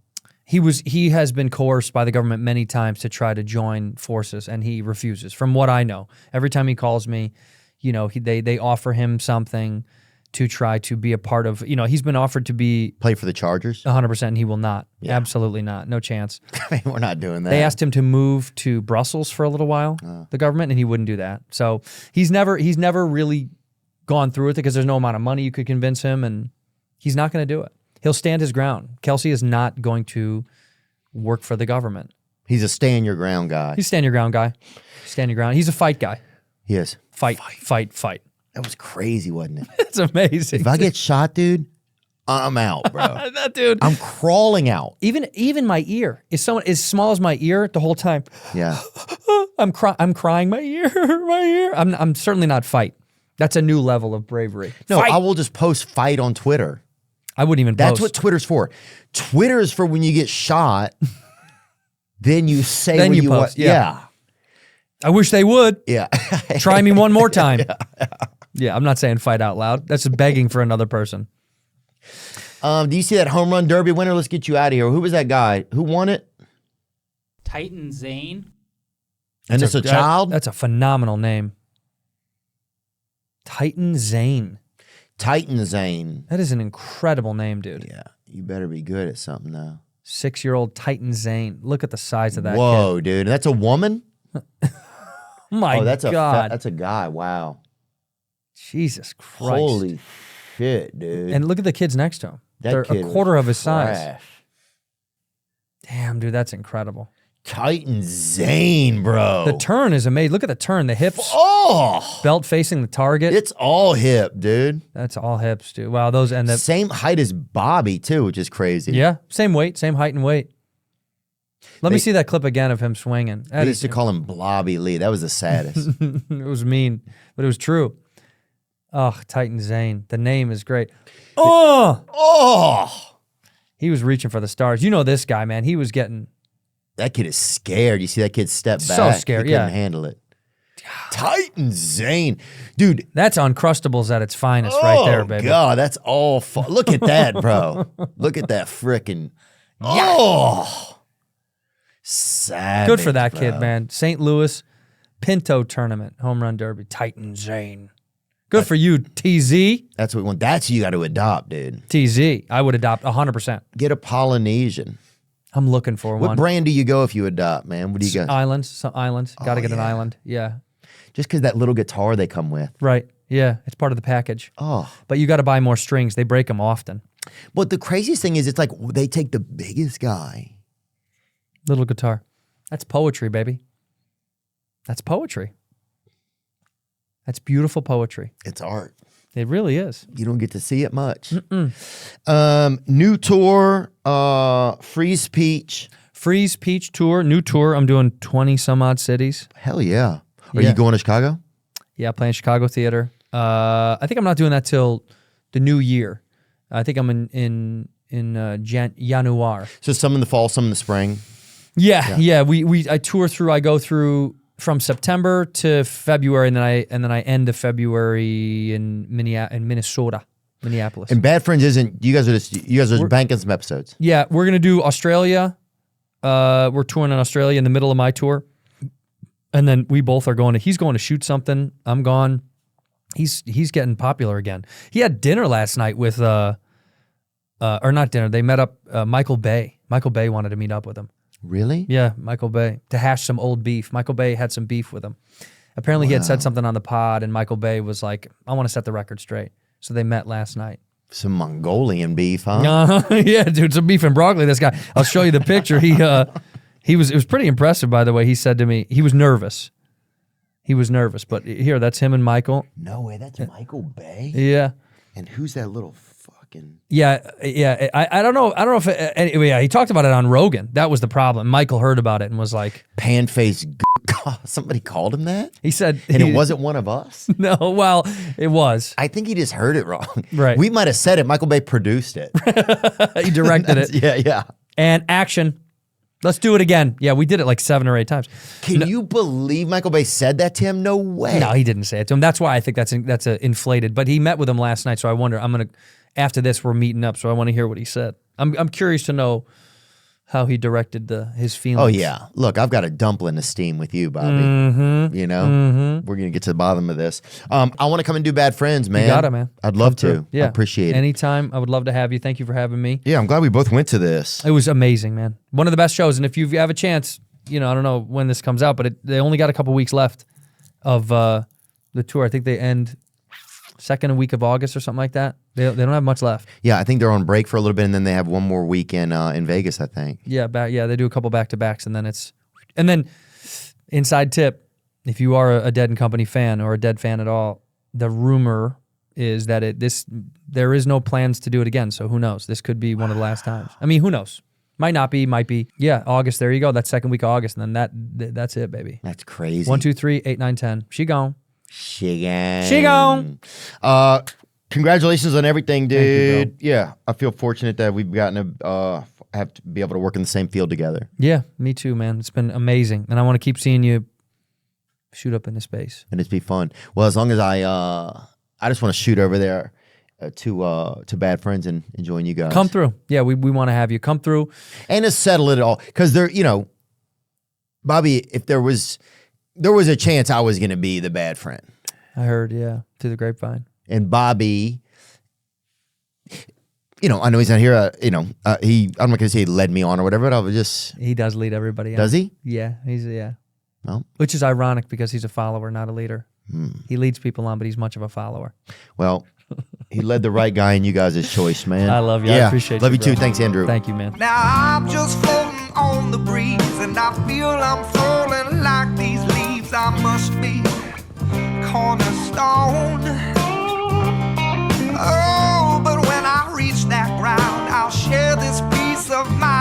He has been coerced by the government many times to try to join forces, and he refuses. From what I know, every time he calls me, you know, they offer him something to try to be a part of. You know, he's been offered to be Play for the Chargers? 100%, and he will not. Yeah. Absolutely not. No chance. I mean, we're not doing that. They asked him to move to Brussels for a little while, the government, and he wouldn't do that. So he's never really gone through with it because there's no amount of money you could convince him, and he's not going to do it. He'll stand his ground. Kelsey is not going to work for the government. He's a stand your ground guy. He's a stand your ground guy. Stand your ground. He's a fight guy. He is. Fight. That was crazy, wasn't it? It's amazing. If I get shot, dude, I'm out, bro. that dude. I'm crawling out. Even my ear is someone as small as my ear the whole time. Yeah. I'm crying my ear, my ear. I'm certainly not fight. That's a new level of bravery. No, Fight. I will just post fight on Twitter. I wouldn't even That's post. what Twitter's for. Twitter is for when you get shot, then you say Then what you you post, want. yeah. I wish they would. Yeah. Try me one more time. Yeah, I'm not saying fight out loud. That's begging for another person. Do you see that home run derby winner? Let's get you out of here. Who was that guy? Who won it? Titan Zane. And it's a child? That's a phenomenal name. Titan Zane. Titan Zane. That is an incredible name, dude. Yeah. You better be good at something now. 6-year-old Titan Zane. Look at the size of that Whoa, dude. That's a woman? kid. My that's God. that's a guy. Wow. Jesus Christ. Holy shit, dude. And look at the kids next to him. That They're kid a quarter was of his size. trash. Damn, dude, that's incredible. Titan Zane, bro. The turn is amazing. Look at the turn. The hips, Oh, belt facing the target. it's all hip, dude. That's all hips, dude. Wow, those and the Same height as Bobby, too, which is crazy. yeah, same weight, same height and weight. Let me see that clip again of him swinging. I used to call him Blobby Lee. That was the saddest. It was mean, but it was true. Oh, Titan Zane. The name is great. Oh, Oh, he was reaching for the stars. You know this guy, man. He was getting that kid is scared. You see that kid step back? So scared, He couldn't yeah. handle it. Titan Zane. Dude. that's Uncrustables at its finest right there, baby. Oh, God, that's all look at that, bro. Look at that frickin' Oh. Savage, Good for that bro. kid, man. St. Louis Pinto Tournament, Home Run Derby, Titan Zane. Good for you, TZ. That's what we want. That's who you got to adopt, dude. TZ. I would adopt 100%. Get a Polynesian. I'm looking for What one. brand do you go if you adopt, man? What do you got? Islands. Some islands. Got to get an yeah. island. Yeah. Just because that little guitar they come with. Right. Yeah. It's part of the package. Oh. But you got to buy more strings. They break them often. But the craziest thing is it's like they take the biggest guy. Little guitar. That's poetry, baby. That's poetry. That's beautiful poetry. It's art. It really is. You don't get to see it much. New tour, Freeze Peach. Freeze Peach Tour, new tour. I'm doing 20 some odd cities. Hell yeah. Are Yeah. you going to Chicago? Yeah, playing Chicago theater. I think I'm not doing that till the new year. I think I'm in January. So some in the fall, some in the spring. Yeah. I tour through. I go through from September to February, and then I end of February in Minnesota, Minneapolis. And Bad Friends isn't. You guys are just banking some episodes. Yeah, we're gonna do Australia. We're touring in Australia in the middle of my tour, and then we both are going to. He's going to shoot something. I'm gone. He's getting popular again. He had dinner last night with or not dinner. They met up. Michael Bay. Michael Bay wanted to meet up with him. Really? Yeah, Michael Bay to hash some old beef. Michael Bay had some beef with him. Apparently, he had said something on the pod, and Michael Bay was like, "I want to set the record straight." So they met last night. Some Mongolian beef, huh? Yeah, dude, some beef and broccoli. This guy, I'll show you the picture. It was pretty impressive, by the way. He said to me, he was nervous. But here, that's him and Michael. No way, that's Michael Bay. Yeah, And who's that little fucking? yeah. I don't know. Anyway, yeah, he talked about it on Rogan. That was the problem. Michael heard about it and was like, Pan-faced Somebody called him that? He said, And it wasn't one of us? No, well, it was. I think he just heard it wrong. Right. We might have said it. Michael Bay produced it. He directed it. Yeah. And action. Let's do it again. Yeah, we did it like 7 or 8 times. Can you believe Michael Bay said that to him? No way. No, he didn't say it to him. That's why I think that's inflated. But he met with him last night, so I wonder. After this, we're meeting up, so I want to hear what he said. I'm curious to know how he directed his feelings. Oh, yeah. Look, I've got a dumpling of steam with you, Bobby. You know? We're going to get to the bottom of this. I want to come and do Bad Friends, man. You got it, man. I'd love to. Yeah. I appreciate it. Anytime. I would love to have you. Thank you for having me. Yeah, I'm glad we both went to this. It was amazing, man. One of the best shows. And if you have a chance, I don't know when this comes out, but they only got a couple weeks left of the tour. I think they end second week of August or something like that. They don't have much left. Yeah, I think they're on break for a little bit, and then they have one more week in Vegas, I think. Yeah, they do a couple back-to-backs, and then inside tip, if you are a Dead & Company fan or a Dead fan at all, the rumor is that there is no plans to do it again, so who knows? This could be one of the last times. I mean, who knows? Might not be, might be. Yeah, August, there you go. That second week of August, and then that's it, baby. That's crazy. 1, 2, 3, 8, 9, 10. She gone. She gone. She gone. Congratulations on everything, dude. Thank you, yeah, I feel fortunate that we've gotten to have to be able to work in the same field together. Yeah, me too, man. It's been amazing, and I want to keep seeing you shoot up into space. And it's be fun. Well, as long as I just want to shoot over there to Bad Friends and join you guys. Come through. Yeah, we want to have you come through and to settle it all, because Bobby, if there was a chance I was going to be the bad friend. I heard, yeah, through the grapevine. And Bobby, I know he's not here. I'm not going to say he led me on or whatever, but I was just. He does lead everybody on. Does he? Yeah, yeah. Well, which is ironic because he's a follower, not a leader. He leads people on, but he's much of a follower. Well, he led the right guy in you guys' choice, man. I love you. Yeah. I appreciate you. Love you bro. too. Thanks, Andrew. Thank you, man. Now I'm just floating on the breeze, and I feel I'm falling like these leaves. I must be cornerstone. Oh, but when I reach that ground, I'll share this piece of my